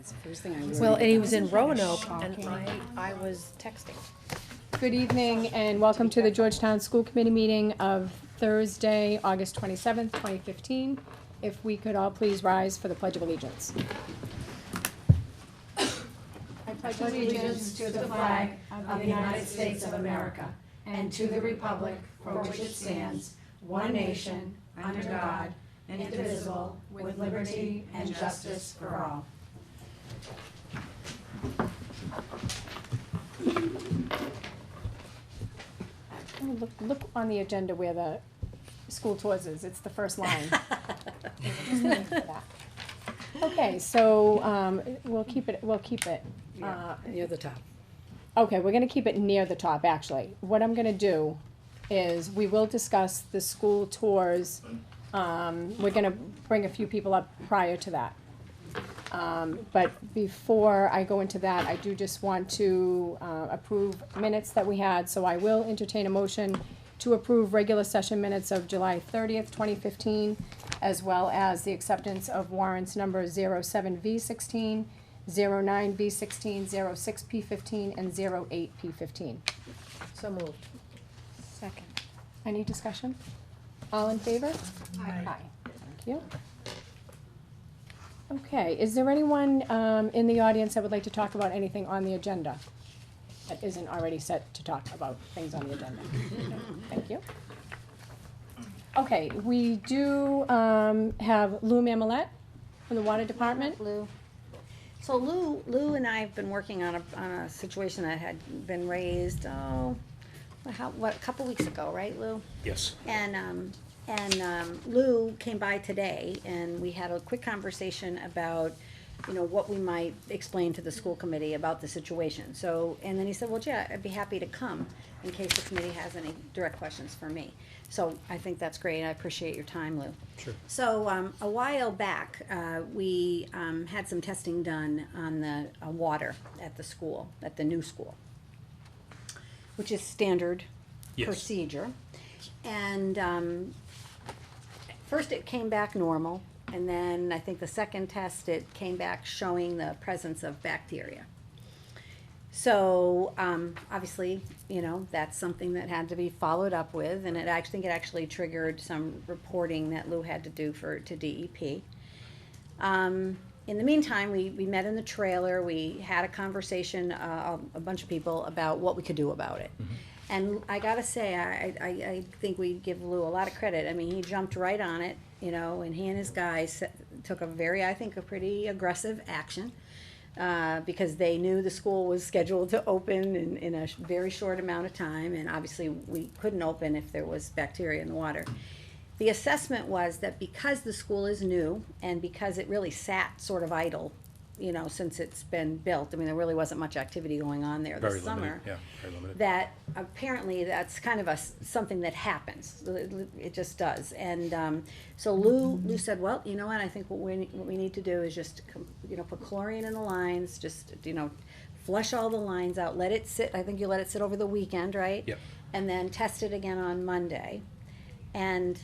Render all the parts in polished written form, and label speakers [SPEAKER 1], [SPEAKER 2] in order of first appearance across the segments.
[SPEAKER 1] That's the first thing I worried
[SPEAKER 2] Well, and he was
[SPEAKER 1] about.
[SPEAKER 2] in Roanoke, and I was texting.
[SPEAKER 3] Good evening and welcome to the Georgetown School Committee meeting of Thursday, August 27th, 2015. If we could all please rise for the Pledge of Allegiance. I pledge allegiance to the flag of the United States of America and to the republic for which it stands, one nation, under God, indivisible, with liberty and justice for all. Oh, look on the agenda where the school tours is, it's the first line. Okay, so, we'll keep it,
[SPEAKER 1] Near the top.
[SPEAKER 3] okay, we're gonna keep it near the top, actually. What I'm gonna do is, we will discuss the school tours, we're gonna bring a few people up prior to that. But before I go into that, I do just want to, approve minutes that we had, so I will entertain a motion to approve regular session minutes of July 30th, 2015, as well as the acceptance of warrants number 07V16, 09V16, 06P15, and 08P15.
[SPEAKER 2] So moved.
[SPEAKER 1] Second.
[SPEAKER 3] Any discussion? All in favor? Aye. Thank you. Okay, is there anyone, in the audience that would like to talk about anything on the agenda that isn't already set to talk about things on the agenda? Thank you. Okay, we do, have Lou Mamelette from the Water Department.
[SPEAKER 4] Lou. So Lou and I have been working on a situation that had been raised, a couple weeks ago, right, Lou?
[SPEAKER 5] Yes.
[SPEAKER 4] And Lou came by today and we had a quick conversation about, what we might explain to the school committee about the situation. So, and then he said, well, yeah, I'd be happy to come in case the committee has any direct questions for me. So I think that's great. I appreciate your time, Lou.
[SPEAKER 5] Sure.
[SPEAKER 4] So, a while back, we, had some testing done on the water at the school, at the new school, which is standard
[SPEAKER 5] Yes.
[SPEAKER 4] procedure. And, first it came back normal, and then I think the second test, it came back showing the presence of bacteria. So, obviously, that's something that had to be followed up with, and I think it actually triggered some reporting that Lou had to do to DEP. In the meantime, we met in the trailer, we had a conversation, a bunch of people, about what we could do about it. And I gotta say, I think we give Lou a lot of credit. I mean, he jumped right on it, and he and his guys took I think, a pretty aggressive action. Because they knew the school was scheduled to open in a very short amount of time, and obviously we couldn't open if there was bacteria in the water. The assessment was that because the school is new, and because it really sat sort of idle, since it's been built, I mean, there really wasn't much activity going on there
[SPEAKER 5] Very
[SPEAKER 4] this summer.
[SPEAKER 5] limited, yeah, very limited.
[SPEAKER 4] That apparently that's kind of something that happens. It just does. And so Lou said, well, you know what? I think what we need to do is just put chlorine in the lines, just flush all the lines out, let it sit. I think you let it sit over the weekend, right?
[SPEAKER 5] Yep.
[SPEAKER 4] And then test it again on Monday. And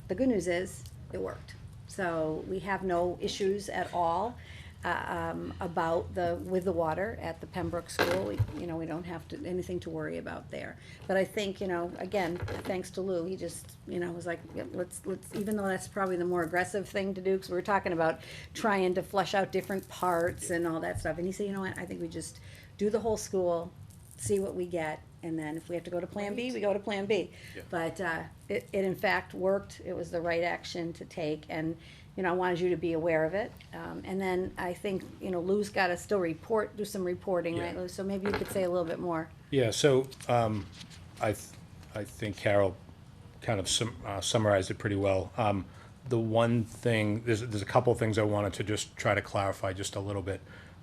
[SPEAKER 4] the good news is it worked. So we have no issues at all. With the water at the Pembroke School, we don't have anything to worry about there. But I think, again, thanks to Lou, he just, was like, yep, let's, even though that's probably the more aggressive thing to do, because we were talking about trying to flush out different parts and all that stuff. And he said, you know what, I think we just do the whole school, see what we get, and then if we have to go to Plan B, we go to Plan B.
[SPEAKER 5] Yeah.
[SPEAKER 4] But it in fact worked. It was the right action to take, and I wanted you to be aware of it. And then I think, Lou's got to still do some reporting, right,
[SPEAKER 5] Yeah.
[SPEAKER 4] Lou? So maybe you could say a little bit more.
[SPEAKER 5] Yeah, so I think Carol kind of summarized it pretty well. The one thing, there's a couple of things I wanted to just try to clarify just a little bit.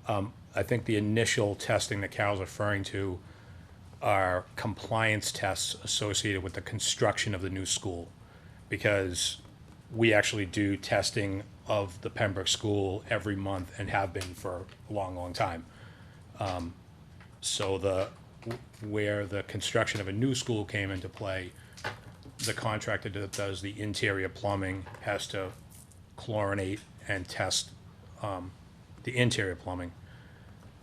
[SPEAKER 5] I think the initial testing that Carol's referring to are compliance tests associated with the construction of the new school, because we actually do testing of the Pembroke School every month and have been for a long, long time. So where the construction of a new school came into play, the contractor that does the interior plumbing has to chlorinate and test the interior plumbing.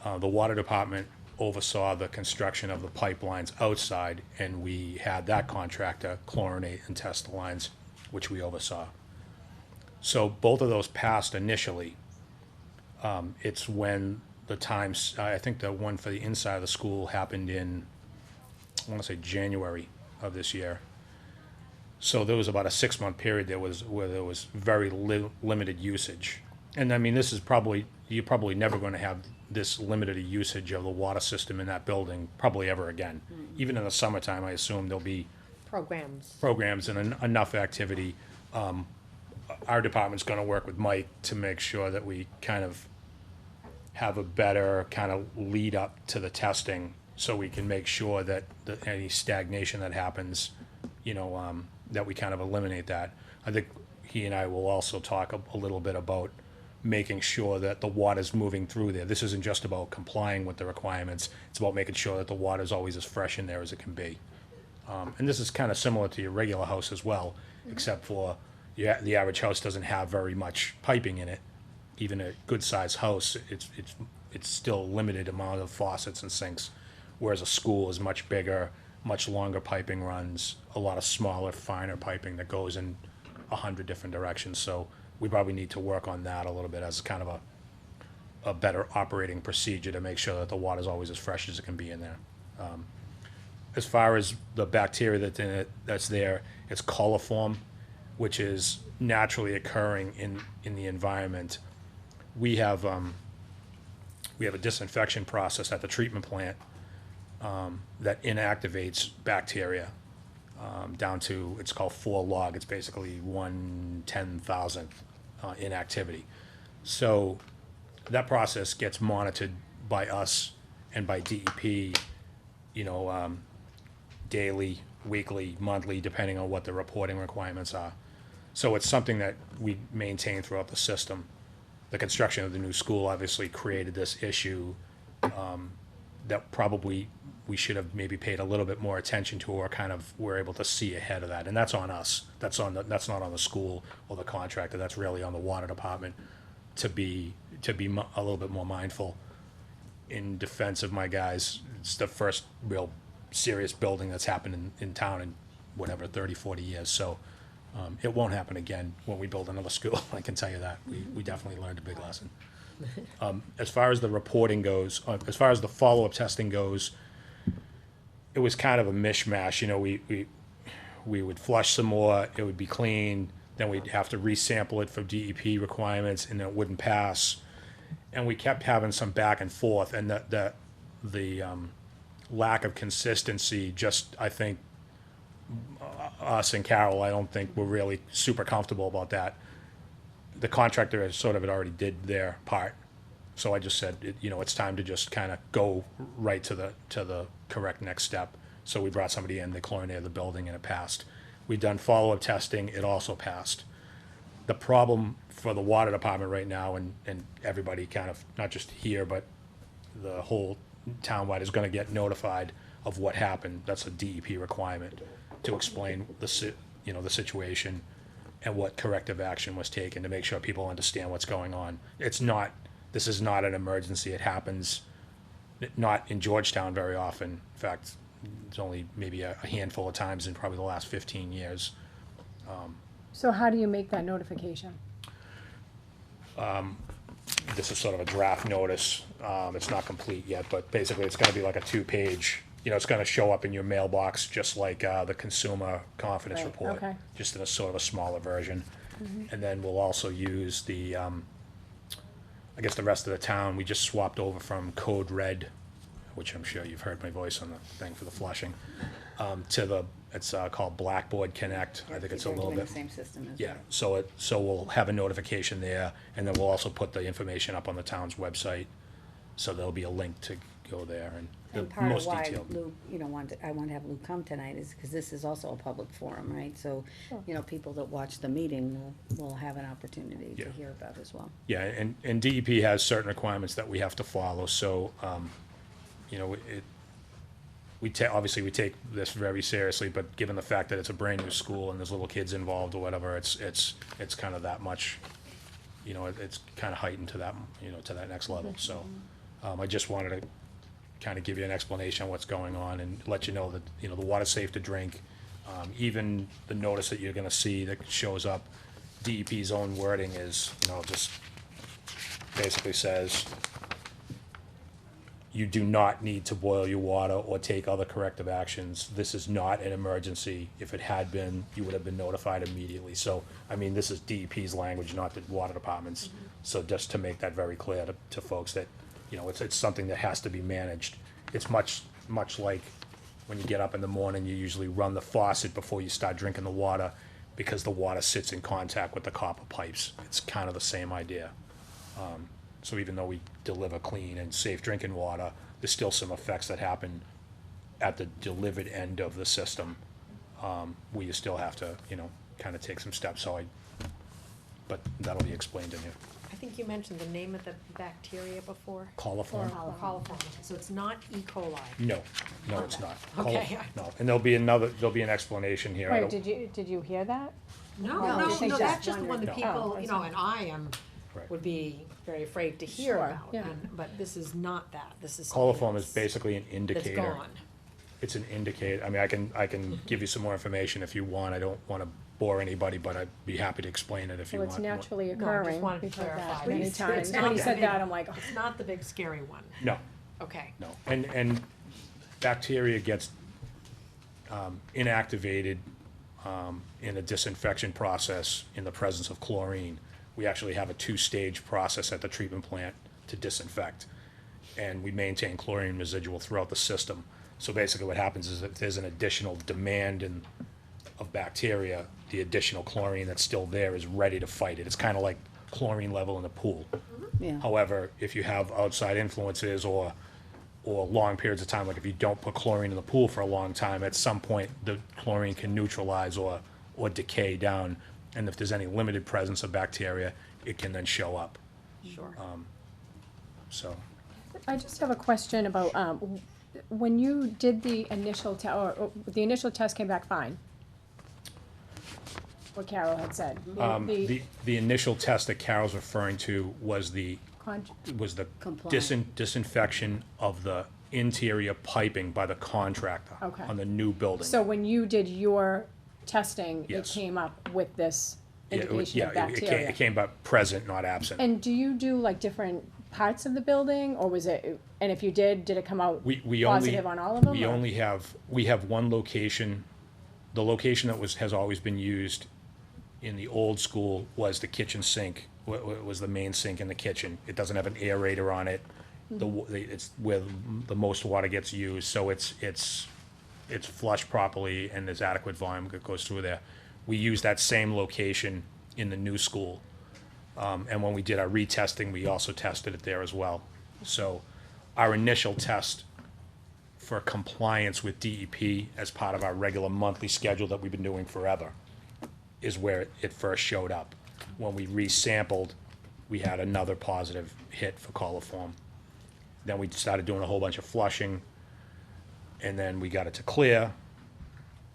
[SPEAKER 5] The water department oversaw the construction of the pipelines outside, and we had that contractor chlorinate and test the lines, which we oversaw. So both of those passed initially. It's when the times, I think the one for the inside of the school happened in, I want to say January of this year. So there was about a 6-month period where there was very limited usage. And I mean, this is probably, you're probably never going to have this limited a usage of the water system in that building probably ever again. Even in the summertime, I assume there'll be programs and enough activity. Our department's gonna work with Mike to make sure that we kind of have a better kind of lead up to the testing, so we can make sure that any stagnation that happens, that we kind of eliminate that. I think he and I will also talk a little bit about making sure that the water's moving through there. This isn't just about complying with the requirements, it's about making sure that the water's always as fresh in there as it can be. And this is kind of similar to your regular house as well, except for the average house doesn't have very much piping in it. Even a good-sized house, it's still a limited amount of faucets and sinks, whereas a school is much bigger, much longer piping runs, a lot of smaller, finer piping that goes in 100 different directions. So we probably need to work on that a little bit as kind of a better operating procedure to make sure that the water's always as fresh as it can be in there. As far as the bacteria that's there, it's coliform, which is naturally occurring in the environment. We have a disinfection process at the treatment plant that inactivates bacteria down to, it's called 4 log. It's basically 1/10,000th inactivity. So that process gets monitored by us and by DEP, daily, weekly, monthly, depending on what the reporting requirements are. So it's something that we maintain throughout the system. The construction of the new school obviously created this issue that probably we should have maybe paid a little bit more attention to, or kind of were able to see ahead of that. And that's on us. That's not on the school or the contractor. That's really on the water department to be a little bit more mindful. In defense of my guys, it's the first real serious building that's happened in town in whatever 30, 40 years. So it won't happen again when we build another school. I can tell you that. We definitely learned a big lesson. As far as the reporting goes, as far as the follow-up testing goes, it was kind of a mishmash. We would flush some more, it would be clean, then we'd have to resample it for DEP requirements, and then it wouldn't pass. And we kept having some back and forth, and the lack of consistency, just, I think, us and Carol, I don't think we're really super comfortable about that. The contractor had already did their part. So I just said, it's time to just kind of go right to the correct next step. So we brought somebody in, they chlorinated the building, and it passed. We've done follow-up testing, it also passed. The problem for the water department right now, and everybody kind of, not just here, but the whole townwide, is gonna get notified of what happened. That's a DEP requirement to explain the situation and what corrective action was taken to make sure people understand what's going on. This is not an emergency. It happens not in Georgetown very often. In fact, it's only maybe a handful of times in probably the last 15 years.
[SPEAKER 3] So how do you make that notification?
[SPEAKER 5] This is sort of a draft notice. It's not complete yet, but basically it's gonna be like a 2-page, it's gonna show up in your mailbox just like the Consumer Confidence
[SPEAKER 4] Right,
[SPEAKER 5] Report.
[SPEAKER 3] okay.
[SPEAKER 5] Just in a sort of a smaller version. And then we'll also use the, I guess the rest of the town, we just swapped over from Code Red, which I'm sure you've heard my voice on the thing for the flushing, to it's called Blackboard Connect. I think it's a
[SPEAKER 4] They're
[SPEAKER 5] little
[SPEAKER 4] doing
[SPEAKER 5] bit.
[SPEAKER 4] the same system as
[SPEAKER 5] Yeah,
[SPEAKER 4] well.
[SPEAKER 5] so we'll have a notification there, and then we'll also put the information up on the town's website, so there'll be a link to go there, and
[SPEAKER 4] And
[SPEAKER 5] the
[SPEAKER 4] part of
[SPEAKER 5] most
[SPEAKER 4] why
[SPEAKER 5] detailed.
[SPEAKER 4] Lou, I want to have Lou come tonight is because this is also a public forum, right? So, people that watch the meeting will have an opportunity to
[SPEAKER 5] Yeah.
[SPEAKER 4] hear about as well.
[SPEAKER 5] Yeah, and DEP has certain requirements that we have to follow, so, obviously we take this very seriously, but given the fact that it's a brand-new school and there's little kids involved or whatever, it's kind of that much you know, it's kind of heightened to that, you know, to that next level. So I just wanted to kind of give you an explanation on what's going on and let you know that, you know, the water's safe to drink. Even the notice that you're gonna see that shows up, DEP's own wording is, you know, just basically says, you do not need to boil your water or take other corrective actions. This is not an emergency. If it had been, you would have been notified immediately. So, I mean, this is DEP's language, not the water department's. So just to make that very clear to folks that, you know, it's something that has to be managed. It's much like when you get up in the morning, you usually run the faucet before you start drinking the water because the water sits in contact with the copper pipes. It's kind of the same idea. So even though we deliver clean and safe drinking water, there's still some effects that happen at the delivered end of the system, where you still have to, you know, kind of take some steps. But that'll be explained in here.
[SPEAKER 2] I think you mentioned the name of the bacteria before.
[SPEAKER 5] Coliform?
[SPEAKER 2] Coliform. So it's not E. coli.
[SPEAKER 5] No, it's not.
[SPEAKER 2] Okay.
[SPEAKER 5] No, and there'll be an explanation here. I
[SPEAKER 3] Wait,
[SPEAKER 5] don't-
[SPEAKER 3] did you hear that?
[SPEAKER 2] No,
[SPEAKER 4] No,
[SPEAKER 2] no,
[SPEAKER 4] she's
[SPEAKER 2] no,
[SPEAKER 4] just
[SPEAKER 2] that's just the one
[SPEAKER 4] wondering.
[SPEAKER 2] that
[SPEAKER 3] No.
[SPEAKER 2] people,
[SPEAKER 3] Oh,
[SPEAKER 2] you know, and I
[SPEAKER 5] Right.
[SPEAKER 2] would be very afraid to hear
[SPEAKER 3] Sure,
[SPEAKER 2] about.
[SPEAKER 3] yeah.
[SPEAKER 2] But this is not that. This is something
[SPEAKER 5] Coliform is
[SPEAKER 2] else
[SPEAKER 5] basically an
[SPEAKER 2] that's
[SPEAKER 5] indicator.
[SPEAKER 2] gone.
[SPEAKER 5] It's an indicator. I mean, I can give you some more information if you want. I don't want to bore anybody, but I'd be happy to explain it if you
[SPEAKER 3] Well,
[SPEAKER 5] want.
[SPEAKER 3] it's naturally
[SPEAKER 2] No, I just
[SPEAKER 3] occurring.
[SPEAKER 2] wanted to
[SPEAKER 3] We've heard that
[SPEAKER 2] clarify.
[SPEAKER 3] many
[SPEAKER 2] It's
[SPEAKER 3] times.
[SPEAKER 2] not
[SPEAKER 3] When he
[SPEAKER 2] the
[SPEAKER 3] said
[SPEAKER 2] big-
[SPEAKER 3] that, I'm like,
[SPEAKER 2] It's not the big scary one.
[SPEAKER 5] No,
[SPEAKER 2] Okay.
[SPEAKER 5] no. And bacteria gets inactivated in a disinfection process in the presence of chlorine. We actually have a two-stage process at the treatment plant to disinfect. And we maintain chlorine residual throughout the system. So basically what happens is if there's an additional demand of bacteria, the additional chlorine that's still there is ready to fight it. It's kind of like chlorine level in a pool.
[SPEAKER 4] Yeah.
[SPEAKER 5] However, if you have outside influences or long periods of time, like if you don't put chlorine in the pool for a long time, at some point the chlorine can neutralize or decay down. And if there's any limited presence of bacteria, it can then show up.
[SPEAKER 2] Sure.
[SPEAKER 5] So,
[SPEAKER 3] I just have a question about, when you did the initial or the initial test came back fine? What Carol had said.
[SPEAKER 5] the initial test that Carol's referring to was the
[SPEAKER 4] Compliant.
[SPEAKER 5] disinfection of the interior piping by the contractor
[SPEAKER 3] Okay.
[SPEAKER 5] on the new building.
[SPEAKER 3] So when you did your testing, it
[SPEAKER 5] Yes.
[SPEAKER 3] came up with this
[SPEAKER 5] Yeah,
[SPEAKER 3] indication of
[SPEAKER 5] it
[SPEAKER 3] bacteria?
[SPEAKER 5] came back present, not absent.
[SPEAKER 3] And do you do like different parts of the building, or was it, and if you did it come out
[SPEAKER 5] We only.
[SPEAKER 3] positive on all of them?
[SPEAKER 5] We
[SPEAKER 3] or-
[SPEAKER 5] only we have one location. The location that has always been used in the old school was the kitchen sink, was the main sink in the kitchen. It doesn't have an aerator on it. It's where the most water gets used, so it's flushed properly and there's adequate volume that goes through there. We use that same location in the new school. And when we did our retesting, we also tested it there as well. So our initial test for compliance with DEP as part of our regular monthly schedule that we've been doing forever is where it first showed up. When we resampled, we had another positive hit for coliform. Then we started doing a whole bunch of flushing, and then we got it to clear,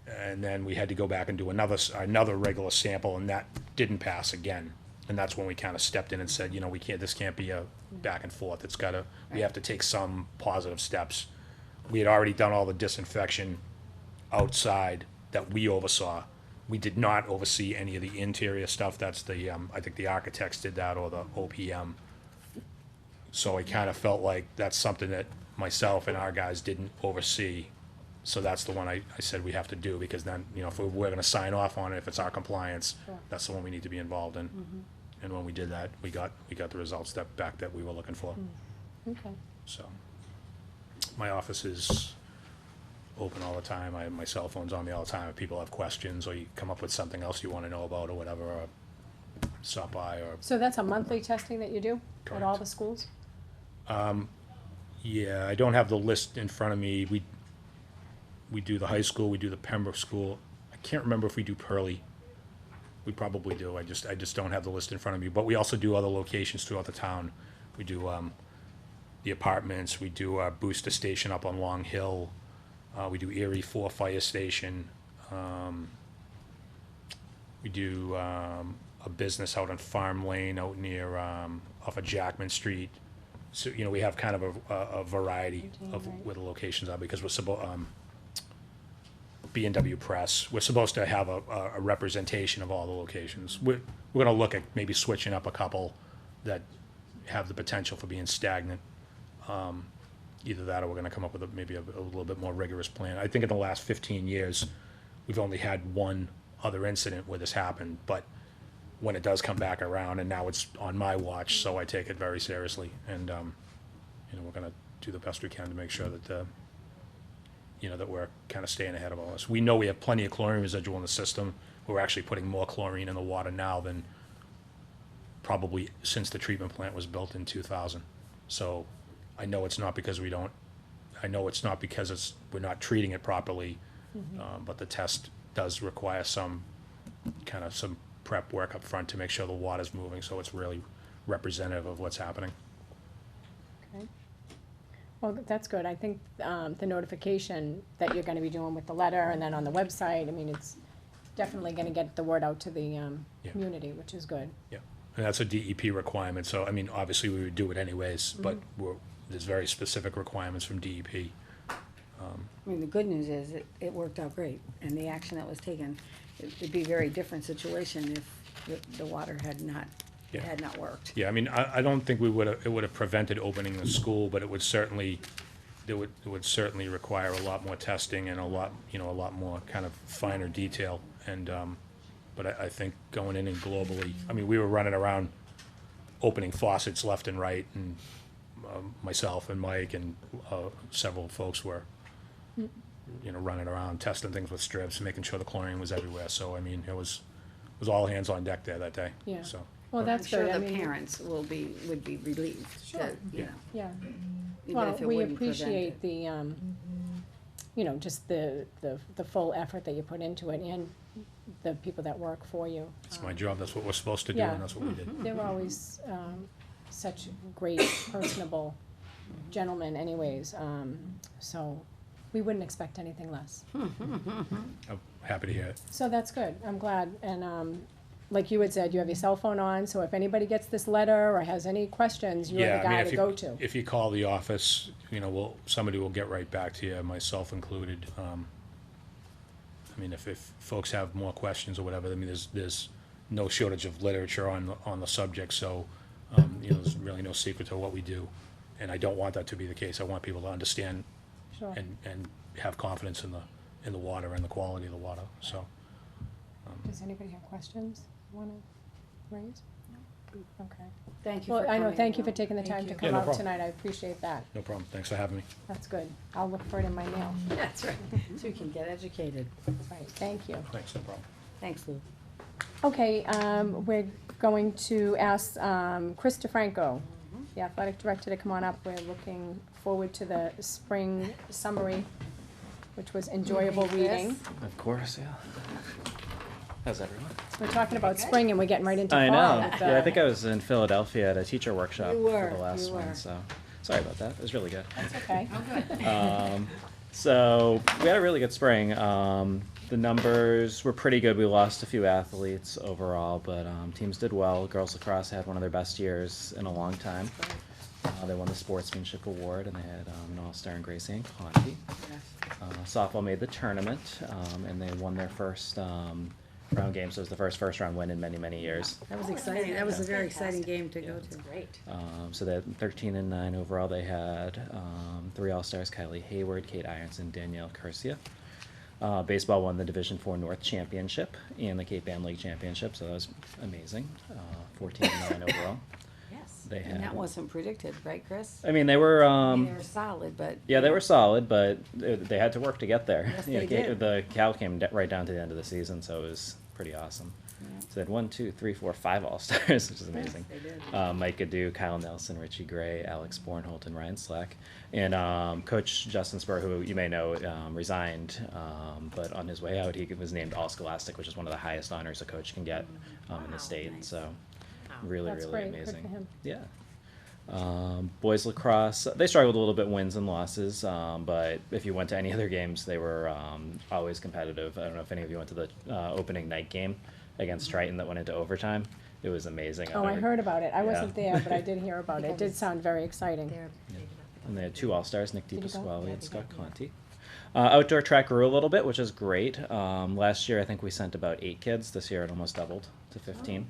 [SPEAKER 5] and then we had to go back and do another regular sample, and that didn't pass again. And that's when we kind of stepped in and said, you know, this can't be a back and forth. We have to take some positive steps. We had already done all the disinfection outside that we oversaw. We did not oversee any of the interior stuff. That's I think the architects did that, or the OPM. So I kind of felt like that's something that myself and our guys didn't oversee. So that's the one I said we have to do, because then, you know, if we're gonna sign off on it, if it's our compliance, that's the one we need to be involved in. And when we did that, we got the results back that we were looking for.
[SPEAKER 3] Okay.
[SPEAKER 5] So, my office is open all the time. My cell phone's on me all the time. If people have questions, or you come up with something else you wanna know about or whatever, or stop by, or,
[SPEAKER 3] So that's a monthly testing that you do at all
[SPEAKER 5] Correct.
[SPEAKER 3] the schools?
[SPEAKER 5] yeah, I don't have the list in front of me. We do the high school, we do the Pembroke School. I can't remember if we do Pearlie. We probably do. I just don't have the list in front of me. But we also do other locations throughout the town. We do the apartments. We do our booster station up on Long Hill. We do Erie 4 Fire Station. We do a business out on Farm Lane out near, off of Jackman Street. So, you know, we have kind of a variety of where the locations are, because B&W Press, we're supposed to have a representation of all the locations. We're gonna look at maybe switching up a couple that have the potential for being stagnant. Either that, or we're gonna come up with maybe a little bit more rigorous plan. I think in the last 15 years, we've only had one other incident where this happened, but when it does come back around, and now it's on my watch, so I take it very seriously, and, you know, we're gonna do the best we can to make sure that, you know, that we're kind of staying ahead of all this. We know we have plenty of chlorine residual in the system. We're actually putting more chlorine in the water now than probably since the treatment plant was built in 2000. So I know it's not because we're not treating it properly, but the test does require some prep work up front to make sure the water's moving, so it's really representative of what's happening.
[SPEAKER 3] Okay. Well, that's good. I think the notification that you're gonna be doing with the letter and then on the website, I mean, it's definitely gonna get the word out to the community, which is good.
[SPEAKER 5] Yeah, and that's a DEP requirement, so, I mean, obviously, we would do it anyways, but there's very specific requirements from DEP.
[SPEAKER 4] I mean, the good news is it worked out great, and the action that was taken, it'd be a very different situation if the water had not worked.
[SPEAKER 5] Yeah, I mean, I don't think it would have prevented opening the school, but it would certainly require a lot more testing and a lot more kind of finer detail. And, but I think going in and globally, I mean, we were running around opening faucets left and right, and myself and Mike and several folks were, you know, running around testing things with strips, making sure the chlorine was everywhere. So, I mean, it was all hands on deck there that day.
[SPEAKER 3] Yeah.
[SPEAKER 5] So,
[SPEAKER 3] Well, that's good. I
[SPEAKER 4] I'm sure the
[SPEAKER 3] mean,
[SPEAKER 4] parents would be relieved, that, you know,
[SPEAKER 3] yeah.
[SPEAKER 4] even
[SPEAKER 3] Well,
[SPEAKER 4] if it
[SPEAKER 3] we
[SPEAKER 4] wouldn't prevent
[SPEAKER 3] appreciate
[SPEAKER 4] it.
[SPEAKER 3] the, you know, just the full effort that you put into it and the people that work for you.
[SPEAKER 5] it's my job. That's what we're supposed to do,
[SPEAKER 3] Yeah.
[SPEAKER 5] and that's what we did.
[SPEAKER 3] They're always such great, personable gentlemen anyways, so we wouldn't expect anything less.
[SPEAKER 5] I'm happy to hear it.
[SPEAKER 3] So that's good, I'm glad, and like you had said, you have your cell phone on, so if anybody gets this letter or has any questions, you're
[SPEAKER 5] Yeah,
[SPEAKER 3] the
[SPEAKER 5] I mean,
[SPEAKER 3] guy
[SPEAKER 5] if
[SPEAKER 3] to
[SPEAKER 5] you,
[SPEAKER 3] go to.
[SPEAKER 5] if you call the office, you know, somebody will get right back to you, myself included. I mean, if folks have more questions or whatever, I mean, there's no shortage of literature on the subject, so, you know, there's really no secret to what we do. And I don't want that to be the case. I want people to understand
[SPEAKER 3] Sure.
[SPEAKER 5] and have confidence in the water and the quality of the water, so.
[SPEAKER 3] Does anybody have questions you wanna raise? Okay.
[SPEAKER 4] Thank you
[SPEAKER 3] Well,
[SPEAKER 4] for
[SPEAKER 3] I know,
[SPEAKER 4] coming.
[SPEAKER 3] thank you for taking the time to
[SPEAKER 5] Yeah,
[SPEAKER 3] come
[SPEAKER 5] no
[SPEAKER 3] out
[SPEAKER 5] problem.
[SPEAKER 3] tonight, I appreciate that,
[SPEAKER 5] No problem. Thanks for having me.
[SPEAKER 3] that's good. I'll look for it in my mail.
[SPEAKER 4] That's right, so you can get educated.
[SPEAKER 3] That's right, thank you.
[SPEAKER 5] Thanks, no problem.
[SPEAKER 4] Thanks, Lou.
[SPEAKER 3] Okay, we're going to ask Chris DeFranco, the athletic director, to come on up. We're looking forward to the spring summary, which was enjoyable
[SPEAKER 4] Chris.
[SPEAKER 3] reading.
[SPEAKER 6] Of course, yeah. How's everyone?
[SPEAKER 3] We're talking about spring and we're getting right into fall.
[SPEAKER 6] I know.
[SPEAKER 3] with,
[SPEAKER 6] Yeah, I think I was in Philadelphia at a teacher workshop
[SPEAKER 4] You were,
[SPEAKER 6] for the last
[SPEAKER 4] you
[SPEAKER 6] one,
[SPEAKER 4] were.
[SPEAKER 6] so sorry about that. It was really good.
[SPEAKER 3] That's okay.
[SPEAKER 6] So we had a really good spring. The numbers were pretty good. We lost a few athletes overall, but teams did well. Girls lacrosse had one of their best years in a long time. They won the sportsmanship award, and they had an all-star in Gracie and Conti. Softball made the tournament, and they won their first round game. So it was the first round win in many, many years.
[SPEAKER 4] That was exciting, that was a very exciting game to go to.
[SPEAKER 2] Great.
[SPEAKER 6] So they had 13-9 overall. They had 3 All-Stars: Kylie Hayward, Kate Ironson, Danielle Curcia. Baseball won the Division IV North Championship and the Cape Ann League Championship, so that was amazing. 14-9 overall.
[SPEAKER 4] Yes.
[SPEAKER 6] They
[SPEAKER 4] And that
[SPEAKER 6] had-
[SPEAKER 4] wasn't predicted, right, Chris?
[SPEAKER 6] I mean, they were.
[SPEAKER 4] I mean, they were solid, but.
[SPEAKER 6] Yeah, they were solid, but they had to work to get there.
[SPEAKER 4] Yes,
[SPEAKER 6] You know,
[SPEAKER 4] they did.
[SPEAKER 6] The Cal came right down to the end of the season, so it was pretty awesome. So they had 1, 2, 3, 4, 5 All-Stars, which is amazing.
[SPEAKER 4] Yes, they did.
[SPEAKER 6] Mike Adu, Kyle Nelson, Richie Gray, Alex Bornholt, and Ryan Slack. And Coach Justin Spur, who you may know, resigned, but on his way out, he was named All-Scholastic, which is one of the highest honors a coach can get in the state.
[SPEAKER 4] nice.
[SPEAKER 6] So really,
[SPEAKER 3] That's
[SPEAKER 6] really
[SPEAKER 3] great. Good
[SPEAKER 6] amazing.
[SPEAKER 3] for him.
[SPEAKER 6] Yeah. Boys lacrosse, they struggled a little bit wins and losses, but if you went to any other games, they were always competitive. I don't know if any of you went to the opening night game against Triton that went into overtime. It was amazing.
[SPEAKER 3] Oh, I heard about it. I
[SPEAKER 6] Yeah.
[SPEAKER 3] wasn't there, but I did hear about it.
[SPEAKER 2] think
[SPEAKER 3] It
[SPEAKER 2] I
[SPEAKER 3] did
[SPEAKER 2] was
[SPEAKER 3] sound very exciting.
[SPEAKER 2] There, maybe not.
[SPEAKER 6] And they had 2 All-Stars, Nick
[SPEAKER 3] Did you go?
[SPEAKER 6] DePasquale
[SPEAKER 2] Yeah,
[SPEAKER 6] and
[SPEAKER 2] they
[SPEAKER 6] Scott
[SPEAKER 2] did, yeah.
[SPEAKER 6] Conti. Outdoor track grew a little bit, which is great. Last year, I think we sent about 8 kids. This year, it almost doubled to 15.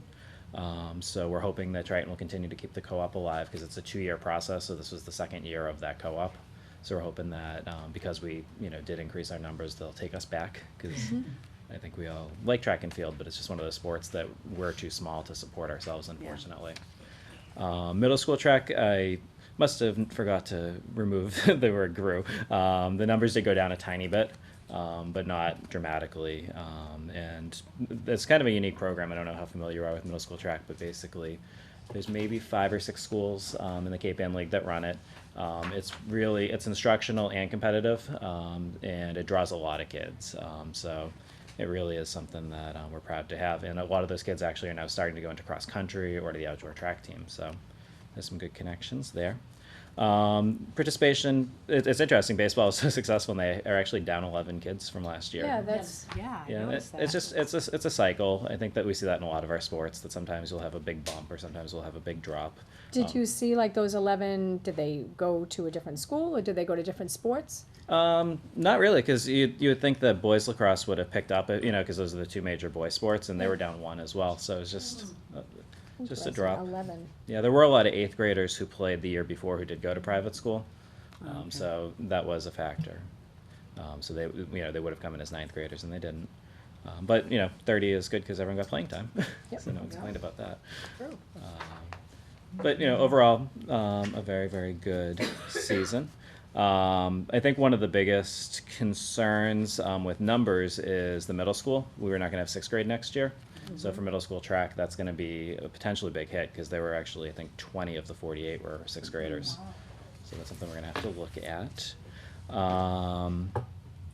[SPEAKER 6] So we're hoping that Triton will continue to keep the co-op alive because it's a 2-year process. So this was the 2nd year of that co-op. So we're hoping that because we, did increase our numbers, they'll take us back because I think we all like track and field, but it's just one of those sports that we're too small to support ourselves, unfortunately. Middle school track, I must have forgot to remove the word grew. The numbers did go down a tiny bit, but not dramatically. And it's kind of a unique program. I don't know how familiar you are with middle school track, but basically there's maybe 5 or 6 schools in the Cape Ann League that run it. It's instructional and competitive, and it draws a lot of kids. So it really is something that we're proud to have. And a lot of those kids actually are now starting to go into cross country or to the outdoor track team. So there's some good connections there. Participation, it's interesting. Baseball is so successful, and they are actually down 11 kids from last year.
[SPEAKER 3] Yeah, that's,
[SPEAKER 2] Yeah, I
[SPEAKER 6] Yeah,
[SPEAKER 2] noticed that.
[SPEAKER 6] it's a cycle. I think that we see that in a lot of our sports, that sometimes you'll have a big bump or sometimes we'll have a big drop.
[SPEAKER 3] did you see like those 11, did they go to a different school or did they go to different sports?
[SPEAKER 6] Not really, because you would think that boys lacrosse would have picked up, because those are the 2 major boys sports, and they were down 1 as well. So it was just a
[SPEAKER 3] Interesting,
[SPEAKER 6] drop.
[SPEAKER 3] 11.
[SPEAKER 6] Yeah, there were a lot of 8th graders who played the year before who did go to private school,
[SPEAKER 4] Okay.
[SPEAKER 6] so that was a factor. So they, they would have come in as 9th graders, and they didn't. But 30 is good because everyone got playing time,
[SPEAKER 3] Yep.
[SPEAKER 6] so no one's complained about that.
[SPEAKER 2] True.
[SPEAKER 6] But overall, a very, very good season. I think one of the biggest concerns with numbers is the middle school. We were not going to have 6th grade next year. So for middle school track, that's going to be a potentially big hit because there were actually, I think, 20 of the 48 were 6th graders. So that's something we're going to have to look at.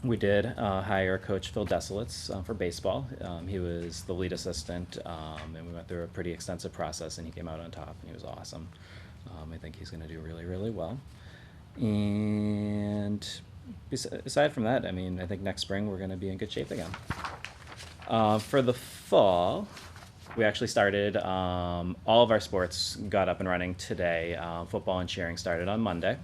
[SPEAKER 6] We did hire Coach Phil Desolitz for baseball. He was the lead assistant, and we went through a pretty extensive process, and he came out on top, and he was awesome. I think he's going to do really, really well. And aside from that, I think next spring we're going to be in good shape again. For the fall, we actually started, all of our sports got up and running today. Football and cheering started on Monday.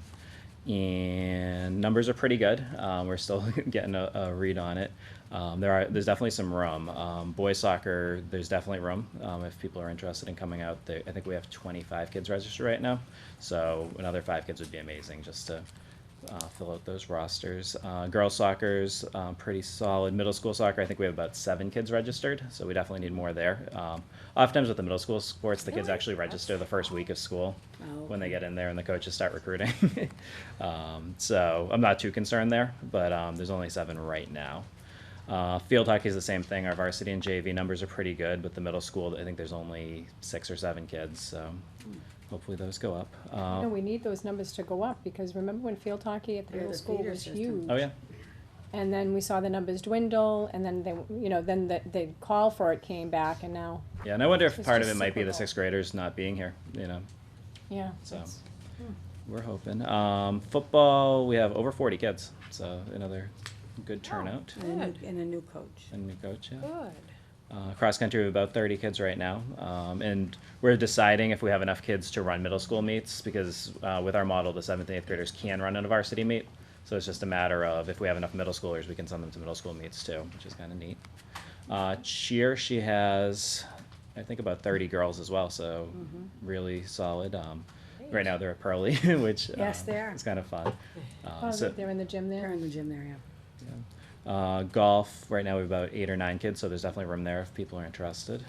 [SPEAKER 6] And numbers are pretty good. We're still getting a read on it. There's definitely some room. Boys soccer, there's definitely room if people are interested in coming out. I think we have 25 kids registered right now, so another 5 kids would be amazing just to fill out those rosters. Girls soccer's pretty solid. Middle school soccer, I think we have about 7 kids registered, so we definitely need more there. Oftentimes with the middle school sports, the kids actually register the first week of school
[SPEAKER 4] Oh,
[SPEAKER 6] when they get in there and the coaches start recruiting. So I'm not too concerned there, but there's only 7 right now. Field hockey is the same thing. Our varsity and JV numbers are pretty good, but the middle school, I think there's only 6 or 7 kids, so hopefully those go up.
[SPEAKER 3] No, we need those numbers to go up because remember when field hockey at the
[SPEAKER 4] Yeah,
[SPEAKER 3] middle
[SPEAKER 4] the
[SPEAKER 3] school
[SPEAKER 4] feeder
[SPEAKER 3] was
[SPEAKER 4] system.
[SPEAKER 3] huge?
[SPEAKER 6] Oh, yeah.
[SPEAKER 3] And then we saw the numbers dwindle and then they, then the call for it came back and now,
[SPEAKER 6] Yeah, and I wonder if
[SPEAKER 3] It's
[SPEAKER 6] part of
[SPEAKER 3] just
[SPEAKER 6] it might be the
[SPEAKER 3] cyclical.
[SPEAKER 6] 6th graders not being here,
[SPEAKER 3] yeah.
[SPEAKER 6] So
[SPEAKER 3] it's-
[SPEAKER 6] we're hoping. Football, we have over 40 kids, so another good turnout.
[SPEAKER 4] And a new coach.
[SPEAKER 6] And new coach, yeah.
[SPEAKER 2] Good.
[SPEAKER 6] Cross country, we have about 30 kids right now, and we're deciding if we have enough kids to run middle school meets because with our model, the 7th and 8th graders can run in a varsity meet. So it's just a matter of if we have enough middle schoolers, we can send them to middle school meets too, which is kind of neat. Cheer, she has, I think, about 30 girls as well, so really solid. Right now they're at Pearly, which
[SPEAKER 4] Yes, they are.
[SPEAKER 6] is kind of fun.
[SPEAKER 3] Oh,
[SPEAKER 6] So-
[SPEAKER 3] they're in the gym
[SPEAKER 4] They're
[SPEAKER 3] there?
[SPEAKER 4] in the gym there, yeah.
[SPEAKER 6] Golf, right now we have about 8 or 9 kids, so there's definitely room there if people are interested.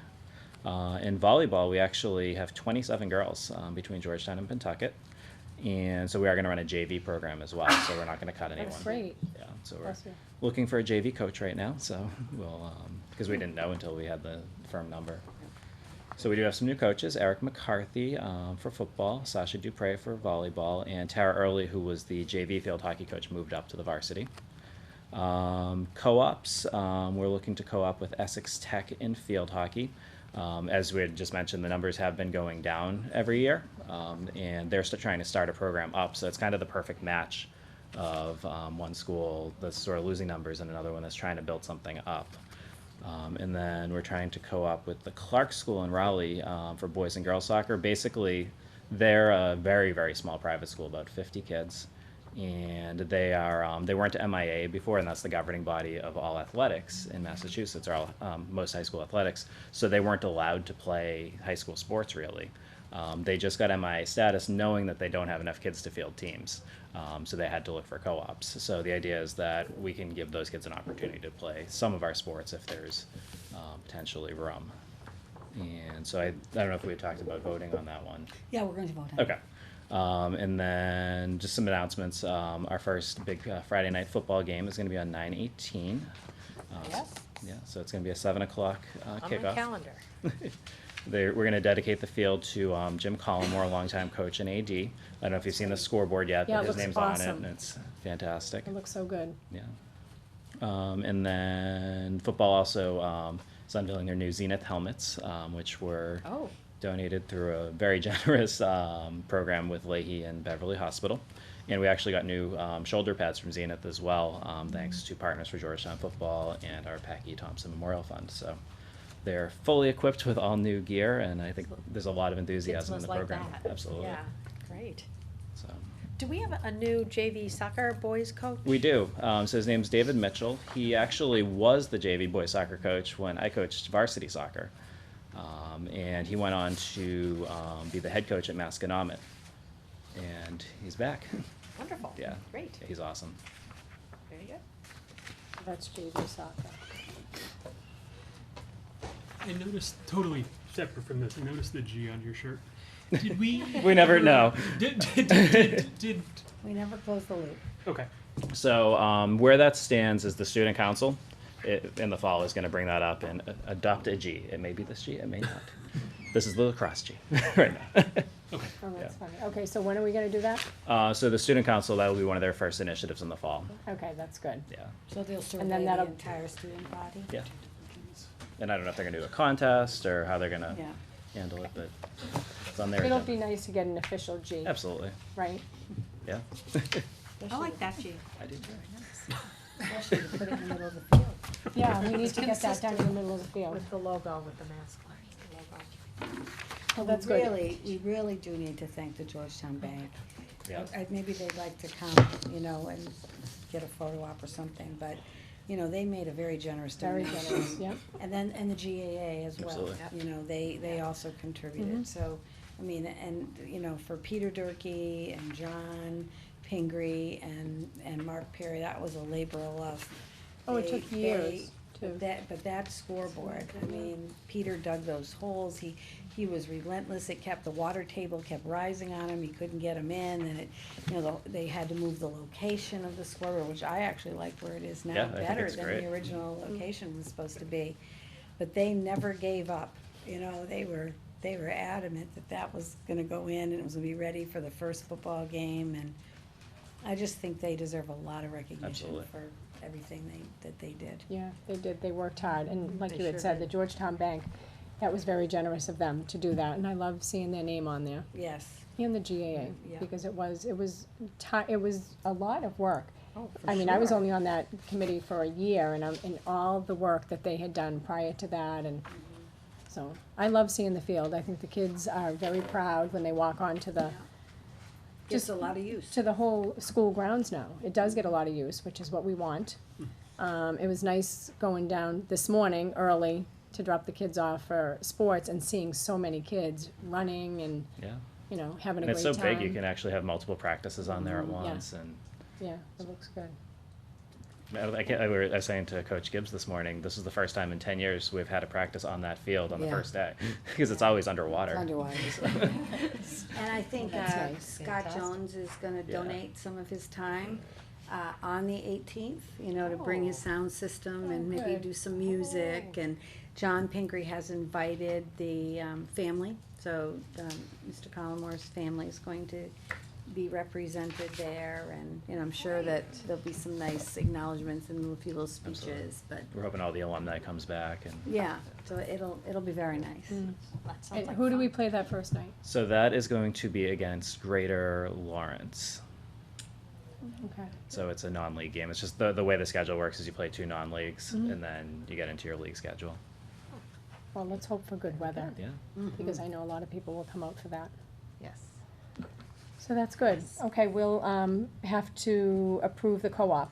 [SPEAKER 6] In volleyball, we actually have 27 girls between Georgetown and Pentucket. And so we are going to run a JV program as well, so we're not going to cut anyone.
[SPEAKER 3] That's great.
[SPEAKER 6] Yeah, so we're
[SPEAKER 3] Bless you.
[SPEAKER 6] looking for a JV coach right now, so we'll, because we didn't know until we had the firm number. So we do have some new coaches, Eric McCarthy for football, Sasha Dupre for volleyball, and Tara Early, who was the JV field hockey coach, moved up to the varsity. Co-ops, we're looking to co-op with Essex Tech in field hockey. As we had just mentioned, the numbers have been going down every year, and they're still trying to start a program up, so it's kind of the perfect match of one school that's sort of losing numbers and another one that's trying to build something up. And then we're trying to co-op with the Clark School in Raleigh for boys and girls soccer. Basically, they're a very, very small private school, about 50 kids. And they weren't MIA before, and that's the governing body of all athletics in Massachusetts, or all, most high school athletics. So they weren't allowed to play high school sports, really. They just got MIA status knowing that they don't have enough kids to field teams. So they had to look for co-ops. So the idea is that we can give those kids an opportunity to play some of our sports if there's potentially room. And so I don't know if we had talked about voting on that one.
[SPEAKER 4] Yeah, we're going to vote on it.
[SPEAKER 6] Okay. And then just some announcements. Our first big Friday night football game is going to be on 9/18.
[SPEAKER 2] Yes.
[SPEAKER 6] Yeah, so it's going to be a 7 o'clock
[SPEAKER 2] On
[SPEAKER 6] kickoff.
[SPEAKER 2] my calendar.
[SPEAKER 6] We're going to dedicate the field to Jim Collmore, a longtime coach and AD. I don't know if you've seen the scoreboard yet,
[SPEAKER 3] Yeah,
[SPEAKER 6] but
[SPEAKER 3] it
[SPEAKER 6] his
[SPEAKER 3] looks
[SPEAKER 6] name's on it,
[SPEAKER 3] awesome.
[SPEAKER 6] and it's fantastic.
[SPEAKER 3] It looks so good.
[SPEAKER 6] Yeah. And then football also is unveiling their new Zenith helmets, which were
[SPEAKER 2] Oh,
[SPEAKER 6] donated through a very generous program with Leahy and Beverly Hospital. And we actually got new shoulder pads from Zenith as well, thanks to Partners for Georgetown Football and our Packy Thompson Memorial Fund. So they're fully equipped with all new gear, and I think there's a lot of
[SPEAKER 2] kids
[SPEAKER 6] enthusiasm in
[SPEAKER 2] must
[SPEAKER 6] the
[SPEAKER 2] like
[SPEAKER 6] program.
[SPEAKER 2] that.
[SPEAKER 6] Absolutely.
[SPEAKER 2] Yeah, great.
[SPEAKER 6] So
[SPEAKER 2] Do we have a new JV soccer boys coach?
[SPEAKER 6] we do. So his name's David Mitchell. He actually was the JV boys soccer coach when I coached varsity soccer. And he went on to be the head coach at Masconomet. And he's back.
[SPEAKER 2] Wonderful.
[SPEAKER 6] Yeah.
[SPEAKER 2] Great.
[SPEAKER 6] He's awesome.
[SPEAKER 2] Very good.
[SPEAKER 3] That's JV soccer.
[SPEAKER 7] I noticed, totally separate from this, I noticed the G on your shirt. Did we?
[SPEAKER 6] We never know.
[SPEAKER 7] Did
[SPEAKER 4] We never close the loop.
[SPEAKER 7] okay.
[SPEAKER 6] So where that stands is the student council in the fall is going to bring that up and adopt a G. It may be this G, it may not. This is the lacrosse G right now.
[SPEAKER 7] Okay.
[SPEAKER 3] Oh, that's
[SPEAKER 6] Yeah.
[SPEAKER 3] funny. Okay, so when are we gonna do that?
[SPEAKER 6] So the student council, that will be one of their first initiatives in the fall.
[SPEAKER 3] Okay, that's good.
[SPEAKER 6] Yeah.
[SPEAKER 4] So they'll
[SPEAKER 3] And
[SPEAKER 4] survey
[SPEAKER 3] then
[SPEAKER 4] the
[SPEAKER 3] that'll-
[SPEAKER 4] entire student body?
[SPEAKER 6] Yeah. And I don't know if they're going to do a contest or how they're going to
[SPEAKER 4] Yeah.
[SPEAKER 6] handle it, but it's on their
[SPEAKER 3] It'll
[SPEAKER 6] agenda.
[SPEAKER 3] be nice to get an official G,
[SPEAKER 6] Absolutely.
[SPEAKER 3] right?
[SPEAKER 6] Yeah.
[SPEAKER 2] I like that, G.
[SPEAKER 6] I do too.
[SPEAKER 4] Especially to put it in the middle of the field.
[SPEAKER 3] Yeah, we need to get that done in the middle of the field.
[SPEAKER 2] With the logo, with the mascot, the logo.
[SPEAKER 3] Well, that's good.
[SPEAKER 4] We really do need to thank the Georgetown Bank.
[SPEAKER 6] Yeah.
[SPEAKER 4] Maybe they'd like to come, and get a photo op or something, but, they made a very generous
[SPEAKER 3] Very
[SPEAKER 4] donation.
[SPEAKER 3] generous, yep.
[SPEAKER 4] And the GAA as well.
[SPEAKER 6] Absolutely.
[SPEAKER 4] They also contributed, so, for Peter Durkee and John Pingree and Mark Perry, that was a labor of love.
[SPEAKER 3] Oh, it
[SPEAKER 4] They-
[SPEAKER 3] took years,
[SPEAKER 4] they-
[SPEAKER 3] too.
[SPEAKER 4] But that scoreboard, Peter dug those holes, he was relentless, it kept, the water table kept rising on him, he couldn't get him in, and they had to move the location of the scoreboard, which I actually like where it is
[SPEAKER 6] Yeah,
[SPEAKER 4] now
[SPEAKER 6] I think
[SPEAKER 4] better
[SPEAKER 6] it's
[SPEAKER 4] than
[SPEAKER 6] great.
[SPEAKER 4] the original location was supposed to be. But they never gave up, they were adamant that was gonna go in and it was gonna be ready for the first football game, and I just think they deserve a lot of recognition
[SPEAKER 6] Absolutely.
[SPEAKER 4] for everything that they did.
[SPEAKER 3] Yeah, they did, they worked hard, and like
[SPEAKER 2] They
[SPEAKER 3] you had
[SPEAKER 2] sure
[SPEAKER 3] said,
[SPEAKER 2] did.
[SPEAKER 3] the Georgetown Bank, that was very generous of them to do that, and I love seeing their name on there.
[SPEAKER 4] Yes.
[SPEAKER 3] And the GAA,
[SPEAKER 4] Yeah.
[SPEAKER 3] because it was a lot of work.
[SPEAKER 2] Oh, for
[SPEAKER 3] I mean, I was
[SPEAKER 2] sure.
[SPEAKER 3] only on that committee for a year, and all the work that they had done prior to that, and so, I love seeing the field, I think the kids are very proud when they walk onto the,
[SPEAKER 4] Just a lot of use.
[SPEAKER 3] to the whole school grounds now. It does get a lot of use, which is what we want. It was nice going down this morning early to drop the kids off for sports and seeing so many kids running and,
[SPEAKER 6] Yeah.
[SPEAKER 3] having a
[SPEAKER 6] And
[SPEAKER 3] great
[SPEAKER 6] it's so
[SPEAKER 3] time.
[SPEAKER 6] big, you can actually have multiple practices on there at
[SPEAKER 3] Yeah.
[SPEAKER 6] once. And
[SPEAKER 3] Yeah, it looks good.
[SPEAKER 6] I was saying to Coach Gibbs this morning, this is the first time in 10 years we've had a practice on that field on the
[SPEAKER 4] Yeah.
[SPEAKER 6] first day, because it's always underwater.
[SPEAKER 4] It's underwater. And I think
[SPEAKER 3] That's nice.
[SPEAKER 4] Scott
[SPEAKER 2] Fantastic.
[SPEAKER 4] Jones is gonna
[SPEAKER 6] Yeah.
[SPEAKER 4] donate some of his time on the 18th, to bring his sound system and maybe
[SPEAKER 3] good.
[SPEAKER 4] do some music. And John Pingree has invited the family, so Mr. Collmore's family is going to be represented there. And, I'm sure that there'll be some nice acknowledgements and a few little speeches, but,
[SPEAKER 6] We're hoping all the alumni comes back. And
[SPEAKER 4] yeah, so it'll be very nice.
[SPEAKER 2] That sounds
[SPEAKER 3] And
[SPEAKER 2] like
[SPEAKER 3] who do we
[SPEAKER 2] fun.
[SPEAKER 3] play that first night?
[SPEAKER 6] so that is going to be against Greater Lawrence.
[SPEAKER 3] Okay.
[SPEAKER 6] So it's a non-league game. It's just the way the schedule works is you play 2 non-leagues and then you get into your league schedule.
[SPEAKER 3] Well, let's hope for good weather,
[SPEAKER 6] Yeah.
[SPEAKER 3] because I know a lot of people will come out for that.
[SPEAKER 4] Yes.
[SPEAKER 3] So that's good. Okay, we'll, have to approve the co-op.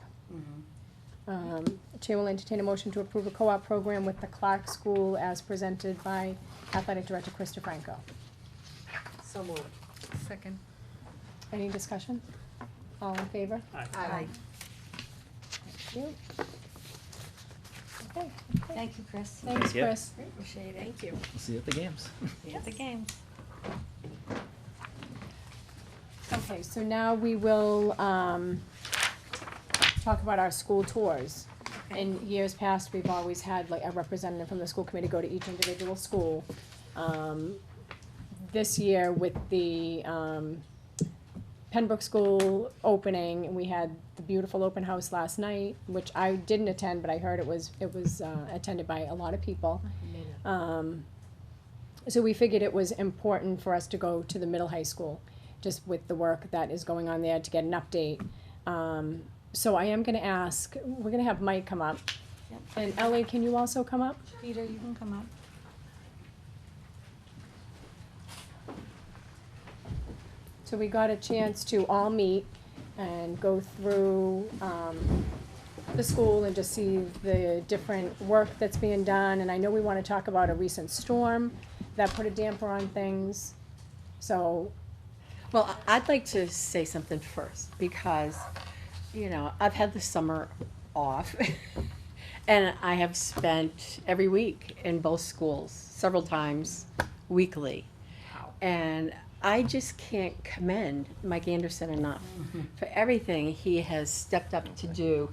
[SPEAKER 3] Chair will entertain a motion to approve a co-op program with the Clark School as presented by Athletic Director Krista Franco.
[SPEAKER 2] So moved. Second.
[SPEAKER 3] Any discussion? All in favor?
[SPEAKER 2] Aye.
[SPEAKER 3] Thank you. Okay,
[SPEAKER 4] Thank you, Chris.
[SPEAKER 3] thanks,
[SPEAKER 6] Thank you.
[SPEAKER 3] Chris.
[SPEAKER 4] Appreciate it.
[SPEAKER 2] Thank you.
[SPEAKER 6] See you at the games.
[SPEAKER 4] At the game.
[SPEAKER 3] Okay, so now we will, talk about our school tours. In years past, we've always had like a representative from the school committee go to each individual school. This year with the, Pembroke School opening, we had the beautiful open house last night, which I didn't attend, but I heard it was attended by a lot of people. So we figured it was important for us to go to the middle high school, just with the work that is going on there to get an update. So I am gonna ask, we're gonna have Mike come up.
[SPEAKER 4] Yep.
[SPEAKER 3] And Ellie, can you also come up?
[SPEAKER 4] Peter, you can come up.
[SPEAKER 3] So we got a chance to all meet and go through, the school and just see the different work that's being done. And I know we wanna talk about a recent storm that put a damper on things. So,
[SPEAKER 8] Well, I'd like to say something first, because, you know, I've had the summer off, and I have spent every week in both schools, several times weekly. And I just can't commend Mike Anderson enough for everything he has stepped up to do.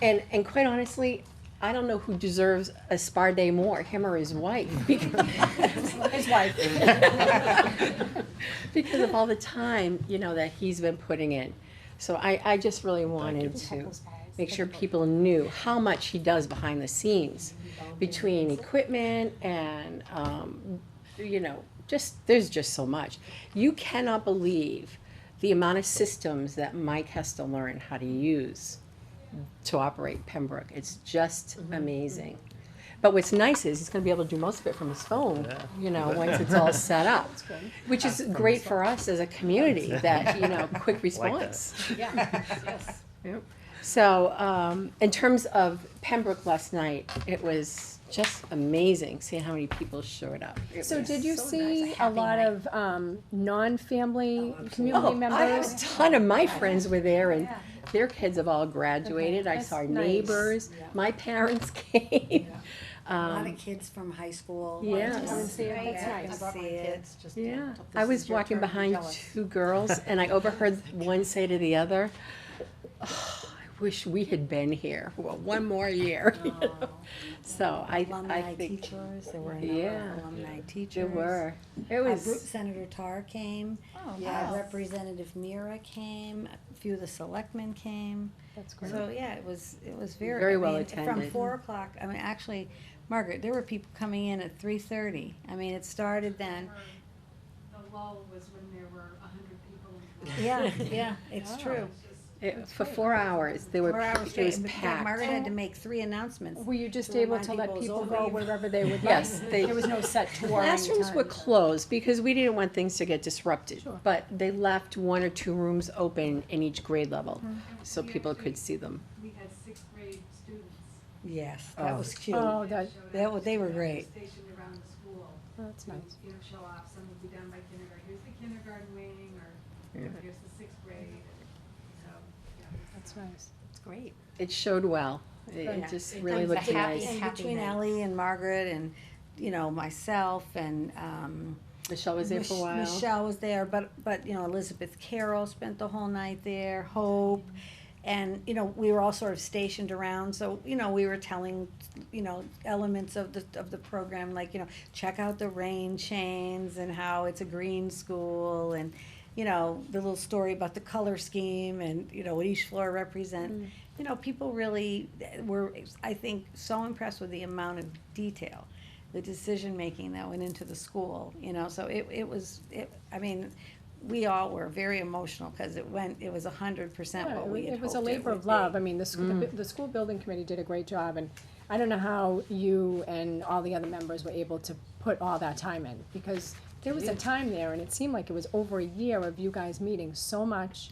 [SPEAKER 8] And quite honestly, I don't know who deserves a spa day more, him or his wife.
[SPEAKER 3] his wife.
[SPEAKER 8] Because of all the time, you know, that he's been putting in. So I just really wanted to make sure people knew how much he does behind the scenes, between equipment and, you know, there's just so much. You cannot believe the amount of systems that Mike has to learn how to use to operate Pembroke. It's just amazing. But what's nice is he's gonna be able to do most of it from his phone, you know, once it's all set up. Which is great for us as a community, that, you know, quick response.
[SPEAKER 3] Yes.
[SPEAKER 8] Yep. So, in terms of Pembroke last night, it was just amazing seeing how many people showed up. It
[SPEAKER 3] So
[SPEAKER 8] was
[SPEAKER 3] did you
[SPEAKER 8] so
[SPEAKER 3] see
[SPEAKER 8] nice.
[SPEAKER 3] a lot of, non-family community
[SPEAKER 8] Oh, I had
[SPEAKER 3] members?
[SPEAKER 8] a ton of my friends were there, and their kids have all graduated. I
[SPEAKER 3] that's
[SPEAKER 8] saw
[SPEAKER 3] nice.
[SPEAKER 8] neighbors, my parents came.
[SPEAKER 9] A lot of kids from high school.
[SPEAKER 8] Yes.
[SPEAKER 3] Come and see it, that's
[SPEAKER 9] Yeah,
[SPEAKER 3] nice.
[SPEAKER 9] to see it.
[SPEAKER 8] Yeah, I was walking behind 2 girls, and I overheard one say to the other, "Oh, I wish we had been here, well, one more year." you know? So I
[SPEAKER 9] Alumni
[SPEAKER 8] think
[SPEAKER 9] teachers, there were a
[SPEAKER 8] Yeah.
[SPEAKER 9] number of alumni teachers.
[SPEAKER 8] there were. It
[SPEAKER 9] Bru-
[SPEAKER 8] was,
[SPEAKER 9] Senator Tar came.
[SPEAKER 8] yes.
[SPEAKER 9] Representative Mira came, a few of the selectmen came.
[SPEAKER 3] That's great.
[SPEAKER 9] So, yeah, it was very.
[SPEAKER 8] Very
[SPEAKER 9] I
[SPEAKER 8] well
[SPEAKER 9] mean, From
[SPEAKER 8] attended.
[SPEAKER 9] 4 o'clock, I mean, actually, Margaret, there were people coming in at 3:30. I mean, it started then.
[SPEAKER 1] The lull was when there were 100 people.
[SPEAKER 9] Yeah, yeah, it's true.
[SPEAKER 8] For 4 hours, there were,
[SPEAKER 9] 4 hours
[SPEAKER 8] it was
[SPEAKER 9] straight. And
[SPEAKER 8] packed.
[SPEAKER 9] Margaret had to make 3 announcements.
[SPEAKER 3] Were you just
[SPEAKER 9] To
[SPEAKER 3] able
[SPEAKER 9] remind
[SPEAKER 3] to let
[SPEAKER 9] people
[SPEAKER 3] people
[SPEAKER 9] it's
[SPEAKER 3] go
[SPEAKER 9] over.
[SPEAKER 3] wherever they would like?
[SPEAKER 8] Yes, they-
[SPEAKER 3] There was no set touring
[SPEAKER 8] Classrooms were
[SPEAKER 3] time.
[SPEAKER 8] closed because we didn't want things to get disrupted.
[SPEAKER 3] Sure.
[SPEAKER 8] But they left 1 or 2 rooms open in each grade level, so people could see them.
[SPEAKER 1] We had 6th grade students.
[SPEAKER 9] Yes, that
[SPEAKER 8] Oh.
[SPEAKER 9] was cute.
[SPEAKER 3] Oh, that,
[SPEAKER 9] They were great.
[SPEAKER 1] Stationed around the school.
[SPEAKER 3] that's nice.
[SPEAKER 1] You know, show off, some would be done by kindergarten, here's the kindergarten wing, or here's the 6th grade. So, yeah.
[SPEAKER 3] That's nice.
[SPEAKER 9] It's great.
[SPEAKER 8] It showed well. It
[SPEAKER 9] Yeah.
[SPEAKER 8] just
[SPEAKER 9] It
[SPEAKER 8] really
[SPEAKER 9] was
[SPEAKER 8] looked
[SPEAKER 9] a happy-
[SPEAKER 8] nice.
[SPEAKER 9] And between Ellie and Margaret and, you know, myself and,
[SPEAKER 8] Michelle was there for a while.
[SPEAKER 9] Michelle was there, but, you know, Elizabeth Carroll spent the whole night there, Hope. And, you know, we were all sort of stationed around, so, you know, we were telling, you know, elements of the program, like, you know, check out the rain chains and how it's a green school, and, you know, the little story about the color scheme and, you know, what each floor represent. You know, people really were, I think, so impressed with the amount of detail, the decision-making that went into the school, you know, so I mean, we all were very emotional, cause it was 100%
[SPEAKER 3] Yeah,
[SPEAKER 9] what we had
[SPEAKER 3] it was a
[SPEAKER 9] hoped it
[SPEAKER 3] labor
[SPEAKER 9] would
[SPEAKER 3] of love.
[SPEAKER 9] be.
[SPEAKER 3] I mean, the school building committee did a great job, and I don't know how you and all the other members were able to put all that time in, because there was a time there, and it seemed like it was over a year of you guys meeting so much.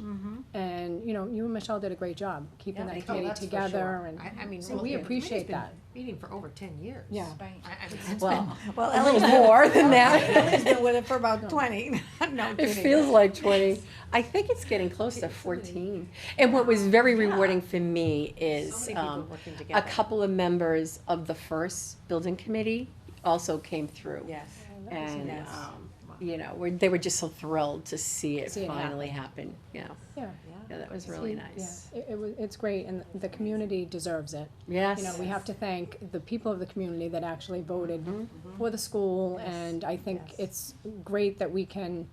[SPEAKER 3] And, you know, you and Michelle did a great job keeping that committee together, and
[SPEAKER 2] I mean,
[SPEAKER 3] so we
[SPEAKER 2] the
[SPEAKER 3] appreciate
[SPEAKER 2] committee's been
[SPEAKER 3] that.
[SPEAKER 2] Meeting for over 10 years.
[SPEAKER 3] Yeah.
[SPEAKER 2] I mean, it's
[SPEAKER 8] Well,
[SPEAKER 9] Well,
[SPEAKER 8] a little more than that.
[SPEAKER 9] Ellie's been with it for about 20, no
[SPEAKER 8] It
[SPEAKER 9] kidding.
[SPEAKER 8] feels like 20. I think it's getting close to 14. And what was very rewarding for me is
[SPEAKER 2] so many people working
[SPEAKER 8] a
[SPEAKER 2] together.
[SPEAKER 8] couple of members of the first building committee also came through.
[SPEAKER 9] Yes.
[SPEAKER 8] And,
[SPEAKER 9] Yes.
[SPEAKER 8] you know, they were just so thrilled to see it
[SPEAKER 3] See it
[SPEAKER 8] finally happen, you know.
[SPEAKER 3] Yeah.
[SPEAKER 8] Yeah, that was really
[SPEAKER 3] Yeah,
[SPEAKER 8] nice.
[SPEAKER 3] it's great, and the community deserves it.
[SPEAKER 8] Yes.
[SPEAKER 3] You know, we have to thank the people of the community that actually voted for the school, and I think it's great that we can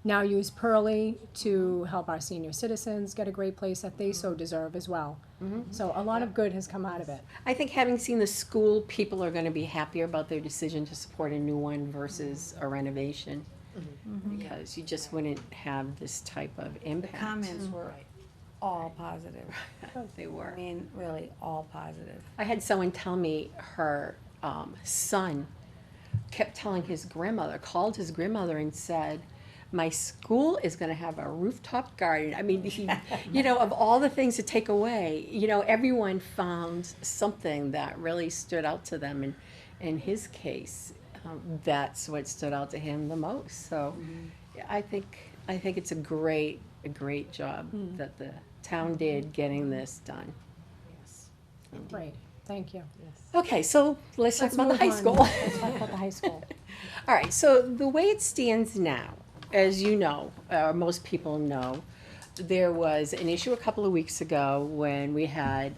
[SPEAKER 3] now use Pearlie to help our senior citizens get a great place that they so deserve as well. So a lot of good has come out of it.
[SPEAKER 8] I think having seen the school, people are gonna be happier about their decision to support a new one versus a renovation. Because you just wouldn't have this type of
[SPEAKER 9] The
[SPEAKER 8] impact.
[SPEAKER 9] comments were all positive.
[SPEAKER 8] They were.
[SPEAKER 9] I mean, really, all positive.
[SPEAKER 8] I had someone tell me her son kept telling his grandmother, called his grandmother and said, my school is gonna have a rooftop garden. I mean, he, you know, of all the things to take away, you know, everyone found something that really stood out to them. And in his case, that's what stood out to him the most. So I think it's a great job that the town did getting this done.
[SPEAKER 3] Great, thank you.
[SPEAKER 8] Okay, so let's talk about the
[SPEAKER 3] move
[SPEAKER 8] high
[SPEAKER 3] on.
[SPEAKER 8] school.
[SPEAKER 3] Let's talk about the high school.
[SPEAKER 8] All right, so the way it stands now, as you know, or most people know, there was an issue a couple of weeks ago when we had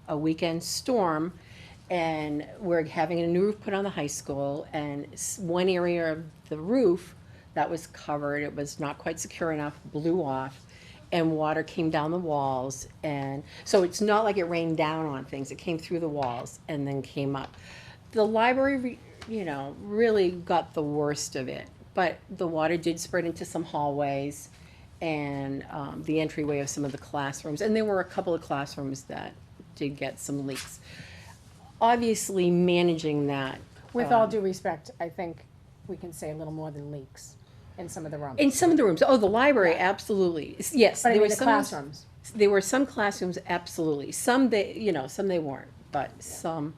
[SPEAKER 8] a weekend storm, and we're having a new roof put on the high school, and one area of the roof that was covered, it was not quite secure enough, blew off, and water came down the walls, and so it's not like it rained down on things, it came through the walls and then came up. The library, you know, really got the worst of it, but the water did spread into some hallways and the entryway of some of the classrooms, and there were a couple of classrooms that did get some leaks. Obviously, managing that.
[SPEAKER 3] With all due respect, I think we can say a little more than leaks in some of the rooms.
[SPEAKER 8] In some of the rooms, the library, absolutely, yes.
[SPEAKER 3] But I
[SPEAKER 8] there
[SPEAKER 3] mean,
[SPEAKER 8] were
[SPEAKER 3] the
[SPEAKER 8] some-
[SPEAKER 3] classrooms.
[SPEAKER 8] There were some classrooms, absolutely. Some they, you know, some they weren't, but some,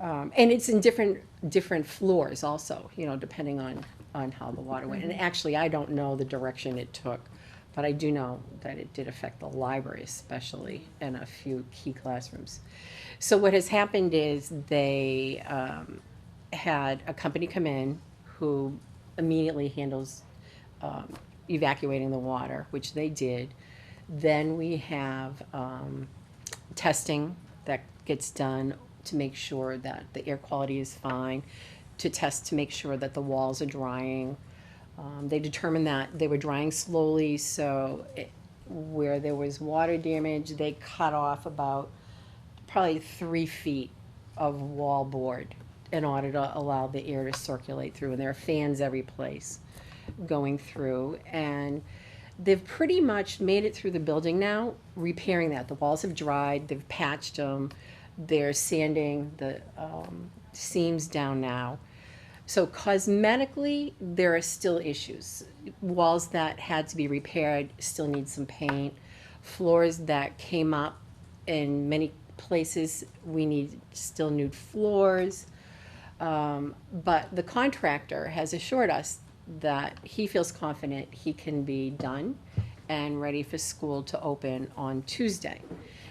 [SPEAKER 8] and it's in different floors also, you know, depending on how the water went. And actually, I don't know the direction it took, but I do know that it did affect the library especially and a few key classrooms. So what has happened is they had a company come in who immediately handles evacuating the water, which they did. Then we have testing that gets done to make sure that the air quality is fine, to test to make sure that the walls are drying. They determined that they were drying slowly, so where there was water damage, they cut off about probably 3 feet of wall board in order to allow the air to circulate through, and there are fans every place going through, and they've pretty much made it through the building now, repairing that. The walls have dried, they've patched them, they're sanding the seams down now. So cosmetically, there are still issues. Walls that had to be repaired still need some paint. Floors that came up in many places, we need still new floors. But the contractor has assured us that he feels confident he can be done and ready for school to open on Tuesday.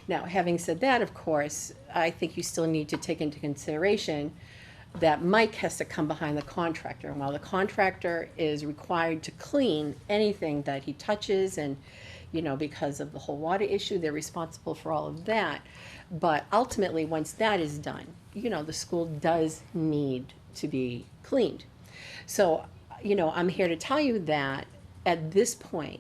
[SPEAKER 8] Now, having said that, of course, I think you still need to take into consideration that Mike has to come behind the contractor. And while the contractor is required to clean anything that he touches and, you know, because of the whole water issue, they're responsible for all of that. But ultimately, once that is done, you know, the school does need to be cleaned. So, you know, I'm here to tell you that at this point,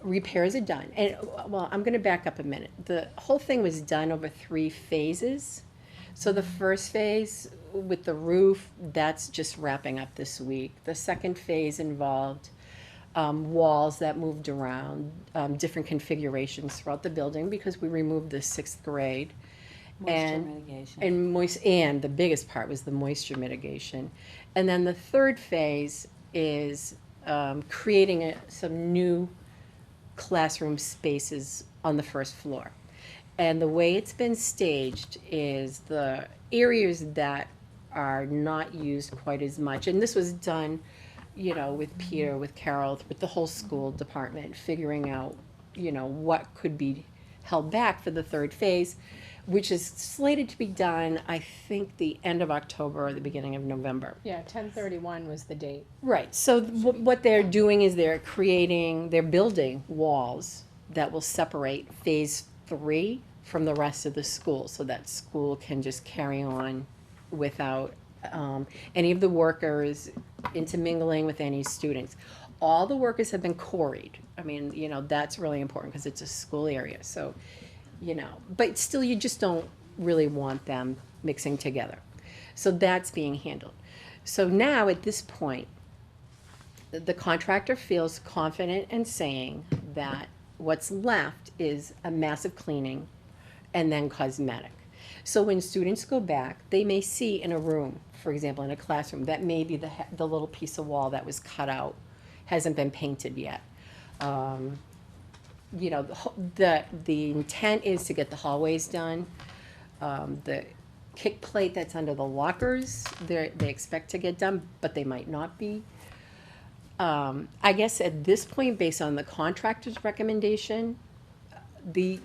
[SPEAKER 8] repairs are done. And, well, I'm gonna back up a minute. The whole thing was done over 3 phases. So the first phase with the roof, that's just wrapping up this week. The second phase involved walls that moved around, different configurations throughout the building because we removed the sixth grade.
[SPEAKER 4] Moisture
[SPEAKER 8] And-
[SPEAKER 4] mitigation.
[SPEAKER 8] And the biggest part was the moisture mitigation. And then the third phase is creating some new classroom spaces on the first floor. And the way it's been staged is the areas that are not used quite as much, and this was done, you know, with Peter, with Carol, with the whole school department, figuring out, you know, what could be held back for the third phase, which is slated to be done, I think, the end of October or the beginning of November.
[SPEAKER 3] Yeah, 10/31 was the date.
[SPEAKER 8] Right, so what they're doing is they're building walls that will separate phase 3 from the rest of the school, so that school can just carry on without any of the workers intermingling with any students. All the workers have been quarried. I mean, you know, that's really important because it's a school area, so, you know, but still you just don't really want them mixing together. So that's being handled. So now at this point, the contractor feels confident in saying that what's left is a massive cleaning and then cosmetic. So when students go back, they may see in a room, for example, in a classroom, that maybe the little piece of wall that was cut out hasn't been painted yet. You know, the intent is to get the hallways done. The kick plate that's under the lockers, they expect to get done, but they might not be. I guess at this point, based on the contractor's recommendation, the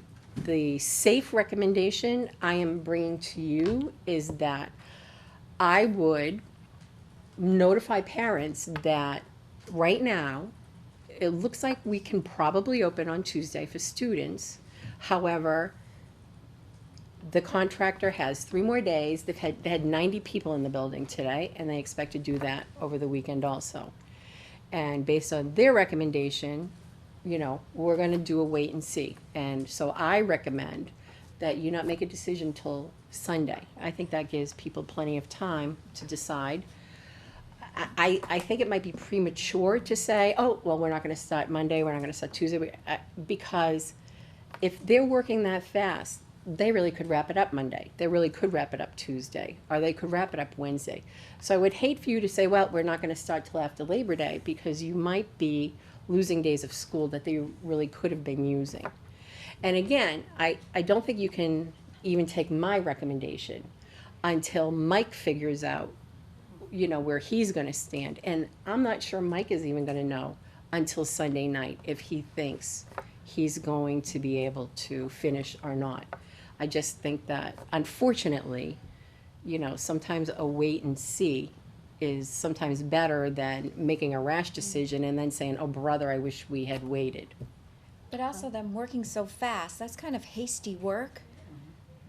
[SPEAKER 8] safe recommendation I am bringing to you is that I would notify parents that right now, it looks like we can probably open on Tuesday for students. However, the contractor has 3 more days. They had 90 people in the building today, and they expect to do that over the weekend also. And based on their recommendation, you know, we're gonna do a wait and see. And so I recommend that you not make a decision till Sunday. I think that gives people plenty of time to decide. I think it might be premature to say, oh, well, we're not gonna start Monday, we're not gonna start Tuesday, because if they're working that fast, they really could wrap it up Monday. They really could wrap it up Tuesday, or they could wrap it up Wednesday. So I would hate for you to say, well, we're not gonna start till after Labor Day, because you might be losing days of school that they really could have been using. And again, I don't think you can even take my recommendation until Mike figures out, you know, where he's gonna stand. And I'm not sure Mike is even gonna know until Sunday night if he thinks he's going to be able to finish or not. I just think that, unfortunately, you know, sometimes a wait and see is sometimes better than making a rash decision and then saying, oh, brother, I wish we had waited.
[SPEAKER 10] But also them working so fast, that's kind of hasty work.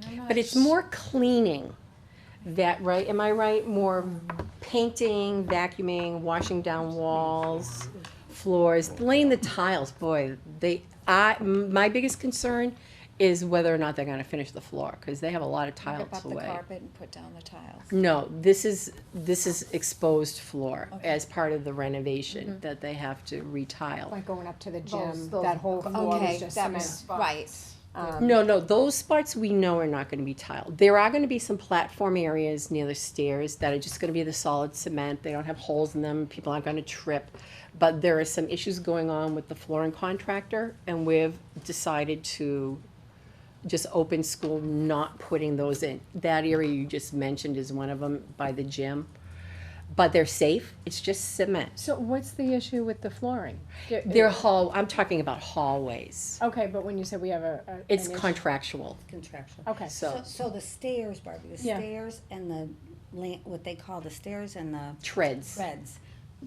[SPEAKER 10] I'm not
[SPEAKER 8] But it's more cleaning, that, right, am I right? More painting, vacuuming, washing down walls, floors, laying the tiles, boy, my biggest concern is whether or not they're gonna finish the floor, because they have a lot of tiles
[SPEAKER 10] Rip up the
[SPEAKER 8] away.
[SPEAKER 10] carpet and put down the tiles.
[SPEAKER 8] No, this is exposed floor
[SPEAKER 10] Okay.
[SPEAKER 8] as part of the renovation that they have to retile.
[SPEAKER 3] Like going up to the gym,
[SPEAKER 2] Those-
[SPEAKER 3] that whole floor was
[SPEAKER 10] Okay,
[SPEAKER 3] just
[SPEAKER 10] that
[SPEAKER 3] cement.
[SPEAKER 10] was, right.
[SPEAKER 8] No, those spots we know are not gonna be tiled. There are gonna be some platform areas near the stairs that are just gonna be the solid cement. They don't have holes in them, people aren't gonna trip. But there are some issues going on with the flooring contractor, and we've decided to just open school, not putting those in. That area you just mentioned is one of them by the gym. But they're safe, it's just cement.
[SPEAKER 3] So what's the issue with the flooring?
[SPEAKER 8] I'm talking about hallways.
[SPEAKER 3] Okay, but when you said we have
[SPEAKER 8] It's
[SPEAKER 3] an issue-
[SPEAKER 8] contractual,
[SPEAKER 9] Contractual.
[SPEAKER 3] Okay.
[SPEAKER 9] So the stairs, Barbie, the
[SPEAKER 3] Yeah.
[SPEAKER 9] stairs and the what they call the stairs and the
[SPEAKER 8] treads.
[SPEAKER 9] treads,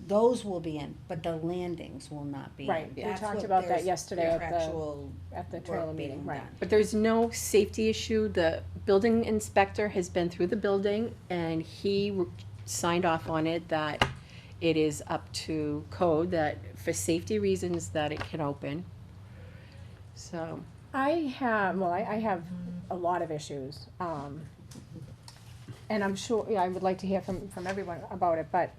[SPEAKER 9] those will be in, but the landings will not be in.
[SPEAKER 3] Right, we
[SPEAKER 9] That's
[SPEAKER 3] talked
[SPEAKER 9] what
[SPEAKER 3] about that
[SPEAKER 9] there's
[SPEAKER 3] yesterday at the-
[SPEAKER 9] contractual
[SPEAKER 3] at the
[SPEAKER 9] work
[SPEAKER 3] trailer
[SPEAKER 9] being
[SPEAKER 3] meeting, right.
[SPEAKER 9] done.
[SPEAKER 8] But there's no safety issue. The building inspector has been through the building and he signed off on it that it is up to code, that for safety reasons that it can open. So,
[SPEAKER 3] I have a lot of issues, and I'm sure, yeah, I would like to hear from everyone about it, but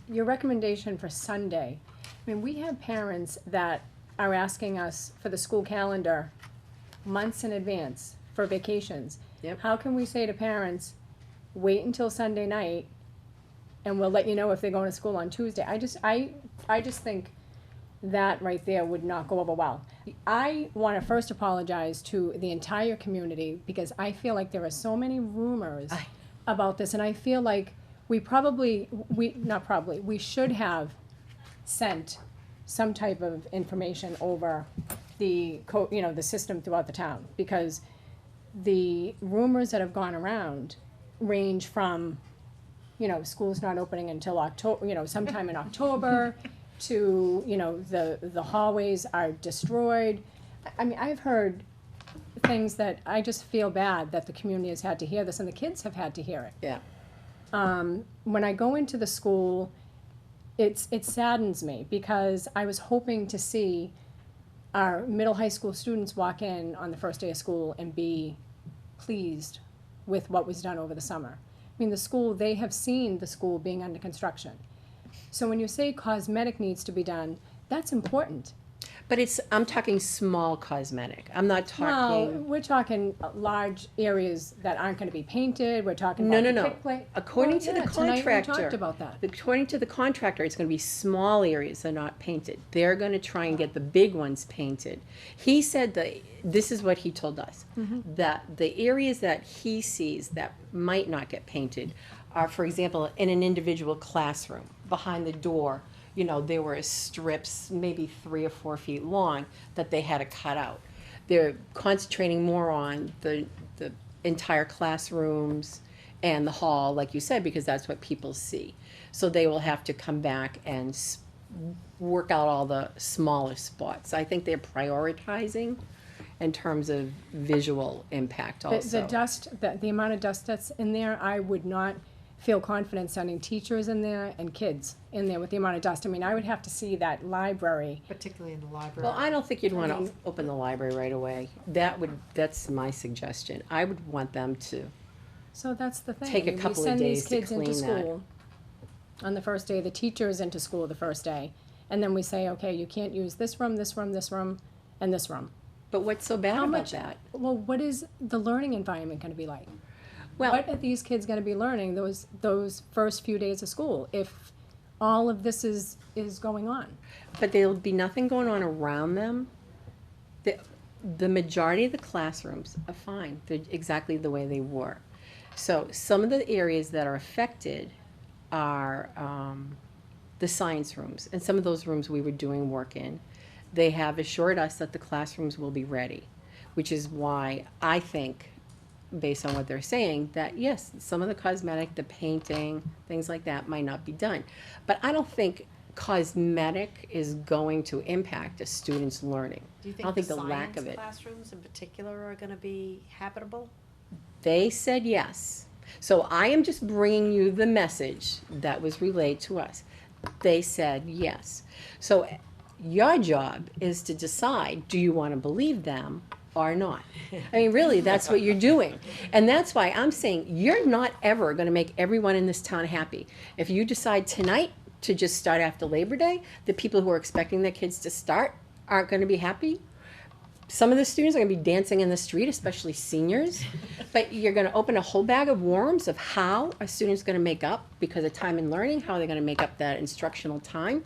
[SPEAKER 3] your recommendation for Sunday I mean, we have parents that are asking us for the school calendar months in advance for vacations.
[SPEAKER 8] Yep.
[SPEAKER 3] How can we say to parents, wait until Sunday night and we'll let you know if they're going to school on Tuesday? I just think that right there would not go over well. I wanna first apologize to the entire community because I feel like there are so many rumors about this, and I feel like we should have sent some type of information over the the system throughout the town, because the rumors that have gone around range from, school's not opening until October, sometime in October, to, the hallways are destroyed. I mean, I've heard things that I just feel bad that the community has had to hear this, and the kids have had to hear it.
[SPEAKER 8] Yeah.
[SPEAKER 3] When I go into the school, it saddens me, because I was hoping to see our middle high school students walk in on the first day of school and be pleased with what was done over the summer. I mean, they have seen the school being under construction. So when you say cosmetic needs to be done, that's important.
[SPEAKER 8] But I'm talking small cosmetic. I'm not
[SPEAKER 3] Well,
[SPEAKER 8] talking.
[SPEAKER 3] we're talking large areas that aren't gonna be painted, we're talking
[SPEAKER 8] No,
[SPEAKER 3] about
[SPEAKER 8] no,
[SPEAKER 3] the
[SPEAKER 8] no.
[SPEAKER 3] kick plate.
[SPEAKER 8] According to the
[SPEAKER 3] Tonight we
[SPEAKER 8] contractor.
[SPEAKER 3] talked about that.
[SPEAKER 8] According to the contractor, it's gonna be small areas that are not painted. They're gonna try and get the big ones painted. He said that, this is what he told us, that the areas that he sees that might not get painted are, for example, in an individual classroom, behind the door, there were strips, maybe 3 or 4 feet long, that they had to cut out. They're concentrating more on the entire classrooms and the hall, like you said, because that's what people see. So they will have to come back and work out all the smaller spots. I think they're prioritizing in terms of visual impact also.
[SPEAKER 3] The dust, the amount of dust that's in there, I would not feel confident sending teachers in there and kids in there with the amount of dust. I mean, I would have to see that library.
[SPEAKER 2] Particularly in the library.
[SPEAKER 8] Well, I don't think you'd wanna open the library right away. That's my suggestion. I would want them to.
[SPEAKER 3] So that's the thing.
[SPEAKER 8] Take a
[SPEAKER 3] We
[SPEAKER 8] couple of
[SPEAKER 3] send these
[SPEAKER 8] days to
[SPEAKER 3] kids into
[SPEAKER 8] clean that.
[SPEAKER 3] school on the first day, the teacher's into school the first day, and then we say, okay, you can't use this room, this room, this room, and this room.
[SPEAKER 8] But what's so bad
[SPEAKER 3] How
[SPEAKER 8] about
[SPEAKER 3] much,
[SPEAKER 8] that?
[SPEAKER 3] well, what is the learning environment gonna be like?
[SPEAKER 8] Well,
[SPEAKER 3] What are these kids gonna be learning those first few days of school if all of this is going on?
[SPEAKER 8] but there'll be nothing going on around them. The majority of the classrooms are fine. They're exactly the way they were. So some of the areas that are affected are the science rooms. And some of those rooms we were doing work in. They have assured us that the classrooms will be ready, which is why I think, based on what they're saying, that yes, some of the cosmetic, the painting, things like that might not be done. But I don't think cosmetic is going to impact a student's learning.
[SPEAKER 2] Do you
[SPEAKER 8] I don't
[SPEAKER 2] think
[SPEAKER 8] think
[SPEAKER 2] the
[SPEAKER 8] the lack of
[SPEAKER 2] science
[SPEAKER 8] it.
[SPEAKER 2] classrooms in particular are gonna be habitable?
[SPEAKER 8] They said yes. So I am just bringing you the message that was relayed to us. They said yes. So your job is to decide, do you want to believe them or not? I mean, really, that's what you're doing. And that's why I'm saying you're not ever going to make everyone in this town happy. If you decide tonight to just start after Labor Day, the people who are expecting their kids to start aren't going to be happy. Some of the students are going to be dancing in the street, especially seniors. But you're going to open a whole bag of worms of how a student's going to make up, because of time and learning, how they're going to make up that instructional time.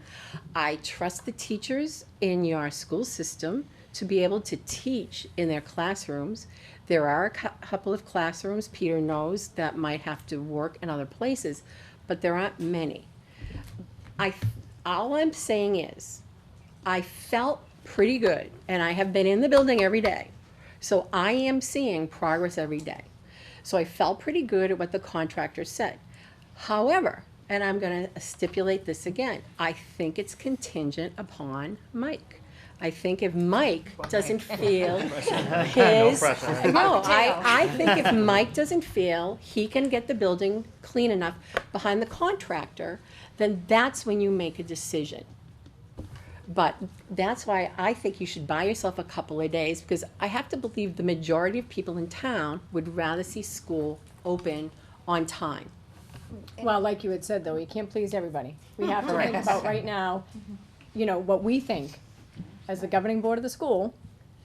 [SPEAKER 8] I trust the teachers in your school system to be able to teach in their classrooms. There are a couple of classrooms, Peter knows, that might have to work in other places, but there aren't many. All I'm saying is, I felt pretty good, and I have been in the building every day. So I am seeing progress every day. So I felt pretty good at what the contractor said. However, and I'm gonna stipulate this again, I think it's contingent upon Mike. I think if Mike doesn't feel his, no, I think if Mike doesn't feel he can get the building clean enough behind the contractor, then that's when you make a decision. But that's why I think you should buy yourself a couple of days, because I have to believe the majority of people in town would rather see school open on time.
[SPEAKER 3] Well, like you had said, though, you can't please everybody. We have to think about right now, you know, what we think, as the governing board of the school,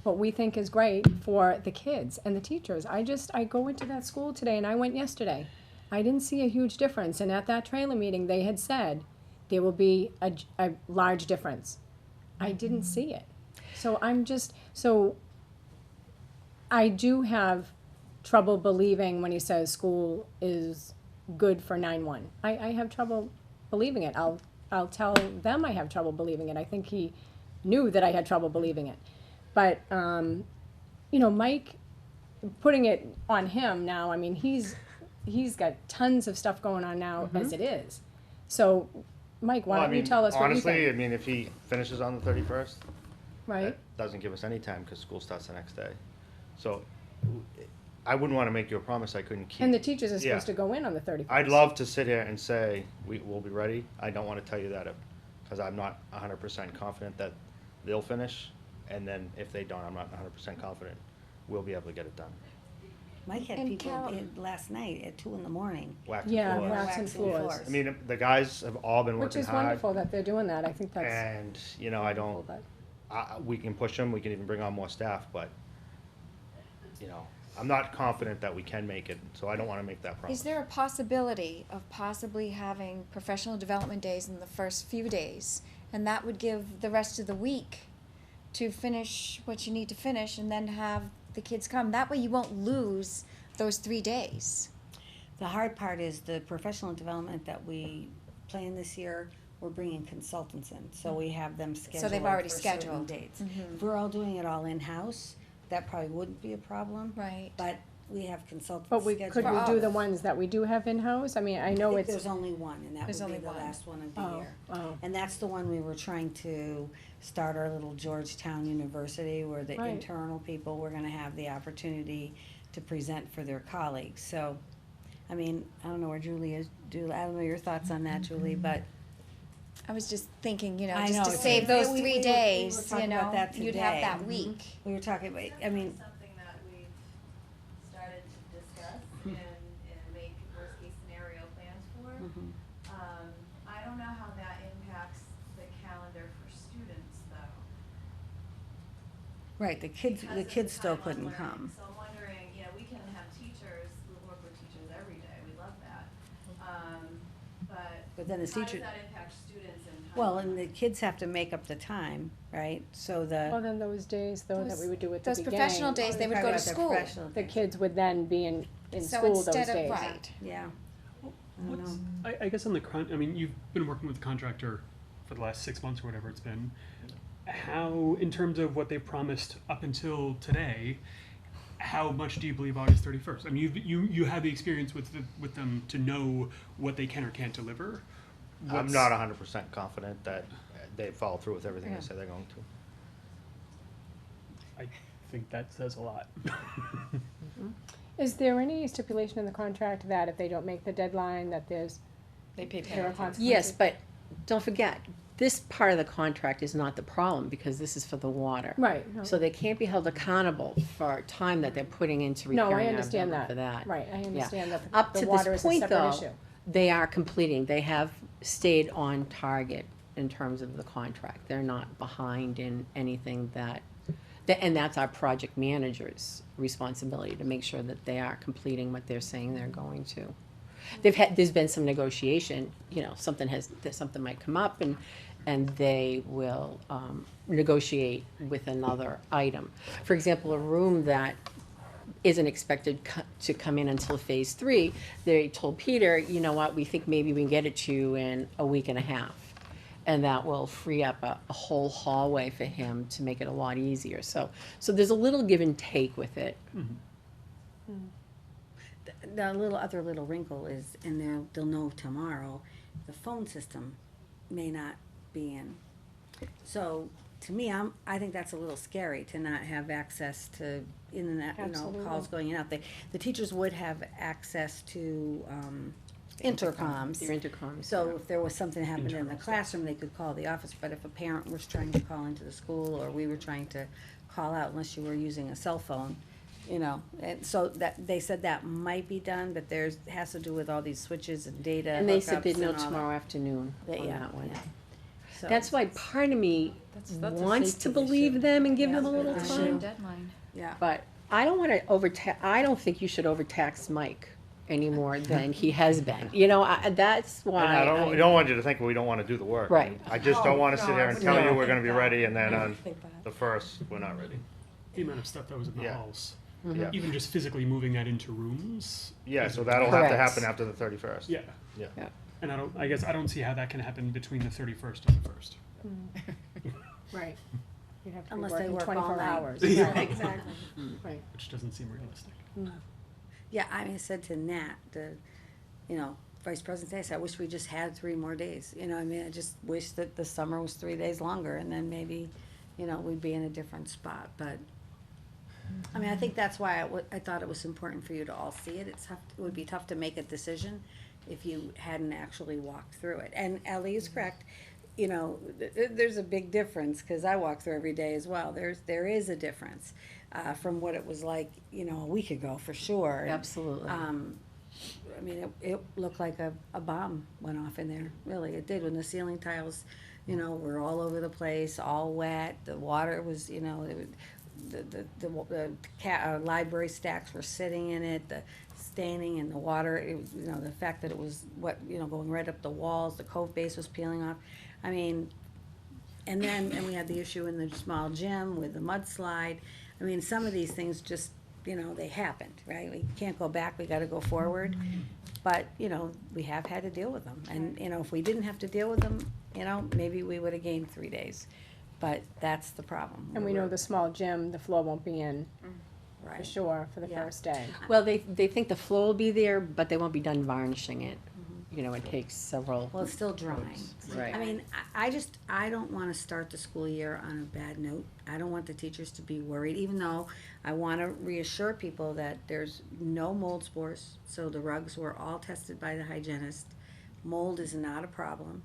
[SPEAKER 3] what we think is great for the kids and the teachers. I go into that school today, and I went yesterday. I didn't see a huge difference, and at that trailer meeting, they had said there will be a large difference. I didn't see it. So I do have trouble believing when he says school is good for 9/1. I have trouble believing it. I'll tell them I have trouble believing it. I think he knew that I had trouble believing it. But, you know, Mike, putting it on him now, I mean, he's got tons of stuff going on now as it is. So, Mike, why
[SPEAKER 11] Well, I
[SPEAKER 3] don't you
[SPEAKER 11] mean,
[SPEAKER 3] tell us what you
[SPEAKER 11] honestly, I
[SPEAKER 3] think?
[SPEAKER 11] mean, if he finishes on the 31st,
[SPEAKER 3] Right?
[SPEAKER 11] that doesn't give us any time because school starts the next day. So I wouldn't want to make you a promise I couldn't keep.
[SPEAKER 3] And the teachers are supposed
[SPEAKER 11] Yeah.
[SPEAKER 3] to go in on the 31st.
[SPEAKER 11] I'd love to sit here and say, we'll be ready. I don't want to tell you that because I'm not 100% confident that they'll finish. And then if they don't, I'm not 100% confident we'll be able to get it done.
[SPEAKER 9] Mike had
[SPEAKER 10] And
[SPEAKER 9] people
[SPEAKER 10] Carol-
[SPEAKER 9] in last night at 2 a.m.
[SPEAKER 11] Waxing
[SPEAKER 3] Yeah,
[SPEAKER 11] floors.
[SPEAKER 3] waxing floors.
[SPEAKER 11] I mean, the guys have all been
[SPEAKER 3] Which
[SPEAKER 11] working
[SPEAKER 3] is
[SPEAKER 11] hard.
[SPEAKER 3] wonderful that they're doing that. I think that's
[SPEAKER 11] And, you know, I don't,
[SPEAKER 3] wonderful,
[SPEAKER 11] we can push them, we can even bring on more staff, but, you know, I'm not confident that we can make it, so I don't wanna make that promise.
[SPEAKER 10] Is there a possibility of possibly having professional development days in the first few days? And that would give the rest of the week to finish what you need to finish and then have the kids come. That way you won't lose those 3 days.
[SPEAKER 9] The hard part is the professional development that we plan this year, we're bringing consultants in, so we have them scheduled
[SPEAKER 10] they've already
[SPEAKER 9] for certain
[SPEAKER 10] scheduled.
[SPEAKER 9] dates. If we're all doing it all in-house, that probably wouldn't be a problem.
[SPEAKER 10] Right.
[SPEAKER 9] But we have consultants
[SPEAKER 3] But
[SPEAKER 9] scheduled.
[SPEAKER 3] could we do the ones that we do have in-house? I mean, I know
[SPEAKER 9] think
[SPEAKER 3] it's.
[SPEAKER 9] there's only one, and that
[SPEAKER 10] There's
[SPEAKER 9] would be
[SPEAKER 10] only
[SPEAKER 9] the
[SPEAKER 10] one.
[SPEAKER 9] last one of the
[SPEAKER 3] Oh,
[SPEAKER 9] year.
[SPEAKER 3] oh.
[SPEAKER 9] And that's the one we were trying to start our little Georgetown University, where the
[SPEAKER 3] Right.
[SPEAKER 9] internal people were gonna have the opportunity to present for their colleagues, so, I mean, I don't know where Julie is, Julie, I don't know your thoughts on that, Julie, but
[SPEAKER 10] I was just thinking, you know,
[SPEAKER 9] I
[SPEAKER 10] just
[SPEAKER 9] know,
[SPEAKER 10] to
[SPEAKER 9] it's-
[SPEAKER 10] save those
[SPEAKER 9] we were-
[SPEAKER 10] 3
[SPEAKER 9] we were
[SPEAKER 10] days, you
[SPEAKER 9] talking about
[SPEAKER 10] know,
[SPEAKER 9] that
[SPEAKER 10] you'd have
[SPEAKER 9] today.
[SPEAKER 10] that week.
[SPEAKER 9] we were talking about, I mean,
[SPEAKER 1] Something that we've started to discuss and make worst case scenario plans for.
[SPEAKER 9] mhm.
[SPEAKER 1] I don't know how that impacts the calendar for students though.
[SPEAKER 9] right, the
[SPEAKER 1] because of
[SPEAKER 9] kids still
[SPEAKER 1] time on
[SPEAKER 9] couldn't
[SPEAKER 1] learning.
[SPEAKER 9] come.
[SPEAKER 1] So I'm wondering, you know, we can have teachers, we work with teachers every day, we love that.
[SPEAKER 9] But then the
[SPEAKER 1] how does
[SPEAKER 9] teacher-
[SPEAKER 1] that impact students and time?
[SPEAKER 9] Well, and the kids have to make up the time, right, so
[SPEAKER 3] Well,
[SPEAKER 9] the.
[SPEAKER 3] then those days, though, that we would do at the
[SPEAKER 10] Those
[SPEAKER 3] beginning.
[SPEAKER 10] professional days, they would go to school.
[SPEAKER 3] The kids would then be in
[SPEAKER 10] So
[SPEAKER 3] school those
[SPEAKER 10] instead of,
[SPEAKER 3] days.
[SPEAKER 10] right.
[SPEAKER 9] Yeah. I don't
[SPEAKER 7] What's,
[SPEAKER 9] know.
[SPEAKER 7] I guess on the I mean, you've been working with the contractor for the last 6 months or whatever it's been. How, in terms of what they promised up until today, how much do you believe August 31st? I mean, you have the experience with them to know what they can or can't deliver.
[SPEAKER 11] I'm
[SPEAKER 7] What's-
[SPEAKER 11] not 100% confident that they follow through with everything
[SPEAKER 3] Yeah.
[SPEAKER 11] they say they're going to.
[SPEAKER 7] I think that says a lot.
[SPEAKER 3] Is there any stipulation in the contract that if they don't make the deadline, that there
[SPEAKER 10] They pay
[SPEAKER 3] are consequences?
[SPEAKER 8] Yes, but don't forget, this part of the contract is not the problem, because this is for the water.
[SPEAKER 3] Right, no.
[SPEAKER 8] So they can't be held accountable for time that they're putting into
[SPEAKER 3] No, I
[SPEAKER 8] repairing our
[SPEAKER 3] understand
[SPEAKER 8] building
[SPEAKER 3] that.
[SPEAKER 8] for that.
[SPEAKER 3] Right, I understand that
[SPEAKER 8] Up
[SPEAKER 3] the
[SPEAKER 8] to
[SPEAKER 3] water
[SPEAKER 8] this
[SPEAKER 3] is a
[SPEAKER 8] point,
[SPEAKER 3] separate
[SPEAKER 8] though,
[SPEAKER 3] issue.
[SPEAKER 8] they are completing, they have stayed on target in terms of the contract. They're not behind in anything and that's our project manager's responsibility, to make sure that they are completing what they're saying they're going to. There's been some negotiation, you know, something might come up, and they will negotiate with another item. For example, a room that isn't expected to come in until phase 3, they told Peter, you know what, we think maybe we can get it to you in a week and a half. And that will free up a whole hallway for him to make it a lot easier. So there's a little give and take with it.
[SPEAKER 9] The other little wrinkle is, and they'll know tomorrow, the phone system may not be in. So, to me, I think that's a little scary to not have access to internet,
[SPEAKER 3] Absolutely.
[SPEAKER 9] calls going in and out. The teachers would have access to, intercoms.
[SPEAKER 8] Their intercoms.
[SPEAKER 9] So if there was something happening in the classroom, they could call the office, but if a parent was trying to call into the school, or we were trying to call out, unless you were using a cell phone, and so that, they said that might be done, but has to do with all these switches and data
[SPEAKER 8] And they said
[SPEAKER 9] hookups
[SPEAKER 8] they'd know
[SPEAKER 9] and all that.
[SPEAKER 8] tomorrow afternoon on
[SPEAKER 9] Yeah,
[SPEAKER 8] that one.
[SPEAKER 9] yeah. So-
[SPEAKER 8] That's why part of me
[SPEAKER 2] That's a
[SPEAKER 8] wants to
[SPEAKER 2] safety
[SPEAKER 8] believe
[SPEAKER 2] issue.
[SPEAKER 8] them and give them a little
[SPEAKER 10] It's a
[SPEAKER 8] time.
[SPEAKER 10] deadline.
[SPEAKER 9] Yeah.
[SPEAKER 8] But I don't wanna I don't think you should overtax Mike any more than he has been. You know, that's why.
[SPEAKER 11] And I don't want you to think we don't wanna do the work.
[SPEAKER 8] Right.
[SPEAKER 11] I just don't wanna sit here and tell you
[SPEAKER 8] No.
[SPEAKER 11] we're gonna be ready, and then on the first, we're not ready.
[SPEAKER 7] The amount of stuff that was in the
[SPEAKER 11] Yeah.
[SPEAKER 7] halls,
[SPEAKER 11] Yeah,
[SPEAKER 7] even just physically moving that into rooms.
[SPEAKER 11] yeah, so that'll have to
[SPEAKER 8] Correct.
[SPEAKER 11] happen after the 31st.
[SPEAKER 7] Yeah.
[SPEAKER 11] Yeah.
[SPEAKER 8] Yeah.
[SPEAKER 7] And I guess I don't see how that can happen between the 31st and the 1st.
[SPEAKER 3] Right. You'd have to be
[SPEAKER 9] Unless they
[SPEAKER 3] working
[SPEAKER 9] work all
[SPEAKER 3] 24
[SPEAKER 9] night.
[SPEAKER 3] hours.
[SPEAKER 7] Yeah.
[SPEAKER 3] Right.
[SPEAKER 9] Exactly.
[SPEAKER 3] Right.
[SPEAKER 7] Which doesn't seem realistic.
[SPEAKER 9] Yeah, I said to Nat, the, Vice President, I said, I wish we just had 3 more days, I just wish that the summer was 3 days longer, and then maybe, we'd be in a different spot, but, I think that's why I thought it was important for you to all see it, it would be tough to make a decision if you hadn't actually walked through it, and Ellie is correct, there's a big difference, cause I walk through every day as well, there is a difference, from what it was like, a week ago, for sure.
[SPEAKER 8] Absolutely.
[SPEAKER 9] It looked like a bomb went off in there, really, it did, when the ceiling tiles, were all over the place, all wet, the water was, library stacks were sitting in it, the staining and the water, the fact that it was wet, going right up the walls, the cove base was peeling off, and we had the issue in the small gym with the mudslide, some of these things just, they happened, right? We can't go back, we gotta go forward. But, we have had to deal with them. And, if we didn't have to deal with them, maybe we would've gained 3 days. But that's the problem.
[SPEAKER 3] And we know the small gym, the floor won't be in for
[SPEAKER 9] Right.
[SPEAKER 3] sure for the
[SPEAKER 9] Yeah.
[SPEAKER 3] first day.
[SPEAKER 8] Well, they think the floor will be there, but they won't be done varnishing it. It takes several.
[SPEAKER 9] Well, it's still drying.
[SPEAKER 8] Right.
[SPEAKER 9] I don't wanna start the school year on a bad note. I don't want the teachers to be worried, even though I wanna reassure people that there's no mold spores, so the rugs were all tested by the hygienist. Mold is not a problem.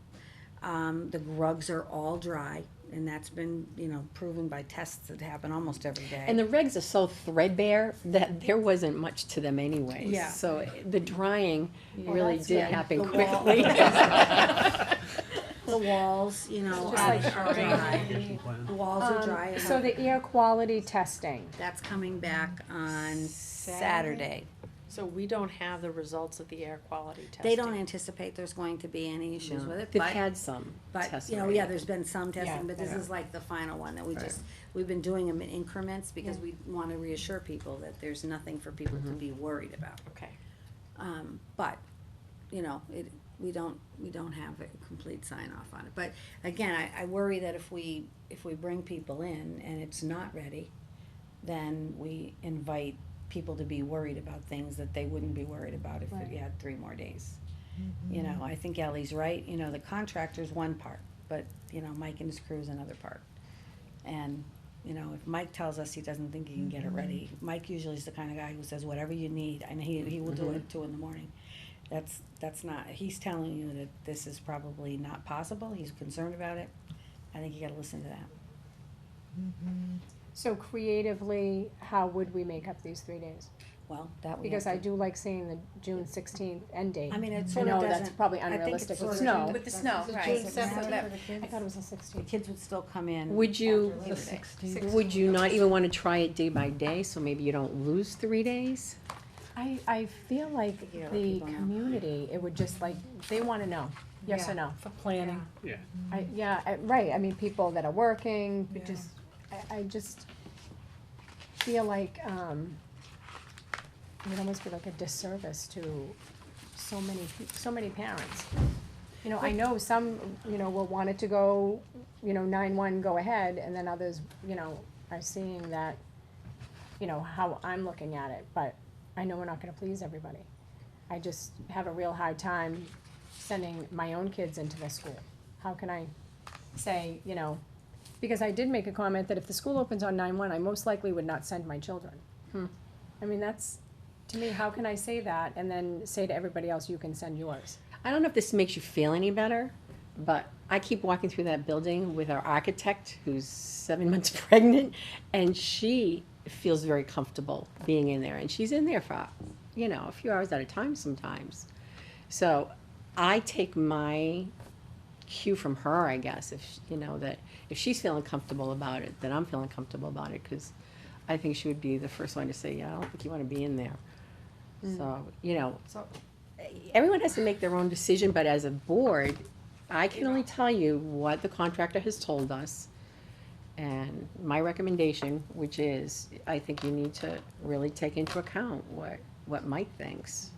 [SPEAKER 9] The rugs are all dry, and that's been, proven by tests that happen almost every day.
[SPEAKER 8] And the regs are so threadbare that there wasn't much to them anyway.
[SPEAKER 9] Yeah.
[SPEAKER 8] So the drying really
[SPEAKER 9] that's
[SPEAKER 8] did
[SPEAKER 9] good.
[SPEAKER 8] happen
[SPEAKER 9] The wall-
[SPEAKER 8] quickly.
[SPEAKER 9] The walls, are dry. The walls are dry.
[SPEAKER 3] So the air quality testing,
[SPEAKER 9] That's coming back on Saturday.
[SPEAKER 2] So we don't have the results of the air quality testing.
[SPEAKER 9] They don't anticipate there's going to be any issues with it,
[SPEAKER 8] They've
[SPEAKER 9] but,
[SPEAKER 8] had some tests already.
[SPEAKER 9] there's been some testing,
[SPEAKER 3] Yeah,
[SPEAKER 9] but this
[SPEAKER 3] yeah.
[SPEAKER 9] is like the final one that we've been doing them in increments because we wanna reassure people that there's nothing for people to be worried about.
[SPEAKER 2] Okay.
[SPEAKER 9] But, we don't have a complete sign off on it. But again, I worry that if we bring people in and it's not ready, then we invite people to be worried about things that they wouldn't be worried about if
[SPEAKER 3] Right.
[SPEAKER 9] you had 3 more days. I think Ellie's right, the contractor's one part, but, Mike and his crew's another part. And, if Mike tells us he doesn't think he can get it ready, Mike usually is the kind of guy who says, whatever you need, and he will do it at 2 a.m. That's not, he's telling you that this is probably not possible, he's concerned about it, I think you gotta listen to that.
[SPEAKER 3] so creatively, how would we make up these 3 days?
[SPEAKER 9] Well, that we
[SPEAKER 3] Because
[SPEAKER 9] have
[SPEAKER 3] I
[SPEAKER 9] to-
[SPEAKER 3] do like seeing the June 16th end date.
[SPEAKER 9] I mean, it
[SPEAKER 3] I
[SPEAKER 9] sort of
[SPEAKER 3] know
[SPEAKER 9] doesn't.
[SPEAKER 3] that's probably
[SPEAKER 9] I think it's
[SPEAKER 3] unrealistic
[SPEAKER 9] sort
[SPEAKER 3] with
[SPEAKER 9] of-
[SPEAKER 3] snow.
[SPEAKER 10] With the snow,
[SPEAKER 9] June
[SPEAKER 10] right.
[SPEAKER 9] 17th.
[SPEAKER 3] I thought it was the
[SPEAKER 9] The
[SPEAKER 3] 16th.
[SPEAKER 9] kids would still come in.
[SPEAKER 8] Would you,
[SPEAKER 9] after Labor Day.
[SPEAKER 8] would you not even wanna try it day by day, so maybe you don't lose 3 days?
[SPEAKER 3] I feel like
[SPEAKER 9] You gotta let
[SPEAKER 3] the
[SPEAKER 9] people know.
[SPEAKER 3] community, it would just like, they wanna know, yes or no.
[SPEAKER 2] For planning.
[SPEAKER 7] Yeah.
[SPEAKER 3] Right, people that are working, I just feel like, it would almost be like a disservice to so many parents. I know some, will want it to go, 9-1 go ahead, and then others, are seeing that, how I'm looking at it, but I know we're not gonna please everybody. I just have a real hard time sending my own kids into the school. How can I say, because I did make a comment that if the school opens on 9-1, I most likely would not send my children. That's, to me, how can I say that and then say to everybody else, you can send yours?
[SPEAKER 8] I don't know if this makes you feel any better, but I keep walking through that building with our architect, who's 7 months pregnant, and she feels very comfortable being in there, and she's in there for, a few hours at a time sometimes. So I take my cue from her, I guess, if, you know, that if she's feeling comfortable about it, then I'm feeling comfortable about it, cause I think she would be the first one to say, yeah, I don't think you wanna be in there. So, you know, everyone has to make their own decision, but as a board, I can only tell you what the contractor has told us. And my recommendation, which is, I think you need to really take into account what Mike thinks.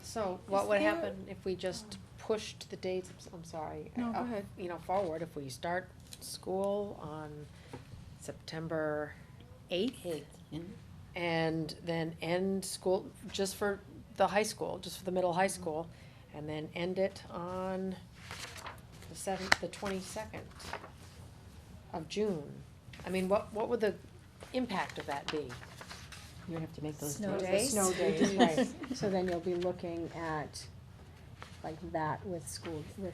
[SPEAKER 2] So what would happen if we just pushed the dates, I'm sorry.
[SPEAKER 3] No, go ahead.
[SPEAKER 2] You know, forward, if we start school on September 8th? And then end school just for the high school, just for the middle high school, and then end it on the 22nd of June. I mean, what would the impact of that be?
[SPEAKER 8] You have to make those
[SPEAKER 10] Snow
[SPEAKER 8] days.
[SPEAKER 10] days.
[SPEAKER 3] Snow days, right, so then you'll be looking at like that with school, with,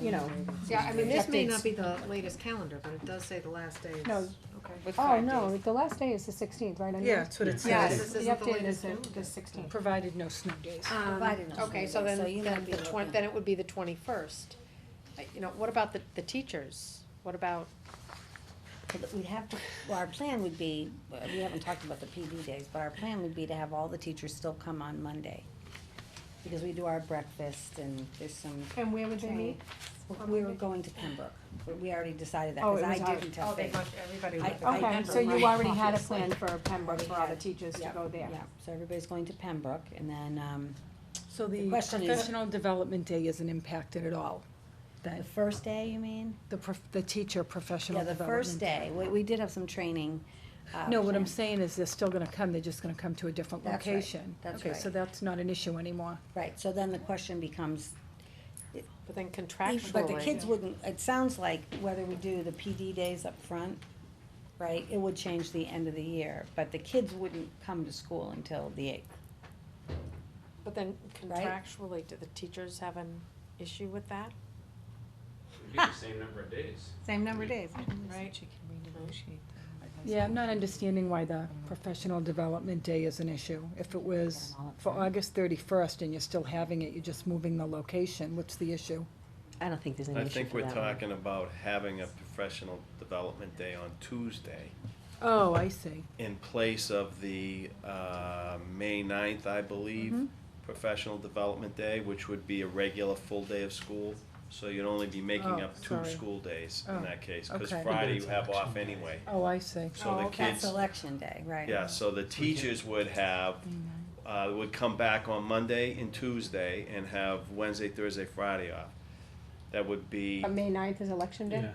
[SPEAKER 3] you know.
[SPEAKER 2] Yeah, I mean, this may
[SPEAKER 3] updates.
[SPEAKER 2] not be the latest calendar, but it does say the last day is.
[SPEAKER 3] No.
[SPEAKER 2] Okay. With
[SPEAKER 3] Oh,
[SPEAKER 2] 5
[SPEAKER 3] no,
[SPEAKER 2] days.
[SPEAKER 3] the last day is the 16th, right?
[SPEAKER 12] Yeah, that's what it
[SPEAKER 3] Yeah,
[SPEAKER 12] says,
[SPEAKER 3] the
[SPEAKER 2] Isn't the
[SPEAKER 3] update is
[SPEAKER 2] latest
[SPEAKER 3] the
[SPEAKER 2] calendar?
[SPEAKER 3] 16th.
[SPEAKER 12] provided no snow days.
[SPEAKER 9] Provided no
[SPEAKER 2] Okay,
[SPEAKER 9] snow
[SPEAKER 2] so
[SPEAKER 9] days,
[SPEAKER 2] then,
[SPEAKER 9] you
[SPEAKER 2] then
[SPEAKER 9] might be
[SPEAKER 2] the
[SPEAKER 9] looking.
[SPEAKER 2] then it would be the 21st. You know, what about the teachers? What about,
[SPEAKER 9] But we'd have to, well, our plan would be, we haven't talked about the PD days, but our plan would be to have all the teachers still come on Monday. Because we do our breakfast and there's some.
[SPEAKER 3] And where would they
[SPEAKER 9] training.
[SPEAKER 3] meet?
[SPEAKER 9] We were going to Pembroke, we already decided that,
[SPEAKER 3] Oh,
[SPEAKER 9] cause
[SPEAKER 3] it
[SPEAKER 9] I
[SPEAKER 3] was already-
[SPEAKER 9] didn't tell
[SPEAKER 2] they
[SPEAKER 9] Faith.
[SPEAKER 2] must, everybody
[SPEAKER 9] I-
[SPEAKER 2] would.
[SPEAKER 9] I-
[SPEAKER 3] Okay, so you
[SPEAKER 2] Right.
[SPEAKER 3] already had a
[SPEAKER 2] Obviously.
[SPEAKER 3] plan for Pembroke for all the
[SPEAKER 9] Already
[SPEAKER 3] teachers to
[SPEAKER 9] Yeah,
[SPEAKER 3] go there.
[SPEAKER 9] Yeah, so everybody's going to Pembroke and then,
[SPEAKER 12] So
[SPEAKER 9] The
[SPEAKER 12] the
[SPEAKER 9] question is-
[SPEAKER 12] professional development day isn't impacted at all?
[SPEAKER 9] the
[SPEAKER 12] That,
[SPEAKER 9] first day, you mean?
[SPEAKER 12] the teacher professional
[SPEAKER 9] Yeah, the
[SPEAKER 12] development?
[SPEAKER 9] first day, we did have some training.
[SPEAKER 12] No, what I'm
[SPEAKER 9] planned.
[SPEAKER 12] saying is they're still gonna come, they're just gonna come to a different
[SPEAKER 9] That's right,
[SPEAKER 12] location.
[SPEAKER 9] that's
[SPEAKER 12] Okay, so
[SPEAKER 9] right.
[SPEAKER 12] that's not an issue anymore.
[SPEAKER 9] Right, so then the question becomes,
[SPEAKER 2] But then contractually.
[SPEAKER 9] but the kids wouldn't, it sounds like whether we do the PD days up front, right, it would change the end of the year, but the kids wouldn't come to school until the 8th.
[SPEAKER 2] But then
[SPEAKER 9] Right?
[SPEAKER 2] contractually, do the teachers have an issue with that?
[SPEAKER 13] It'd be the same number of days.
[SPEAKER 9] Same number of days.
[SPEAKER 2] Right.
[SPEAKER 12] Yeah, I'm not understanding why the professional development day is an issue. If it was for August 31st and you're still having it, you're just moving the location, what's the issue?
[SPEAKER 8] I don't think there's any
[SPEAKER 13] I
[SPEAKER 8] issue
[SPEAKER 13] think
[SPEAKER 8] for
[SPEAKER 13] we're
[SPEAKER 8] that one.
[SPEAKER 13] talking about having a professional development day on Tuesday
[SPEAKER 12] Oh, I see.
[SPEAKER 13] in place of the May 9th, I believe, professional development day, which would be a regular full day of school. So you'd only be making
[SPEAKER 12] Oh,
[SPEAKER 13] up 2
[SPEAKER 12] sorry.
[SPEAKER 13] school days
[SPEAKER 12] Oh,
[SPEAKER 13] in that case, because
[SPEAKER 12] okay.
[SPEAKER 13] Friday you have off anyway.
[SPEAKER 12] Oh, I see.
[SPEAKER 13] So the
[SPEAKER 9] That's
[SPEAKER 13] kids,
[SPEAKER 9] election day, right.
[SPEAKER 13] yeah, so the teachers would have, would come back on Monday and Tuesday and have Wednesday, Thursday, Friday off. That would be,
[SPEAKER 3] May 9th is election day?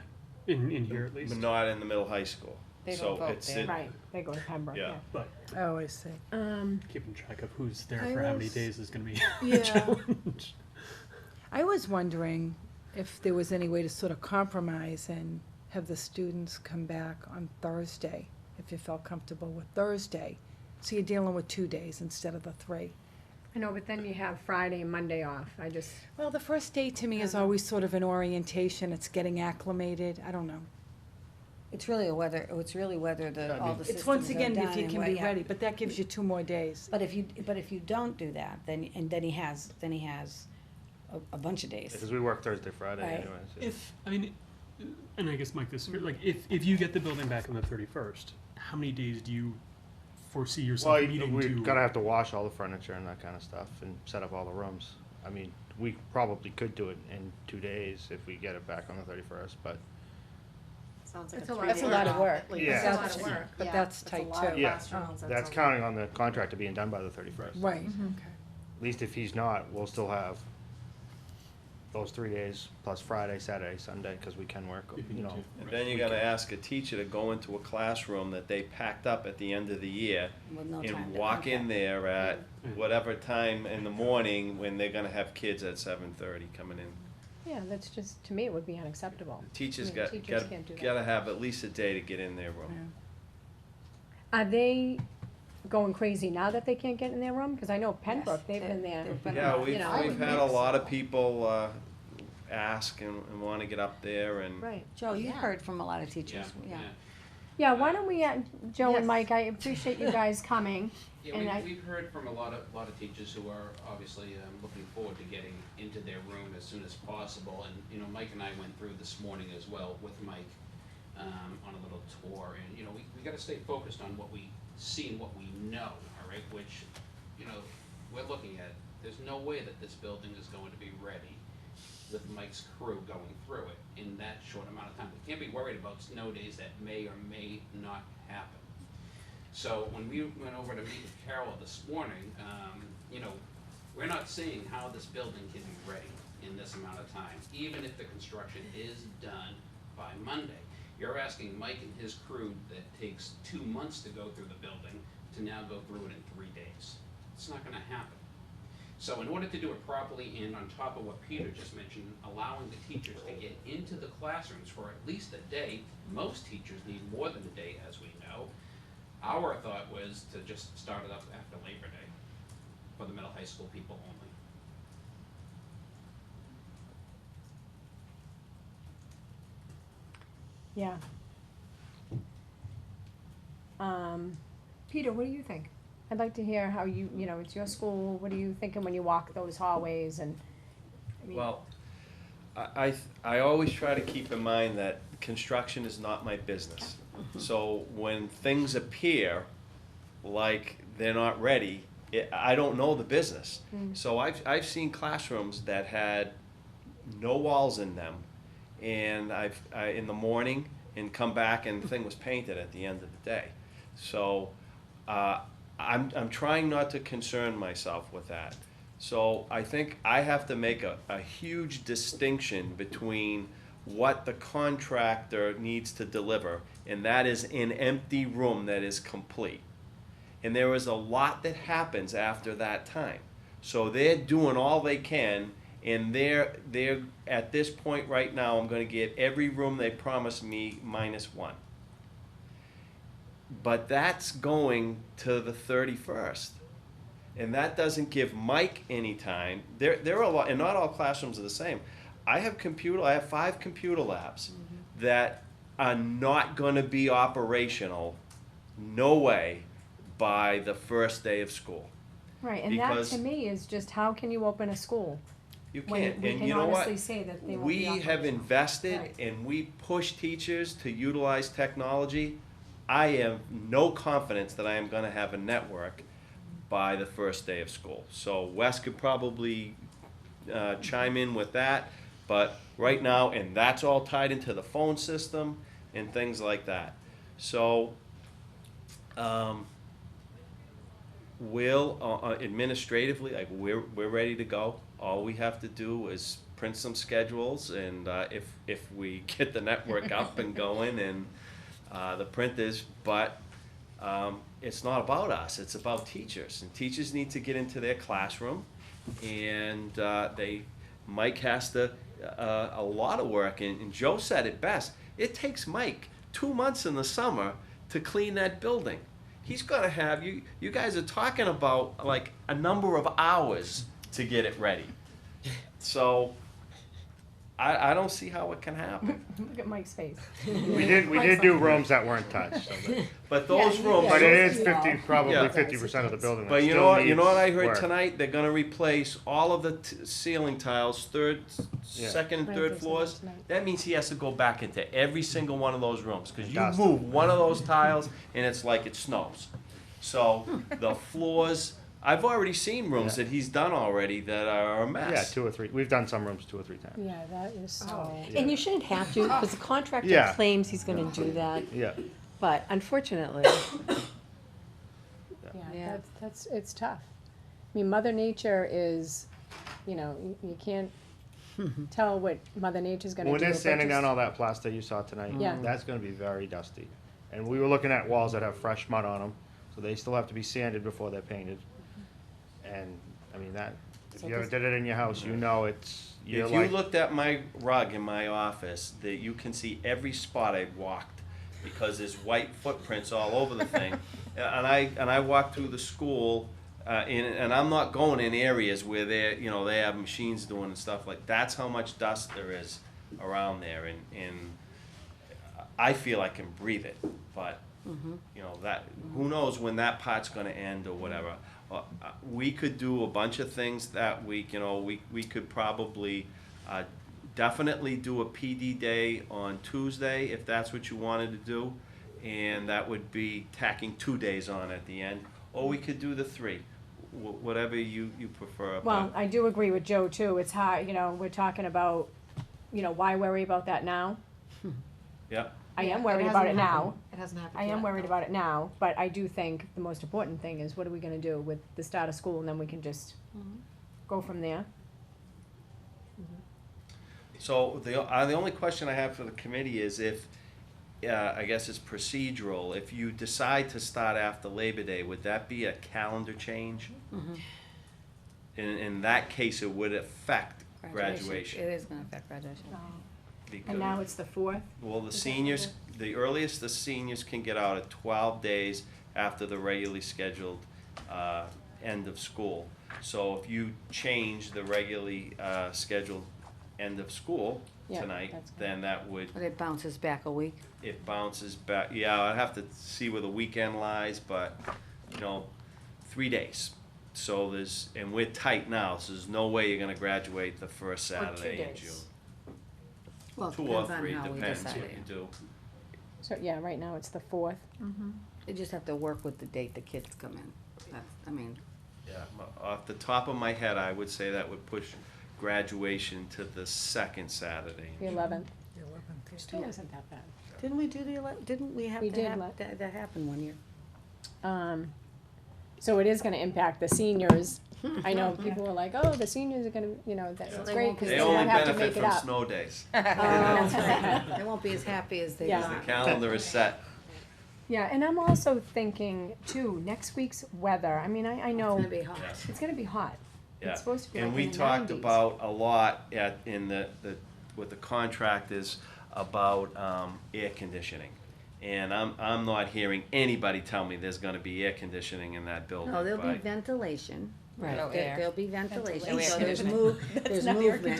[SPEAKER 7] Yeah, in here at least.
[SPEAKER 13] but not in the middle high school.
[SPEAKER 2] They
[SPEAKER 13] So
[SPEAKER 2] don't vote
[SPEAKER 13] it's
[SPEAKER 2] there.
[SPEAKER 13] in-
[SPEAKER 3] Right, they go to Pembroke,
[SPEAKER 13] Yeah.
[SPEAKER 3] yeah.
[SPEAKER 7] But
[SPEAKER 12] Oh, I see.
[SPEAKER 7] keeping track of who's there
[SPEAKER 12] I
[SPEAKER 7] for how many
[SPEAKER 12] was-
[SPEAKER 7] days is gonna be
[SPEAKER 12] Yeah.
[SPEAKER 7] a challenge.
[SPEAKER 12] I was wondering if there was any way to sort of compromise and have the students come back on Thursday, if you felt comfortable with Thursday. So you're dealing with 2 days instead of the 3.
[SPEAKER 3] I know, but then you have Friday and Monday off, I just,
[SPEAKER 12] Well, the first day to me is always sort of an orientation, it's getting acclimated, I don't know.
[SPEAKER 9] It's really whether all the systems
[SPEAKER 12] It's once
[SPEAKER 9] are
[SPEAKER 12] again,
[SPEAKER 9] done
[SPEAKER 12] if you
[SPEAKER 9] and
[SPEAKER 12] can
[SPEAKER 9] what-
[SPEAKER 12] be
[SPEAKER 9] yeah.
[SPEAKER 12] ready, but that gives you 2 more days.
[SPEAKER 9] But if you don't do that, then he has a bunch of days.
[SPEAKER 11] Because we work Thursday, Friday
[SPEAKER 9] Right.
[SPEAKER 11] anyways.
[SPEAKER 7] If, I mean, and I guess Mike, this, like, if you get the building back on the 31st, how many days do you foresee yourself
[SPEAKER 11] Well,
[SPEAKER 7] needing
[SPEAKER 11] we're
[SPEAKER 7] to?
[SPEAKER 11] gonna have to wash all the furniture and that kind of stuff and set up all the rooms. I mean, we probably could do it in 2 days if we get it back on the 31st, but
[SPEAKER 2] Sounds like
[SPEAKER 3] That's a lot-
[SPEAKER 2] a
[SPEAKER 3] that's a lot of
[SPEAKER 2] three-day
[SPEAKER 3] work.
[SPEAKER 2] at least.
[SPEAKER 11] Yeah.
[SPEAKER 2] That's a lot
[SPEAKER 12] That's-
[SPEAKER 2] of work.
[SPEAKER 12] but
[SPEAKER 2] Yeah,
[SPEAKER 12] that's
[SPEAKER 2] a
[SPEAKER 12] tight,
[SPEAKER 2] lot of
[SPEAKER 12] too.
[SPEAKER 11] yeah,
[SPEAKER 2] classrooms,
[SPEAKER 11] that's
[SPEAKER 2] a-
[SPEAKER 11] counting on the contractor being done by the 31st.
[SPEAKER 12] Right,
[SPEAKER 9] Mm-hmm.
[SPEAKER 12] okay.
[SPEAKER 11] At least if he's not, we'll still have those 3 days plus Friday, Saturday, Sunday, because we can work,
[SPEAKER 7] If you
[SPEAKER 11] you
[SPEAKER 7] need
[SPEAKER 11] know.
[SPEAKER 7] to.
[SPEAKER 13] And then you're gonna ask a teacher to go into a classroom that they packed up at the end of the year
[SPEAKER 9] With no time
[SPEAKER 13] and
[SPEAKER 9] to
[SPEAKER 13] walk in
[SPEAKER 9] unpack.
[SPEAKER 13] there at
[SPEAKER 7] Mm.
[SPEAKER 13] whatever time in the morning when they're gonna have kids at 7:30 coming in.
[SPEAKER 3] yeah, that's just, to me, it would be unacceptable.
[SPEAKER 13] Teachers
[SPEAKER 3] Yeah, teachers can't do that.
[SPEAKER 13] gotta have at least a day to get in their room.
[SPEAKER 3] Are they going crazy now that they can't get in their room? Cause I know Pembroke, they've been there.
[SPEAKER 9] they've been
[SPEAKER 13] Yeah,
[SPEAKER 9] around.
[SPEAKER 13] we've,
[SPEAKER 3] You know, I
[SPEAKER 13] we've
[SPEAKER 3] would
[SPEAKER 13] had a
[SPEAKER 3] mix.
[SPEAKER 13] lot of people, ask and wanna get up there and.
[SPEAKER 3] Right.
[SPEAKER 9] Joe, you
[SPEAKER 2] Yeah.
[SPEAKER 9] heard from a lot of teachers, yeah.
[SPEAKER 3] Yeah, why don't we, Joe
[SPEAKER 9] Yes.
[SPEAKER 3] and Mike, I appreciate you guys coming.
[SPEAKER 14] Yeah,
[SPEAKER 3] And I-
[SPEAKER 14] we've heard from a lot of teachers who are obviously looking forward to getting into their room as soon as possible. And, you know, Mike and I went through this morning as well with Mike on a little tour. And, you know, we gotta stay focused on what we see and what we know, all right? Which, you know, we're looking at, there's no way that this building is going to be ready with Mike's crew going through it in that short amount of time. We can't be worried about snow days that may or may not happen. So when we went over to meet with Carol this morning, you know, we're not seeing how this building can be ready in this amount of time, even if the construction is done by Monday. You're asking Mike and his crew that takes 2 months to go through the building to now go through it in 3 days. It's not gonna happen. So in order to do it properly, and on top of what Peter just mentioned, allowing the teachers to get into the classrooms for at least a day, most teachers need more than a day, as we know. Our thought was to just start it up after Labor Day for the middle high school people only.
[SPEAKER 3] Yeah. Peter, what do you think? I'd like to hear how you know, it's your school, what are you thinking when you walk those hallways and, I mean,
[SPEAKER 13] Well, I always try to keep in mind that construction is not my business. So when things appear like they're not ready, I don't know the business. So I've seen classrooms that had no walls in them, and I in the morning and come back and the thing was painted at the end of the day. So I'm trying not to concern myself with that. So I think I have to make a huge distinction between what the contractor needs to deliver, and that is an empty room that is complete. And there is a lot that happens after that time. So they're doing all they can, and they're at this point right now, I'm gonna get every room they promised me -1. But that's going to the 31st. And that doesn't give Mike any time. There are a lot, and not all classrooms are the same. I have 5 computer labs that are not gonna be operational, no way, by the first day of school.
[SPEAKER 3] right, and that
[SPEAKER 13] because-
[SPEAKER 3] to me is just, how can you open a school?
[SPEAKER 13] You
[SPEAKER 3] When
[SPEAKER 13] can't,
[SPEAKER 3] we
[SPEAKER 13] and
[SPEAKER 3] can
[SPEAKER 13] you know what?
[SPEAKER 3] honestly say that they won't
[SPEAKER 13] We
[SPEAKER 3] be
[SPEAKER 13] have
[SPEAKER 3] operational.
[SPEAKER 13] invested
[SPEAKER 3] Right.
[SPEAKER 13] and we push teachers to utilize technology. I have no confidence that I am gonna have a network by the first day of school. So Wes could probably chime in with that, but right now, and that's all tied into the phone system and things like that. So, administratively, like, we're ready to go. All we have to do is print some schedules, and if we get the network up and going and the printers, but it's not about us, it's about teachers, and teachers need to get into their classroom, and Mike has to, a lot of work, and Joe said it best, it takes Mike 2 months in the summer to clean that building. He's gonna have, you guys are talking about like a number of hours to get it ready. So, I don't see how it can happen.
[SPEAKER 3] Look at Mike's face.
[SPEAKER 11] We did do rooms that weren't touched, so
[SPEAKER 13] But those
[SPEAKER 3] Yeah,
[SPEAKER 13] rooms.
[SPEAKER 11] but it is
[SPEAKER 3] Yeah.
[SPEAKER 11] 50, probably
[SPEAKER 13] Yeah.
[SPEAKER 11] 50% of the building that
[SPEAKER 13] But you
[SPEAKER 11] still
[SPEAKER 13] know what? You
[SPEAKER 11] needs
[SPEAKER 13] know what I heard
[SPEAKER 11] work.
[SPEAKER 13] tonight? They're gonna replace all of the ceiling tiles,
[SPEAKER 11] Yeah.
[SPEAKER 13] second and
[SPEAKER 3] Right,
[SPEAKER 13] third
[SPEAKER 3] they said
[SPEAKER 13] floors.
[SPEAKER 3] that tonight.
[SPEAKER 13] That means he has to go back into every single one of those rooms, because you
[SPEAKER 11] Dust.
[SPEAKER 13] move one of those tiles and it's like it snows. So the floors, I've already seen rooms
[SPEAKER 11] Yeah.
[SPEAKER 13] that he's done already that are a
[SPEAKER 11] Yeah,
[SPEAKER 13] mess.
[SPEAKER 11] 2 or 3. We've done some rooms 2 or 3 times.
[SPEAKER 3] Yeah, that is so.
[SPEAKER 8] And you shouldn't have to, because the contractor
[SPEAKER 11] Yeah.
[SPEAKER 8] claims he's gonna do that,
[SPEAKER 11] Yeah.
[SPEAKER 8] but unfortunately,
[SPEAKER 3] Yeah,
[SPEAKER 8] Yeah.
[SPEAKER 3] it's tough. I mean, Mother Nature is, you know, you can't tell what Mother Nature's gonna do.
[SPEAKER 11] When they're
[SPEAKER 3] but
[SPEAKER 11] sanding down
[SPEAKER 3] just-
[SPEAKER 11] all that plaster you saw tonight,
[SPEAKER 3] Yeah.
[SPEAKER 11] that's gonna be very dusty. And we were looking at walls that have fresh mud on them, so they still have to be sanded before they're painted. And, I mean, that, if
[SPEAKER 3] So
[SPEAKER 11] you ever
[SPEAKER 3] this-
[SPEAKER 11] did it in your house, you know it's, you're
[SPEAKER 13] If you
[SPEAKER 11] like,
[SPEAKER 13] looked at my rug in my office, that you can see every spot I walked, because there's white footprints all over the thing. And I walk through the school, and I'm not going in areas where they have machines doing and stuff like, that's how much dust there is around there, and I feel I can breathe it, but, you know, that, who knows when that part's gonna end or whatever. We could do a bunch of things that week, you know, we could probably, definitely do a PD day on Tuesday, if that's what you wanted to do. And that would be tacking 2 days on at the end, or we could do the 3, whatever you prefer.
[SPEAKER 3] Well,
[SPEAKER 13] but-
[SPEAKER 3] I do agree with Joe too, it's hard, you know, we're talking about, you know, why worry about that now?
[SPEAKER 13] Yeah,
[SPEAKER 3] I
[SPEAKER 2] Yeah,
[SPEAKER 3] am
[SPEAKER 2] it
[SPEAKER 3] worried about it
[SPEAKER 2] hasn't happened.
[SPEAKER 3] now.
[SPEAKER 2] It hasn't happened
[SPEAKER 3] I am
[SPEAKER 2] yet.
[SPEAKER 3] worried about it now, but I do think the most important thing is what are we gonna do with the start of school, and then we can just go from there.
[SPEAKER 13] so the only question I have for the committee is if, I guess it's procedural, if you decide to start after Labor Day, would that be a calendar change? In that case, it would affect graduation.
[SPEAKER 4] It is gonna affect graduation.
[SPEAKER 3] And now it's the 4th,
[SPEAKER 13] Well, the
[SPEAKER 3] Is that
[SPEAKER 13] seniors, the earliest the seniors can get out at 12 days after the regularly scheduled end of school. So if you change the regularly scheduled end of school
[SPEAKER 3] Yeah,
[SPEAKER 13] tonight,
[SPEAKER 3] that's good.
[SPEAKER 13] then that would,
[SPEAKER 4] But it bounces back a week.
[SPEAKER 13] it bounces back, yeah, I'd have to see where the weekend lies, but, you know, 3 days. So there's, and we're tight now, so there's no way you're gonna graduate the first Saturday in June.
[SPEAKER 3] days.
[SPEAKER 4] Well, it
[SPEAKER 13] 2 or
[SPEAKER 4] depends on
[SPEAKER 13] 3,
[SPEAKER 4] how we
[SPEAKER 13] depends
[SPEAKER 4] decide
[SPEAKER 13] what
[SPEAKER 4] it.
[SPEAKER 13] you do.
[SPEAKER 3] so, yeah, right now it's the 4th.
[SPEAKER 4] You just have to work with the date the kids come in. That's, I mean,
[SPEAKER 13] Yeah, off the top of my head, I would say that would push graduation to the second Saturday. in
[SPEAKER 3] The
[SPEAKER 13] June.
[SPEAKER 3] 11th.
[SPEAKER 12] The 11th.
[SPEAKER 3] Still
[SPEAKER 4] Yeah.
[SPEAKER 3] isn't that bad.
[SPEAKER 4] didn't we do didn't we have
[SPEAKER 3] We
[SPEAKER 4] to
[SPEAKER 3] did
[SPEAKER 4] have,
[SPEAKER 3] let-
[SPEAKER 4] that happened one year?
[SPEAKER 3] So it is gonna impact the seniors. I know people were like, oh, the seniors are gonna, you know, that's
[SPEAKER 4] So they
[SPEAKER 3] great,
[SPEAKER 4] won't
[SPEAKER 3] cause
[SPEAKER 4] be-
[SPEAKER 3] they
[SPEAKER 13] They
[SPEAKER 3] won't
[SPEAKER 13] only
[SPEAKER 3] have to
[SPEAKER 13] benefit
[SPEAKER 3] make it
[SPEAKER 13] from
[SPEAKER 3] up.
[SPEAKER 13] snow days.
[SPEAKER 4] That's right. They won't be as happy as they
[SPEAKER 3] Yeah.
[SPEAKER 4] were.
[SPEAKER 13] The calendar is set.
[SPEAKER 3] Yeah, and I'm also thinking too, next week's weather, I mean, I
[SPEAKER 4] It's
[SPEAKER 3] know,
[SPEAKER 4] gonna be hot.
[SPEAKER 13] Yes.
[SPEAKER 3] it's gonna be hot.
[SPEAKER 13] Yeah.
[SPEAKER 3] It's supposed to be
[SPEAKER 13] And
[SPEAKER 3] like
[SPEAKER 13] we
[SPEAKER 3] in the
[SPEAKER 13] talked
[SPEAKER 3] 90s.
[SPEAKER 13] about a lot in with the contractors about, air conditioning. And I'm not hearing anybody tell me there's gonna be air conditioning in that building.
[SPEAKER 4] No, there'll be
[SPEAKER 13] but-
[SPEAKER 4] ventilation.
[SPEAKER 8] Right.
[SPEAKER 10] No
[SPEAKER 4] There-
[SPEAKER 10] air.
[SPEAKER 4] There'll be ventilation,
[SPEAKER 10] Ventilation.
[SPEAKER 4] so there's there's movement.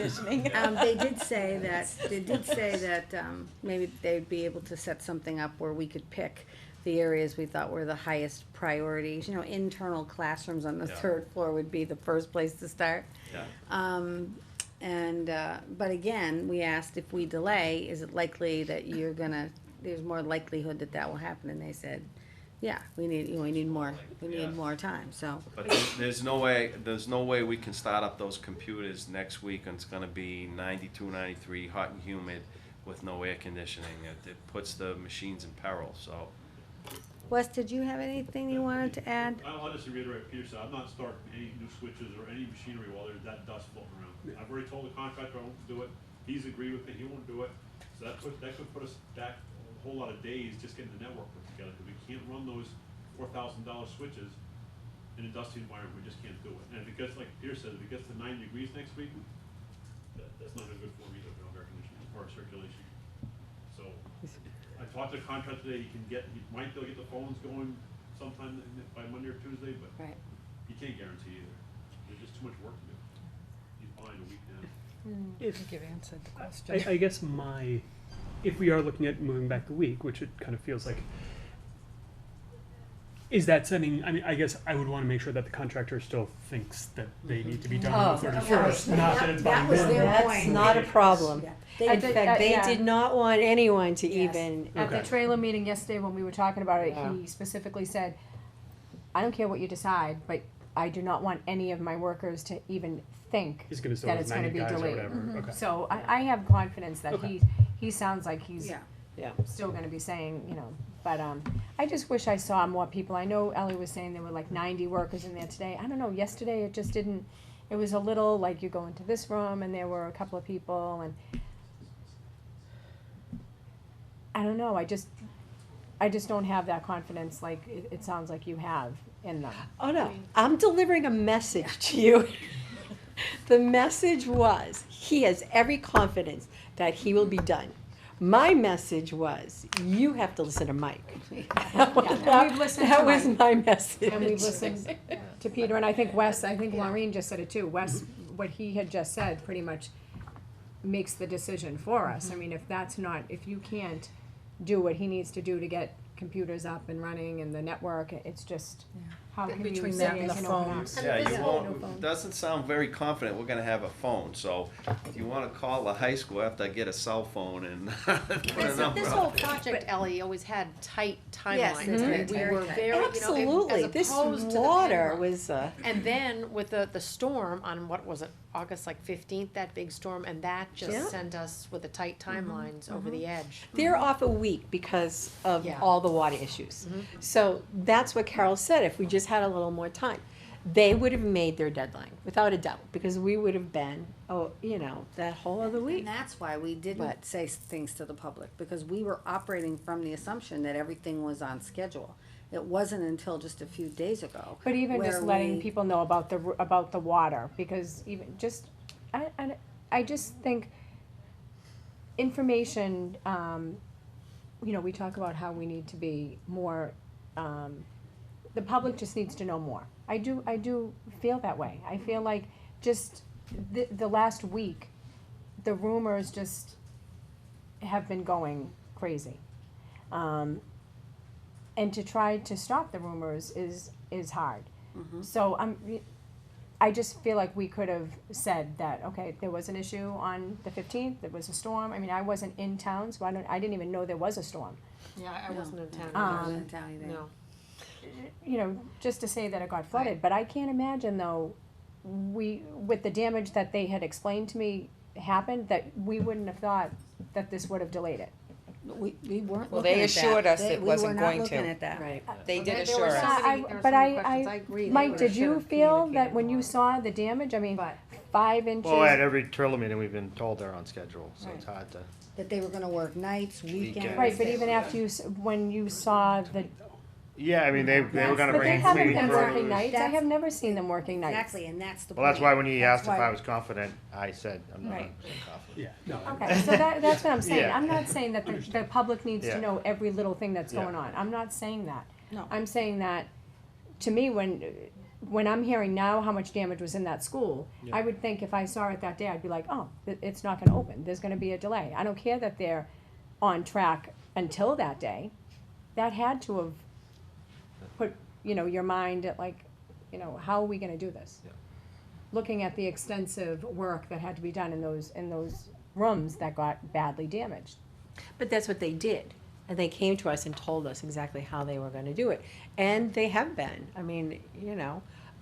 [SPEAKER 4] They did say that, maybe they'd be able to set something up where we could pick the areas we thought were the highest priorities. You know, internal classrooms on the
[SPEAKER 13] Yeah.
[SPEAKER 4] 3rd floor would be the first place to start.
[SPEAKER 13] Yeah.
[SPEAKER 4] But again, we asked if we delay, is it likely that there's more likelihood that that will happen, and they said, yeah, we need more time, so.
[SPEAKER 13] But there's no way we can start up those computers next week, and it's gonna be 92, 93, hot and humid with no air conditioning. It puts the machines in peril, so.
[SPEAKER 4] Wes, did you have anything you wanted to add?
[SPEAKER 15] I'll just reiterate what Peter said, I'm not starting any new switches or any machinery while there's that dust floating around. I've already told the contractor I won't do it, he's agreed with me, he won't do it, so that could put us back a whole lot of days just getting the network put together, because we can't run those $4,000 switches in a dusty environment, we just can't do it. And if it gets, like Peter said, if it gets to 90 degrees next week, that's not good for me, either, for air conditioning or circulation. So, I talked to the contractor today, he might be able to get the phones going sometime by Monday or Tuesday, but
[SPEAKER 4] Right.
[SPEAKER 15] you can't guarantee either. There's just too much work to do. He's behind a week now.
[SPEAKER 12] I think you've answered the question.
[SPEAKER 7] I guess if we are looking at moving back a week, which it kind of feels like, is that setting, I mean, I guess I would want to make sure that the contractor still thinks that they need to be done on the 31st, not that it's
[SPEAKER 4] That
[SPEAKER 7] by
[SPEAKER 4] was
[SPEAKER 7] then.
[SPEAKER 4] their
[SPEAKER 8] That's
[SPEAKER 4] point.
[SPEAKER 8] not a problem.
[SPEAKER 4] They
[SPEAKER 8] In
[SPEAKER 4] did-
[SPEAKER 8] fact, they
[SPEAKER 3] yeah.
[SPEAKER 8] did not want anyone to
[SPEAKER 4] Yes.
[SPEAKER 8] even,
[SPEAKER 3] At the
[SPEAKER 7] Okay.
[SPEAKER 3] trailer meeting yesterday, when we were talking about it,
[SPEAKER 8] Yeah.
[SPEAKER 3] he specifically said, I don't care what you decide, but I do not want any of my workers to even think
[SPEAKER 7] He's gonna still
[SPEAKER 3] that
[SPEAKER 7] have
[SPEAKER 3] it's gonna
[SPEAKER 7] 90
[SPEAKER 3] be
[SPEAKER 7] guys or
[SPEAKER 3] delayed.
[SPEAKER 7] whatever, okay.
[SPEAKER 3] So I have confidence that
[SPEAKER 7] Okay.
[SPEAKER 3] he sounds like he's
[SPEAKER 4] Yeah.
[SPEAKER 8] yeah.
[SPEAKER 3] still gonna be saying, you know, but, I just wish I saw more people. I know Ellie was saying there were like 90 workers in there today. I don't know, yesterday it just didn't, it was a little like you go into this room and there were a couple of people and I don't know, I just don't have that confidence like it sounds like you have in them.
[SPEAKER 8] Oh, no, I'm delivering a message to you. The message was, he has every confidence that he will be done. My message was, you have to listen to Mike.
[SPEAKER 3] And we've listened
[SPEAKER 8] That
[SPEAKER 3] to
[SPEAKER 8] was
[SPEAKER 3] Mike.
[SPEAKER 8] my message.
[SPEAKER 3] And we've listened to Peter, and I think Wes, I think Maureen just said it too. Wes, what he had just said pretty much makes the decision for us. I mean, if that's not, if you can't do what he needs to do to get computers up and running and the network, it's just, how can you
[SPEAKER 12] Between
[SPEAKER 3] say
[SPEAKER 12] that and
[SPEAKER 3] it
[SPEAKER 12] the
[SPEAKER 3] can open up?
[SPEAKER 12] phones.
[SPEAKER 13] Yeah, you
[SPEAKER 3] No
[SPEAKER 13] won't,
[SPEAKER 3] phone.
[SPEAKER 13] doesn't sound very confident we're gonna have a phone, so if you wanna call the high school, after I get a cell phone and put a number
[SPEAKER 2] This
[SPEAKER 13] out
[SPEAKER 2] whole
[SPEAKER 13] there.
[SPEAKER 2] project, Ellie, always had tight
[SPEAKER 4] Yes,
[SPEAKER 2] timelines,
[SPEAKER 4] it's
[SPEAKER 2] and
[SPEAKER 4] very
[SPEAKER 2] we were
[SPEAKER 4] tight.
[SPEAKER 2] very, you know,
[SPEAKER 8] Absolutely,
[SPEAKER 2] as
[SPEAKER 8] this
[SPEAKER 2] opposed to the
[SPEAKER 8] water
[SPEAKER 2] Pembroke.
[SPEAKER 8] was,
[SPEAKER 2] And then with the storm on, what was it, August like 15th, that big storm, and that
[SPEAKER 8] Yeah.
[SPEAKER 2] just sent us with the tight timelines over the edge.
[SPEAKER 8] they're off a week because of
[SPEAKER 2] Yeah.
[SPEAKER 8] all the water issues. So that's what Carol said, if we just had a little more time. They would have made their deadline, without a doubt, because we would have been, that whole other week.
[SPEAKER 4] And that's why we didn't
[SPEAKER 8] But-
[SPEAKER 4] say things to the public, because we were operating from the assumption that everything was on schedule. It wasn't until just a few days ago.
[SPEAKER 3] But even just
[SPEAKER 4] where
[SPEAKER 3] letting
[SPEAKER 4] we-
[SPEAKER 3] people know about the water, because even just, I just think information, we talk about how we need to be more, the public just needs to know more. I do feel that way. I feel like just the last week, the rumors just have been going crazy. And to try to stop the rumors is hard. So I just feel like we could have said that, okay, there was an issue on the 15th, there was a storm. I mean, I wasn't in town, so I didn't even know there was a storm.
[SPEAKER 2] Yeah, I wasn't in town.
[SPEAKER 4] I
[SPEAKER 3] Um,
[SPEAKER 4] wasn't in town either.
[SPEAKER 2] No.
[SPEAKER 3] Just to say that it got flooded, but I can't imagine though, with the damage that they had explained to me happened, that we wouldn't have thought that this would have delayed it.
[SPEAKER 4] We weren't
[SPEAKER 9] Well,
[SPEAKER 4] looking
[SPEAKER 9] they
[SPEAKER 4] at that.
[SPEAKER 9] assured us it
[SPEAKER 4] We
[SPEAKER 9] wasn't
[SPEAKER 4] were
[SPEAKER 9] going
[SPEAKER 4] not
[SPEAKER 9] to.
[SPEAKER 4] looking at that.
[SPEAKER 8] Right.
[SPEAKER 9] They did
[SPEAKER 2] There
[SPEAKER 9] assure
[SPEAKER 2] were
[SPEAKER 9] us.
[SPEAKER 2] so many- there were
[SPEAKER 3] But
[SPEAKER 2] so many questions. I agree. They
[SPEAKER 3] Mike,
[SPEAKER 2] would
[SPEAKER 3] did
[SPEAKER 2] have
[SPEAKER 3] you
[SPEAKER 2] should've
[SPEAKER 3] feel that
[SPEAKER 2] communicated
[SPEAKER 3] when you
[SPEAKER 2] more.
[SPEAKER 3] saw the damage, I mean,
[SPEAKER 2] But
[SPEAKER 3] 5 inches?
[SPEAKER 11] Well, at every Trillo meeting, we've been told they're on schedule, so it's hard to.
[SPEAKER 4] That they were gonna work nights, weekends.
[SPEAKER 3] Right, but even after when you saw the.
[SPEAKER 11] Yeah, I mean, they were gonna
[SPEAKER 3] But they
[SPEAKER 11] bring in
[SPEAKER 3] haven't
[SPEAKER 11] cleaning
[SPEAKER 3] been working
[SPEAKER 11] crews.
[SPEAKER 3] nights, I
[SPEAKER 4] That's-
[SPEAKER 3] have never seen them working nights.
[SPEAKER 4] Exactly, and that's the point.
[SPEAKER 11] Well, that's why when he
[SPEAKER 4] That's
[SPEAKER 11] asked if
[SPEAKER 4] why-
[SPEAKER 11] I was confident, I said, I'm not
[SPEAKER 4] Right.
[SPEAKER 11] 100% confident.
[SPEAKER 7] Yeah, no.
[SPEAKER 3] Okay, so that's what I'm saying,
[SPEAKER 11] Yeah.
[SPEAKER 3] I'm not saying that the public needs
[SPEAKER 11] Yeah.
[SPEAKER 3] to know every little thing that's
[SPEAKER 11] Yeah.
[SPEAKER 3] going on, I'm not saying that.
[SPEAKER 4] No.
[SPEAKER 3] I'm saying that, to me, when I'm hearing now how much damage was in that school, I would think if I saw it that day, I'd be like, oh, it's not gonna open, there's gonna be a delay. I don't care that they're on track until that day, that had to have put, your mind at like, how are we gonna do this? Looking at the extensive work that had to be done in those rooms that got badly damaged.
[SPEAKER 8] But that's what they did. And they came to us and told us exactly how they were gonna do it. And they have been. I mean,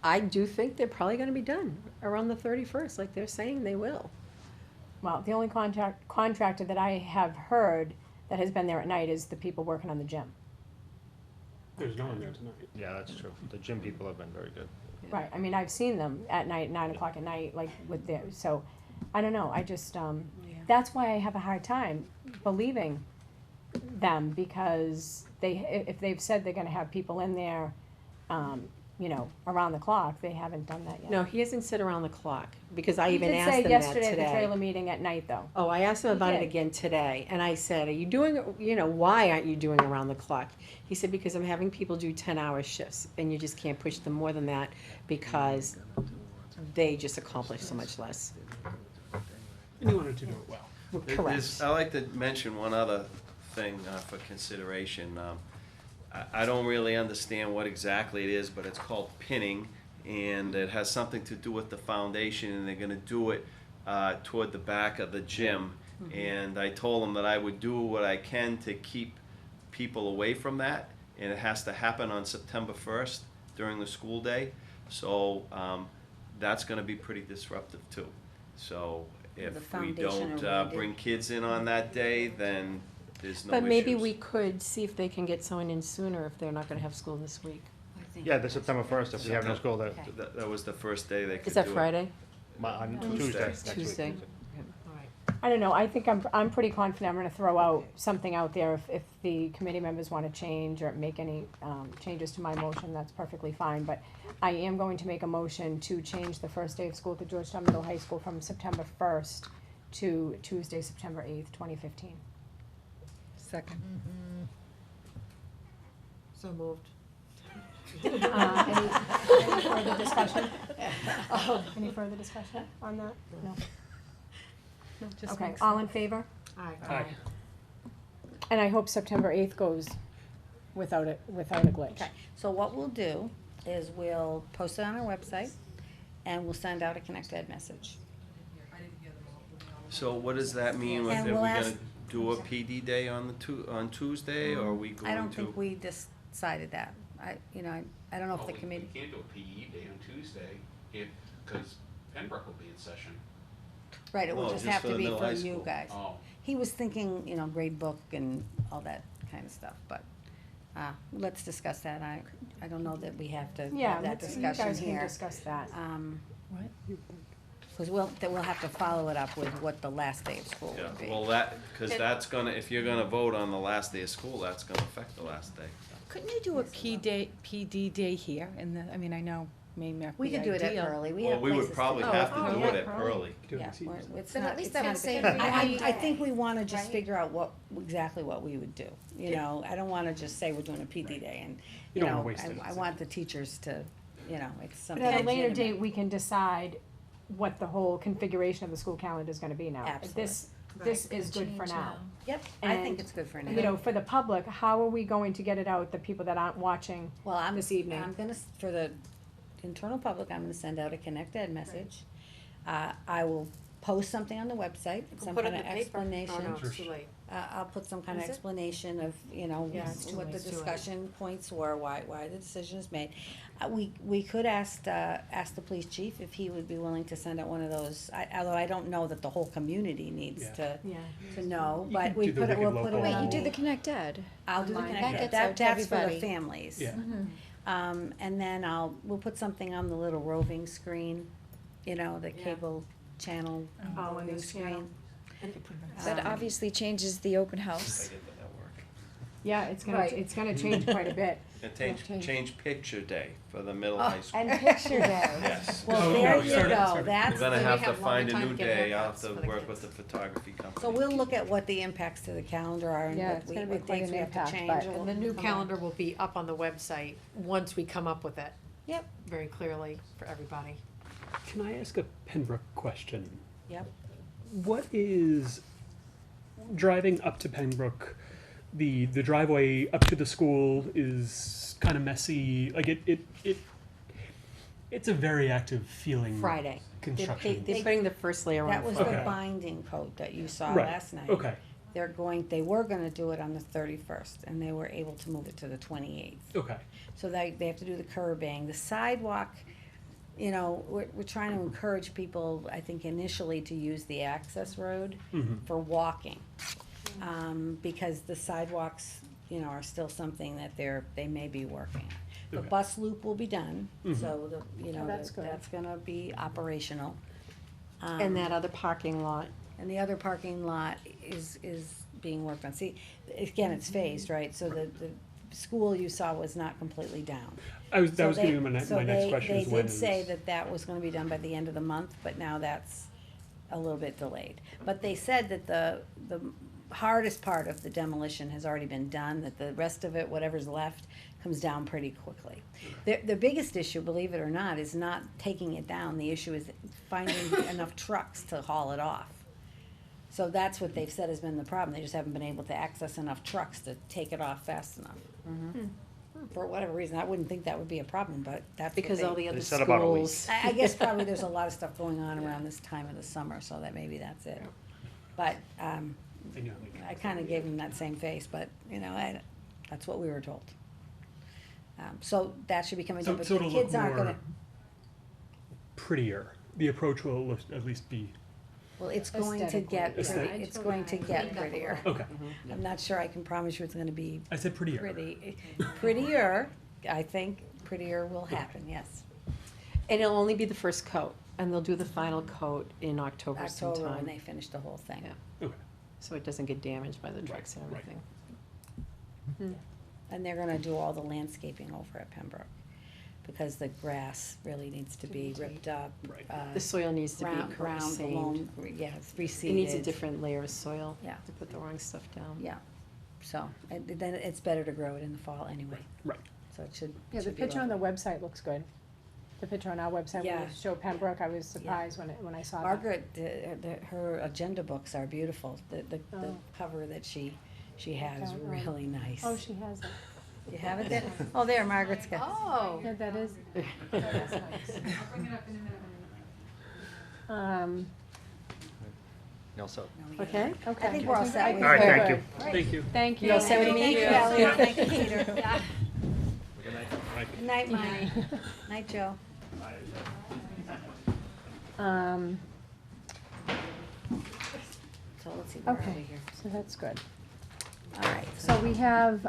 [SPEAKER 8] I do think they're probably gonna be done around the 31st, like they're saying they will.
[SPEAKER 3] Well, the only contractor that I have heard that has been there at night is the people working on the gym.
[SPEAKER 7] There's no one there tonight.
[SPEAKER 11] Yeah, that's true. The gym people have been very good.
[SPEAKER 3] Right, I mean, I've seen them at night, 9 o'clock at night, like with their, so, I don't know, I just, that's why I have a hard time believing them, because if they've said they're gonna have people in there, around the clock, they haven't done that yet.
[SPEAKER 8] No, he hasn't said around the clock, because I
[SPEAKER 3] He
[SPEAKER 8] even
[SPEAKER 3] did
[SPEAKER 8] asked
[SPEAKER 3] say
[SPEAKER 8] them that
[SPEAKER 3] yesterday at the
[SPEAKER 8] today.
[SPEAKER 3] trailer meeting at night, though.
[SPEAKER 8] Oh, I asked him
[SPEAKER 3] He
[SPEAKER 8] about it
[SPEAKER 3] did.
[SPEAKER 8] again today, and I said, are you doing, why aren't you doing around the clock? He said, because I'm having people do 10-hour shifts, and you just can't push them more than that, because they just accomplish so much less.
[SPEAKER 7] And you wanted to do it well.
[SPEAKER 8] Correct.
[SPEAKER 13] I'd like to mention one other thing for consideration. I don't really understand what exactly it is, but it's called pinning, and it has something to do with the foundation, and they're gonna do it toward the back of the gym. And I told them that I would do what I can to keep people away from that, and it has to happen on September 1st during the school day. So that's gonna be pretty disruptive too. So if
[SPEAKER 4] The
[SPEAKER 13] we
[SPEAKER 4] foundation
[SPEAKER 13] don't
[SPEAKER 4] already did.
[SPEAKER 13] bring kids in on that day, then there's no
[SPEAKER 8] But maybe
[SPEAKER 13] issues.
[SPEAKER 8] we could see if they can get someone in sooner if they're not gonna have school this week.
[SPEAKER 4] I think
[SPEAKER 11] Yeah, the September 1st, if we have no school, that,
[SPEAKER 13] That was the first day they could do it.
[SPEAKER 8] Is that Friday?
[SPEAKER 11] on
[SPEAKER 13] Tuesday.
[SPEAKER 11] Tuesday, next week.
[SPEAKER 8] Tuesday.
[SPEAKER 3] I don't know, I think I'm pretty confident I'm gonna throw out something out there, if the committee members wanna change or make any, changes to my motion, that's perfectly fine, but I am going to make a motion to change the first day of school at the Georgetown Middle High School from September 1st to Tuesday, September 8th, 2015.
[SPEAKER 12] Second.
[SPEAKER 2] So moved.
[SPEAKER 3] Any further discussion? Any further discussion on that? No?
[SPEAKER 12] Just
[SPEAKER 3] Okay,
[SPEAKER 12] makes
[SPEAKER 3] all in favor?
[SPEAKER 2] Aye.
[SPEAKER 7] Aye.
[SPEAKER 3] And I hope September eighth goes without a glitch.
[SPEAKER 9] Okay, so what we'll do is we'll post it on our website, and we'll send out a Connect Ed message.
[SPEAKER 13] So what does that mean?
[SPEAKER 9] And
[SPEAKER 13] Are we
[SPEAKER 9] we'll
[SPEAKER 13] gonna
[SPEAKER 9] ask-
[SPEAKER 13] do a PD day on on Tuesday, or are we going to?
[SPEAKER 9] I don't think we decided that. I don't know if the committee.
[SPEAKER 14] We can't do a PE day on Tuesday because Pembroke will be in session.
[SPEAKER 9] Right, it will
[SPEAKER 13] No,
[SPEAKER 9] just
[SPEAKER 13] just
[SPEAKER 9] have
[SPEAKER 13] for
[SPEAKER 9] to
[SPEAKER 13] the
[SPEAKER 9] be
[SPEAKER 13] middle
[SPEAKER 9] for
[SPEAKER 13] high
[SPEAKER 9] you
[SPEAKER 13] school.
[SPEAKER 9] guys.
[SPEAKER 14] Oh.
[SPEAKER 9] He was thinking, grade book and all that kind of stuff, but, let's discuss that. I don't know that we have to
[SPEAKER 3] Yeah,
[SPEAKER 9] have that
[SPEAKER 3] you
[SPEAKER 9] discussion
[SPEAKER 3] guys can
[SPEAKER 9] here.
[SPEAKER 3] discuss that.
[SPEAKER 9] Cause we'll have to follow it up with what the last day of school
[SPEAKER 13] Yeah,
[SPEAKER 9] would be.
[SPEAKER 13] well, because that's gonna, if you're gonna vote on the last day of school, that's gonna affect the last day.
[SPEAKER 12] Couldn't you do a PD day here? And I mean, I know may not
[SPEAKER 9] We
[SPEAKER 12] be
[SPEAKER 9] could do it at
[SPEAKER 12] ideal.
[SPEAKER 9] early. We
[SPEAKER 13] Well,
[SPEAKER 9] have
[SPEAKER 13] we would
[SPEAKER 9] places to
[SPEAKER 13] probably
[SPEAKER 9] do
[SPEAKER 13] have to do it
[SPEAKER 3] yeah,
[SPEAKER 13] at early.
[SPEAKER 9] Yeah, it's
[SPEAKER 10] But
[SPEAKER 9] not,
[SPEAKER 10] at least
[SPEAKER 9] it's
[SPEAKER 10] that
[SPEAKER 9] not
[SPEAKER 10] would
[SPEAKER 9] a
[SPEAKER 10] save
[SPEAKER 9] big-
[SPEAKER 10] everybody
[SPEAKER 9] I think we wanna just
[SPEAKER 10] right?
[SPEAKER 9] figure out exactly what we would do, I don't wanna just say we're doing a PD day and,
[SPEAKER 7] You don't wanna waste it.
[SPEAKER 9] I want the teachers to, it's
[SPEAKER 3] But
[SPEAKER 9] something.
[SPEAKER 3] at a later
[SPEAKER 9] legitimate.
[SPEAKER 3] date, we can decide what the whole configuration of the school calendar is gonna be now.
[SPEAKER 9] Absolutely.
[SPEAKER 3] This is good for
[SPEAKER 10] Change
[SPEAKER 3] now.
[SPEAKER 9] Yep, I think
[SPEAKER 3] And,
[SPEAKER 9] it's good for now.
[SPEAKER 3] For the public, how are we going to get it out, the people that aren't watching
[SPEAKER 9] Well,
[SPEAKER 3] this evening?
[SPEAKER 9] I'm gonna, for the internal public, I'm gonna send out a Connect Ed message. I will post something on the website, some
[SPEAKER 2] Put it
[SPEAKER 9] kind
[SPEAKER 2] in
[SPEAKER 9] of
[SPEAKER 2] the paper.
[SPEAKER 9] explanation.
[SPEAKER 2] Oh, no, it's too late.
[SPEAKER 9] I'll put some kind of
[SPEAKER 2] Is it?
[SPEAKER 9] explanation of,
[SPEAKER 2] Yeah, it's too
[SPEAKER 9] what
[SPEAKER 2] late,
[SPEAKER 9] the
[SPEAKER 2] it's too late.
[SPEAKER 9] discussion points were, why the decision is made. We could ask the police chief if he would be willing to send out one of those, although I don't know that the whole community needs
[SPEAKER 7] Yeah.
[SPEAKER 9] to know,
[SPEAKER 7] You
[SPEAKER 9] but
[SPEAKER 7] can
[SPEAKER 9] we
[SPEAKER 7] do the
[SPEAKER 9] put it, we'll
[SPEAKER 7] wicked
[SPEAKER 9] put it
[SPEAKER 7] local.
[SPEAKER 10] Wait, you
[SPEAKER 9] on.
[SPEAKER 10] do the Connect Ed.
[SPEAKER 9] I'll do the
[SPEAKER 3] Online.
[SPEAKER 9] Connect
[SPEAKER 10] That
[SPEAKER 9] Ed,
[SPEAKER 10] gets out to
[SPEAKER 9] that's for the
[SPEAKER 10] everybody.
[SPEAKER 9] families.
[SPEAKER 7] Yeah.
[SPEAKER 9] And then we'll put something on the little roving screen, the
[SPEAKER 2] Yeah.
[SPEAKER 9] cable channel
[SPEAKER 3] Oh, on
[SPEAKER 9] roving
[SPEAKER 3] this channel.
[SPEAKER 9] screen.
[SPEAKER 10] That obviously changes the open house.
[SPEAKER 13] I get the network.
[SPEAKER 3] Yeah, it's
[SPEAKER 9] Right.
[SPEAKER 3] gonna change quite a bit.
[SPEAKER 13] And
[SPEAKER 3] change.
[SPEAKER 13] change picture day for the middle
[SPEAKER 9] Oh,
[SPEAKER 13] high school.
[SPEAKER 9] and picture day.
[SPEAKER 13] Yes.
[SPEAKER 9] Well,
[SPEAKER 7] Oh,
[SPEAKER 9] there
[SPEAKER 7] no,
[SPEAKER 9] you
[SPEAKER 7] sorry,
[SPEAKER 9] go,
[SPEAKER 7] sorry.
[SPEAKER 9] that's,
[SPEAKER 13] We're gonna
[SPEAKER 2] So we
[SPEAKER 13] have to
[SPEAKER 2] have
[SPEAKER 13] find a
[SPEAKER 2] longer
[SPEAKER 13] new
[SPEAKER 2] time to get
[SPEAKER 13] day. I'll have
[SPEAKER 2] haircuts
[SPEAKER 13] to
[SPEAKER 2] for the
[SPEAKER 13] work
[SPEAKER 2] kids.
[SPEAKER 13] with the photography company.
[SPEAKER 9] so we'll look at what the impacts to the calendar are and
[SPEAKER 3] Yeah,
[SPEAKER 9] what
[SPEAKER 3] it's gonna be
[SPEAKER 9] what
[SPEAKER 3] quite
[SPEAKER 9] dates
[SPEAKER 3] an
[SPEAKER 9] we have to
[SPEAKER 3] impact,
[SPEAKER 9] change.
[SPEAKER 3] but-
[SPEAKER 9] and
[SPEAKER 2] And the
[SPEAKER 9] we'll
[SPEAKER 2] new
[SPEAKER 9] come back.
[SPEAKER 2] calendar will be up on the website once we come up with it.
[SPEAKER 9] Yep.
[SPEAKER 2] Very clearly for everybody.
[SPEAKER 7] Can I ask a Pembroke question?
[SPEAKER 9] Yep.
[SPEAKER 7] What is driving up to Pembroke? The driveway up to the school is kind of messy. Like it's a very active feeling.
[SPEAKER 9] Friday.
[SPEAKER 7] Construction.
[SPEAKER 2] They're putting the first layer on
[SPEAKER 9] That was
[SPEAKER 7] Okay.
[SPEAKER 9] the binding coat that you saw
[SPEAKER 7] Right.
[SPEAKER 9] last night.
[SPEAKER 7] Okay.
[SPEAKER 9] They were gonna do it on the 31st, and they were able to move it to the 28th.
[SPEAKER 7] Okay.
[SPEAKER 9] So they have to do the curbing, the sidewalk, we're trying to encourage people, I think initially, to use the access road
[SPEAKER 7] Mhm.
[SPEAKER 9] for walking. Because the sidewalks, are still something that they may be working on. The
[SPEAKER 7] Okay.
[SPEAKER 9] bus loop will be done,
[SPEAKER 7] Mhm.
[SPEAKER 9] so
[SPEAKER 3] that's good.
[SPEAKER 9] that's gonna be operational.
[SPEAKER 2] And that other parking lot.
[SPEAKER 9] And the other parking lot is being worked on. See, again, it's phased, right? So the school you saw was not completely down.
[SPEAKER 7] That was
[SPEAKER 9] So
[SPEAKER 7] going to be my next question.
[SPEAKER 9] They
[SPEAKER 7] Is when
[SPEAKER 9] did say
[SPEAKER 7] is-
[SPEAKER 9] that was gonna be done by the end of the month, but now that's a little bit delayed. But they said that the hardest part of the demolition has already been done, that the rest of it, whatever's left, comes down pretty quickly. The biggest issue, believe it or not, is not taking it down. The issue is finding enough trucks to haul it off. So that's what they've said has been the problem. They just haven't been able to access enough trucks to take it off fast enough. For whatever reason, I wouldn't think that would be a problem, but that's what
[SPEAKER 2] Because all
[SPEAKER 9] they-
[SPEAKER 2] the other
[SPEAKER 11] said about a week.
[SPEAKER 2] schools.
[SPEAKER 9] I guess probably there's a lot of stuff going on around this time of the summer, so that maybe that's it. But,
[SPEAKER 7] I knew how many
[SPEAKER 9] I kinda gave them that same face, but, that's what we were told. So that should be coming
[SPEAKER 7] So,
[SPEAKER 9] down, but
[SPEAKER 7] so
[SPEAKER 9] the
[SPEAKER 7] it'll look
[SPEAKER 9] kids aren't
[SPEAKER 7] more
[SPEAKER 9] gonna,
[SPEAKER 7] prettier. The approach will at least be
[SPEAKER 9] well, it's going to get,
[SPEAKER 7] Aesthetic.
[SPEAKER 9] pretty- it's going to get prettier.
[SPEAKER 7] okay.
[SPEAKER 9] I'm not sure I can promise you it's gonna be
[SPEAKER 7] I said prettier.
[SPEAKER 9] prettier, I think prettier will happen, yes.
[SPEAKER 2] And it'll only be the first coat, and they'll do the final coat in October
[SPEAKER 9] October when
[SPEAKER 2] sometime.
[SPEAKER 9] they finish the whole thing.
[SPEAKER 2] Yeah.
[SPEAKER 7] Okay.
[SPEAKER 2] So it doesn't get damaged by the trucks and
[SPEAKER 7] right.
[SPEAKER 2] everything.
[SPEAKER 9] And they're gonna do all the landscaping over at Pembroke, because the grass really needs to be ripped up.
[SPEAKER 7] Right.
[SPEAKER 2] The soil needs to be
[SPEAKER 9] Round,
[SPEAKER 2] seamed.
[SPEAKER 9] along, yeah, it's reseeded.
[SPEAKER 2] It needs a different layer of soil
[SPEAKER 9] Yeah.
[SPEAKER 2] to put the wrong stuff down.
[SPEAKER 9] Yeah, so, and then it's better to grow it in the fall anyway,
[SPEAKER 7] Right.
[SPEAKER 9] so it should.
[SPEAKER 3] Yeah, the
[SPEAKER 9] should be
[SPEAKER 3] picture on the
[SPEAKER 9] lovely.
[SPEAKER 3] website looks good. The picture on our website,
[SPEAKER 9] Yeah.
[SPEAKER 3] when you show Pembroke, I was surprised when I saw that.
[SPEAKER 9] Margaret, her agenda books are beautiful, the
[SPEAKER 3] Oh.
[SPEAKER 9] cover that she she has
[SPEAKER 3] Okay.
[SPEAKER 9] really nice.
[SPEAKER 3] Oh, she has it.
[SPEAKER 9] You have it there? Oh, there, Margaret's got.
[SPEAKER 2] Oh.
[SPEAKER 3] Yeah, that is,
[SPEAKER 1] That's nice. I'll bring it up in a minute.
[SPEAKER 11] No, so.
[SPEAKER 3] okay, okay.
[SPEAKER 9] I think we're all set.
[SPEAKER 3] All
[SPEAKER 5] right, thank you.
[SPEAKER 7] Thank you.
[SPEAKER 3] Thank you.
[SPEAKER 9] You all set with me? Thank you, Ally. Thank you, Peter.
[SPEAKER 11] Good night.
[SPEAKER 9] Good night, Mike. Night, Joe. So let's see, we're out of
[SPEAKER 3] Okay,
[SPEAKER 9] here.
[SPEAKER 3] so that's good.
[SPEAKER 9] All right.
[SPEAKER 3] So we have,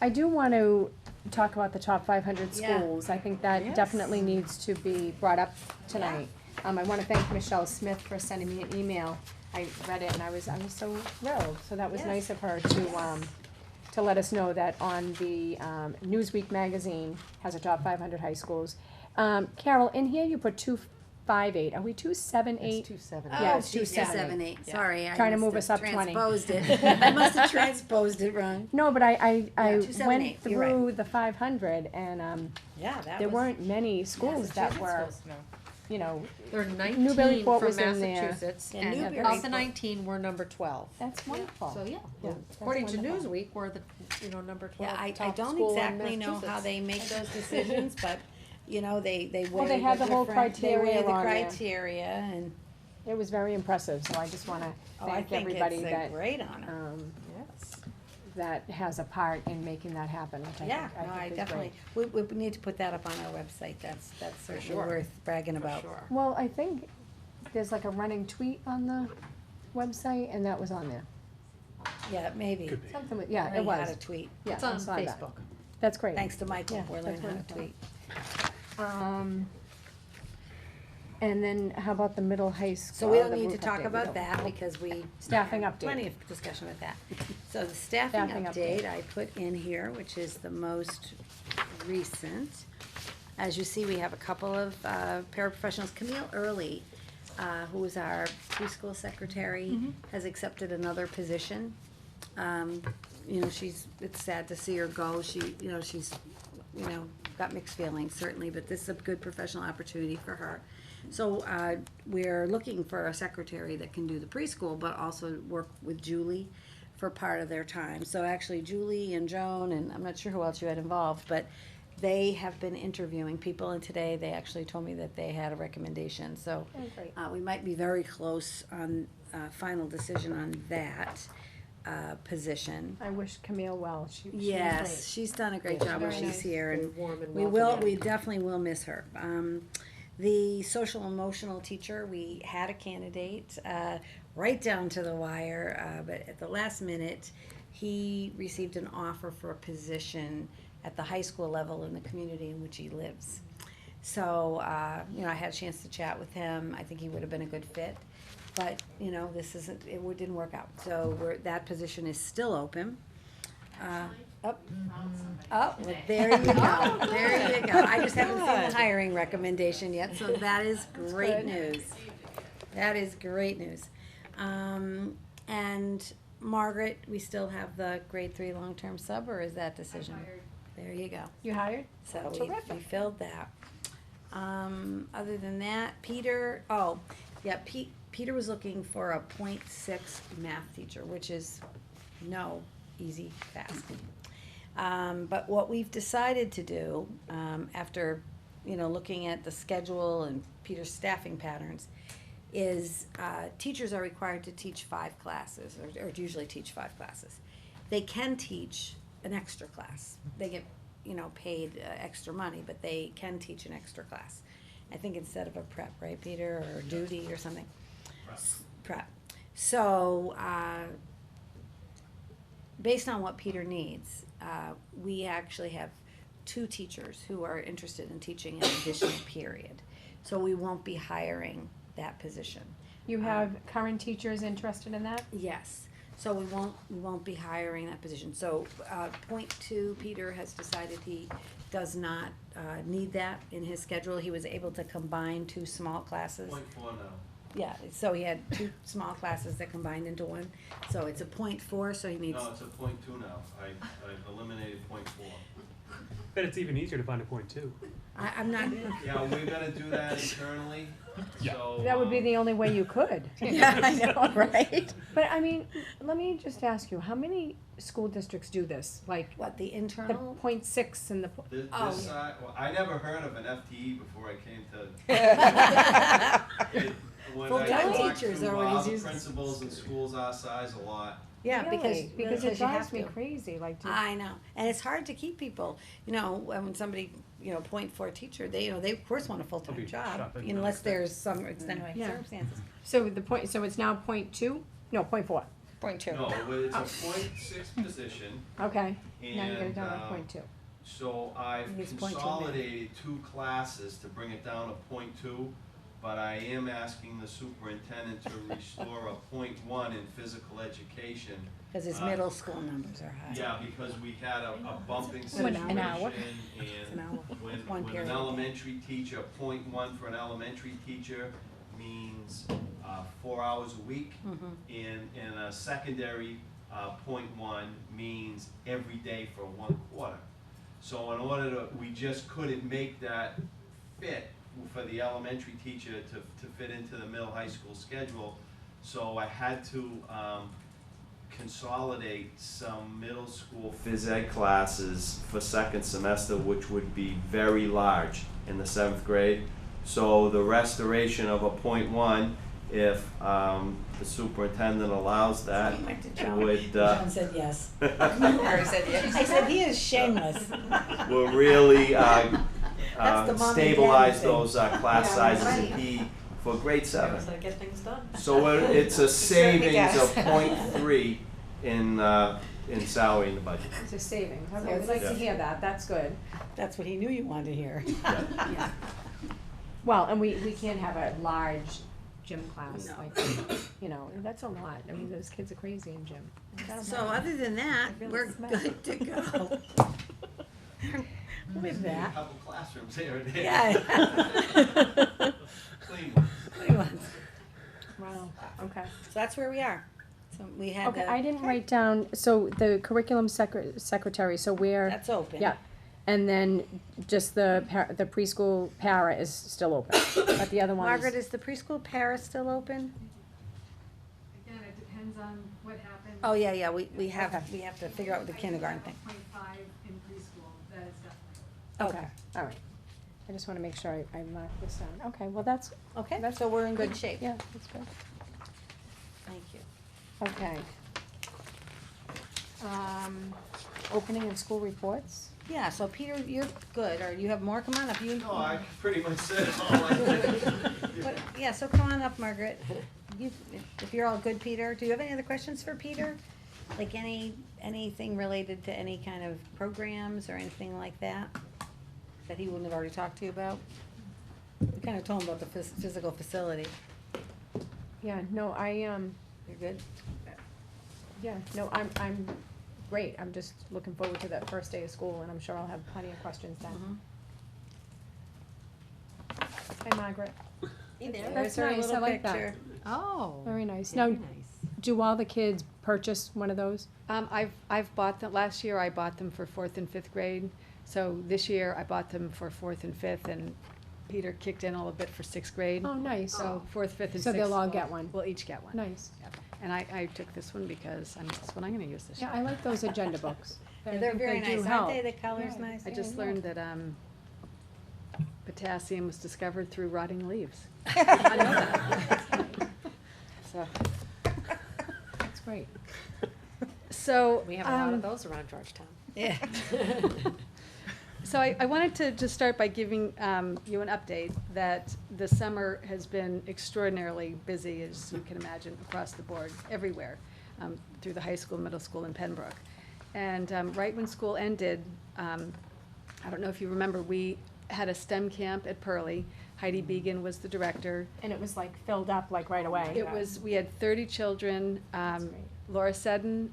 [SPEAKER 3] I do want to talk about the top 500
[SPEAKER 9] Yeah.
[SPEAKER 3] schools. I think that
[SPEAKER 9] Yes.
[SPEAKER 3] definitely needs to be brought up tonight. I want to thank Michelle Smith for sending me an email. I read it and I was so thrilled. So that was
[SPEAKER 9] Yes.
[SPEAKER 3] nice of her to let us know that on the Newsweek magazine has a top 500 high schools. Carol, in here you put 258. Are we 278?
[SPEAKER 2] 278.
[SPEAKER 3] Yeah,
[SPEAKER 9] Oh,
[SPEAKER 3] it's
[SPEAKER 9] geez,
[SPEAKER 3] 278.
[SPEAKER 9] 278, sorry. I
[SPEAKER 3] Trying to
[SPEAKER 9] must
[SPEAKER 3] move
[SPEAKER 9] have
[SPEAKER 3] us up 20.
[SPEAKER 9] Transposed it. I must have transposed it wrong.
[SPEAKER 3] No, but I went
[SPEAKER 9] 278, you're right.
[SPEAKER 3] through the 500 and
[SPEAKER 9] Yeah, that
[SPEAKER 3] there
[SPEAKER 9] was.
[SPEAKER 3] weren't many schools that were,
[SPEAKER 2] No.
[SPEAKER 3] you know,
[SPEAKER 2] There are
[SPEAKER 3] Newburyport
[SPEAKER 2] 19 from
[SPEAKER 3] was in there.
[SPEAKER 2] Massachusetts,
[SPEAKER 9] Yeah,
[SPEAKER 2] and
[SPEAKER 9] Newburyport.
[SPEAKER 2] of the 19, we're number 12.
[SPEAKER 3] that's wonderful.
[SPEAKER 2] So, yeah,
[SPEAKER 3] Yeah,
[SPEAKER 2] according to
[SPEAKER 3] that's wonderful.
[SPEAKER 2] Newsweek, we're the, number 12
[SPEAKER 9] Yeah, I
[SPEAKER 2] top
[SPEAKER 9] don't
[SPEAKER 2] school in
[SPEAKER 9] exactly know how
[SPEAKER 2] Massachusetts.
[SPEAKER 9] they make those decisions, but, you know, they weigh
[SPEAKER 3] Well, they had the whole
[SPEAKER 9] they weigh
[SPEAKER 3] criteria
[SPEAKER 9] the
[SPEAKER 3] on there.
[SPEAKER 9] criteria and,
[SPEAKER 3] It was very impressive, so I just wanna
[SPEAKER 9] oh, I
[SPEAKER 3] thank
[SPEAKER 9] think
[SPEAKER 3] everybody
[SPEAKER 9] it's a
[SPEAKER 3] that,
[SPEAKER 9] great honor.
[SPEAKER 2] Yes.
[SPEAKER 3] that has a part in making that happen, which I
[SPEAKER 9] Yeah,
[SPEAKER 3] think,
[SPEAKER 9] no,
[SPEAKER 3] I
[SPEAKER 9] I
[SPEAKER 3] think is
[SPEAKER 9] definitely,
[SPEAKER 3] great.
[SPEAKER 9] we need to put that up on our website, that's certainly
[SPEAKER 2] sure.
[SPEAKER 9] worth bragging
[SPEAKER 2] For
[SPEAKER 9] about.
[SPEAKER 2] sure.
[SPEAKER 3] Well, I think there's like a running tweet on the website, and that was on there.
[SPEAKER 9] Yeah, maybe.
[SPEAKER 7] Could be.
[SPEAKER 3] Something with, yeah, it
[SPEAKER 9] Learning how
[SPEAKER 3] was.
[SPEAKER 9] to tweet,
[SPEAKER 3] Yeah,
[SPEAKER 2] It's
[SPEAKER 3] I
[SPEAKER 2] on
[SPEAKER 3] saw that.
[SPEAKER 2] Facebook.
[SPEAKER 3] That's great.
[SPEAKER 9] thanks to Michael,
[SPEAKER 3] Yeah,
[SPEAKER 9] we're
[SPEAKER 3] that's
[SPEAKER 9] learning how to
[SPEAKER 3] wonderful.
[SPEAKER 9] tweet.
[SPEAKER 3] And then how about the middle high school?
[SPEAKER 9] So we don't
[SPEAKER 3] the
[SPEAKER 9] need to
[SPEAKER 3] roof
[SPEAKER 9] talk
[SPEAKER 3] update? We
[SPEAKER 9] about
[SPEAKER 3] don't-
[SPEAKER 9] that because we.
[SPEAKER 3] Staffing
[SPEAKER 9] had
[SPEAKER 3] update.
[SPEAKER 9] Plenty of discussion with that. So the staffing
[SPEAKER 3] Staffing
[SPEAKER 9] update
[SPEAKER 3] update.
[SPEAKER 9] I put in here, which is the most recent. As you see, we have a couple of paraprofessionals. Camille Early, who is our preschool secretary, has accepted another position. You know, it's sad to see her go. She's, got mixed feelings certainly, but this is a good professional opportunity for her. So, we're looking for a secretary that can do the preschool, but also work with Julie for part of their time. So actually Julie and Joan, and I'm not sure who else you had involved, but they have been interviewing people, and today they actually told me that they had a recommendation, so.
[SPEAKER 3] Oh, great.
[SPEAKER 9] We might be very close on, final decision on that, position.
[SPEAKER 3] I wish Camille well. She was
[SPEAKER 9] Yes, she's done a great
[SPEAKER 3] Yeah,
[SPEAKER 9] job when
[SPEAKER 3] very
[SPEAKER 9] she's
[SPEAKER 3] nice.
[SPEAKER 9] here, and
[SPEAKER 2] Very warm and
[SPEAKER 9] we
[SPEAKER 2] welcoming.
[SPEAKER 9] definitely will miss her. The social emotional teacher, we had a candidate, right down to the wire, but at the last minute, he received an offer for a position at the high school level in the community in which he lives. So, I had a chance to chat with him, I think he would have been a good fit, but, it didn't work out. So that position is still open. Well, there you go, there you go. I just haven't seen the hiring recommendation yet, so that is great news. That is great news. And Margaret, we still have the grade 3 long-term sub, or is that decision?
[SPEAKER 1] hired.
[SPEAKER 9] There you go.
[SPEAKER 3] You hired?
[SPEAKER 9] So we filled that. Other than that, Peter, Peter was looking for a .6 math teacher, which is no easy task. But what we've decided to do, after, looking at the schedule and Peter's staffing patterns, is, teachers are required to teach 5 classes, or usually teach 5 classes. They can teach an extra class. They get, paid extra money, but they can teach an extra class. I think instead of a prep, right, Peter, or duty or something? Prep. So, based on what Peter needs, we actually have 2 teachers who are interested in teaching an additional period. So we won't be hiring that position.
[SPEAKER 3] You have current teachers interested in that?
[SPEAKER 9] Yes, so we won't be hiring that position. So, .2, Peter has decided he does not, need that in his schedule. He was able to combine 2 small classes.
[SPEAKER 13] .4 now.
[SPEAKER 9] Yeah, so he had 2 small classes that combined into one, so it's a .4, so he needs.
[SPEAKER 13] No, it's a .2 now. I've eliminated .4.
[SPEAKER 7] Bet it's even easier to find a point too.
[SPEAKER 9] I'm not,
[SPEAKER 13] Yeah, we're gonna do that internally,
[SPEAKER 7] Yeah.
[SPEAKER 13] so.
[SPEAKER 3] That would be the only way you could.
[SPEAKER 4] Yeah, I know, right?
[SPEAKER 3] But I mean, let me just ask you, how many school districts do this? Like
[SPEAKER 9] what, the
[SPEAKER 3] the
[SPEAKER 9] internal?
[SPEAKER 3] .6 and the,
[SPEAKER 13] This,
[SPEAKER 9] Oh,
[SPEAKER 13] this
[SPEAKER 9] yeah.
[SPEAKER 13] side, well, I never heard of an FTE before I came to. When
[SPEAKER 9] Full-time
[SPEAKER 13] I talked
[SPEAKER 9] teachers
[SPEAKER 13] to
[SPEAKER 9] are always
[SPEAKER 13] other
[SPEAKER 9] using-
[SPEAKER 13] principals in schools our size a lot.
[SPEAKER 9] Yeah,
[SPEAKER 3] Really? Because it
[SPEAKER 9] you have
[SPEAKER 3] drives me
[SPEAKER 9] to.
[SPEAKER 3] crazy, like,
[SPEAKER 9] I know, and it's hard to keep people, you know, when somebody, you know, .4 teacher, they, you know, they of course want a
[SPEAKER 7] They'll
[SPEAKER 9] full-time
[SPEAKER 7] be
[SPEAKER 9] job,
[SPEAKER 7] shopping
[SPEAKER 9] unless
[SPEAKER 7] downstairs.
[SPEAKER 9] there's some extenuating
[SPEAKER 3] Yeah.
[SPEAKER 9] circumstances.
[SPEAKER 3] so the point, so it's now .2? No, .4,
[SPEAKER 4] Point two.
[SPEAKER 13] No, it's a .6 position,
[SPEAKER 3] okay, now you got it
[SPEAKER 13] and,
[SPEAKER 3] down to .2.
[SPEAKER 13] so I've
[SPEAKER 9] It's .2 now.
[SPEAKER 13] consolidated 2 classes to bring it down to .2, but I am asking the superintendent to restore a .1 in physical education.
[SPEAKER 9] Cause his middle school numbers are high.
[SPEAKER 13] Yeah, because we had a bumping
[SPEAKER 3] An
[SPEAKER 13] situation,
[SPEAKER 3] hour.
[SPEAKER 13] and
[SPEAKER 9] hour.
[SPEAKER 13] when,
[SPEAKER 9] One
[SPEAKER 13] when
[SPEAKER 9] period.
[SPEAKER 13] an elementary teacher, .1 for an elementary teacher means, 4 hours a week. And a secondary, .1 means every day for 1 quarter. So in order to, we just couldn't make that fit for the elementary teacher to fit into the middle high school schedule. So I had to, consolidate some middle school phys ed classes for second semester, which would be very large in the 7th grade. So the restoration of a .1, if the superintendent allows that,
[SPEAKER 9] He went to John.
[SPEAKER 13] would
[SPEAKER 9] John said yes.
[SPEAKER 4] Mary said yes.
[SPEAKER 9] I said, he is shameless.
[SPEAKER 13] will really
[SPEAKER 9] That's the mom and dad
[SPEAKER 13] stabilize
[SPEAKER 9] thing.
[SPEAKER 13] those class
[SPEAKER 4] Yeah,
[SPEAKER 13] sizes
[SPEAKER 4] right.
[SPEAKER 13] in PE for grade 7.
[SPEAKER 4] So get things done.
[SPEAKER 13] So it's a
[SPEAKER 4] certainly
[SPEAKER 13] savings of
[SPEAKER 4] does.
[SPEAKER 13] .3 in salary in the budget.
[SPEAKER 3] It's a savings, okay,
[SPEAKER 9] So
[SPEAKER 3] we'd like to
[SPEAKER 13] Yeah.
[SPEAKER 3] hear that, that's good.
[SPEAKER 9] That's what he knew you wanted to hear.
[SPEAKER 3] Yeah. Well, and we can't have a large gym class,
[SPEAKER 9] No.
[SPEAKER 3] like, you know, that's a lot, I mean, those kids are crazy in gym.
[SPEAKER 9] So other than that,
[SPEAKER 3] I really
[SPEAKER 9] we're
[SPEAKER 3] smell.
[SPEAKER 9] good to go. With
[SPEAKER 13] A
[SPEAKER 9] that,
[SPEAKER 13] couple classrooms here and there.
[SPEAKER 9] yeah.
[SPEAKER 13] Clean ones.
[SPEAKER 3] Wow, okay.
[SPEAKER 9] So that's where we are. So we had
[SPEAKER 3] Okay,
[SPEAKER 9] the.
[SPEAKER 3] I didn't write down, so the curriculum secretary, so where,
[SPEAKER 9] That's open.
[SPEAKER 3] yeah, and then just the the preschool para is still open, but the other ones.
[SPEAKER 9] Margaret, is the preschool para still open?
[SPEAKER 1] Again, it depends on what happens.
[SPEAKER 9] Oh, yeah, we
[SPEAKER 3] Okay.
[SPEAKER 9] have to figure out the kindergarten thing.
[SPEAKER 1] .5 in preschool, that is definitely.
[SPEAKER 3] Okay, all right. I just wanna make sure I mark this down. Okay, well, that's,
[SPEAKER 9] Okay,
[SPEAKER 3] That's
[SPEAKER 9] so we're in good shape.
[SPEAKER 3] yeah, that's good.
[SPEAKER 9] Thank you.
[SPEAKER 3] Okay. Opening and school reports?
[SPEAKER 9] Yeah, so Peter, you're good, or you have more, come on up, you.
[SPEAKER 13] No, I pretty much said it all. I think.
[SPEAKER 9] But, yeah, so come on up, Margaret. You, if you're all good, Peter, do you have any other questions for Peter? Like anything related to any kind of programs or anything like that? That he wouldn't have already talked to you about? We kinda told him about the physical facility.
[SPEAKER 3] Yeah, no,
[SPEAKER 9] You're good?
[SPEAKER 3] yeah, no, I'm great. I'm just looking forward to that first day of school, and I'm sure I'll have plenty of questions then. Hi, Margaret.
[SPEAKER 9] Hey there.
[SPEAKER 3] That's
[SPEAKER 9] There's our
[SPEAKER 3] nice, I
[SPEAKER 9] little
[SPEAKER 3] like that.
[SPEAKER 9] picture.
[SPEAKER 4] Oh.
[SPEAKER 3] Very nice.
[SPEAKER 4] Very
[SPEAKER 3] Now, do all the kids purchase one of those?
[SPEAKER 2] I've bought them, last year I bought them for 4th and 5th grade, so this year I bought them for 4th and 5th, and Peter kicked in a little bit for 6th grade.
[SPEAKER 3] Oh, nice.
[SPEAKER 2] So 4th, 5th, and 6th.
[SPEAKER 3] So they'll all get one?
[SPEAKER 2] We'll each get one.
[SPEAKER 3] Nice.
[SPEAKER 2] Yep. And I took this one because that's what I'm gonna use this year.
[SPEAKER 3] Yeah, I like those agenda books.
[SPEAKER 9] Yeah, they're
[SPEAKER 3] think
[SPEAKER 9] very
[SPEAKER 3] they do
[SPEAKER 9] nice,
[SPEAKER 3] help.
[SPEAKER 9] aren't they? The color's
[SPEAKER 3] Yeah.
[SPEAKER 9] nice.
[SPEAKER 2] I just learned that, potassium was discovered through rotting leaves. So,
[SPEAKER 3] That's great.
[SPEAKER 2] so.
[SPEAKER 8] We have a lot of those around Georgetown.
[SPEAKER 9] Yeah.
[SPEAKER 2] So I wanted to just start by giving you an update that the summer has been extraordinarily busy, as you can imagine, across the board, everywhere, through the high school, middle school, and Pembroke. And right when school ended, I don't know if you remember, we had a STEM camp at Pearlie. Heidi Began was the director.
[SPEAKER 3] And it was like filled up like right away.
[SPEAKER 2] It was, we had 30 children.
[SPEAKER 3] That's great.
[SPEAKER 2] Laura Seddon,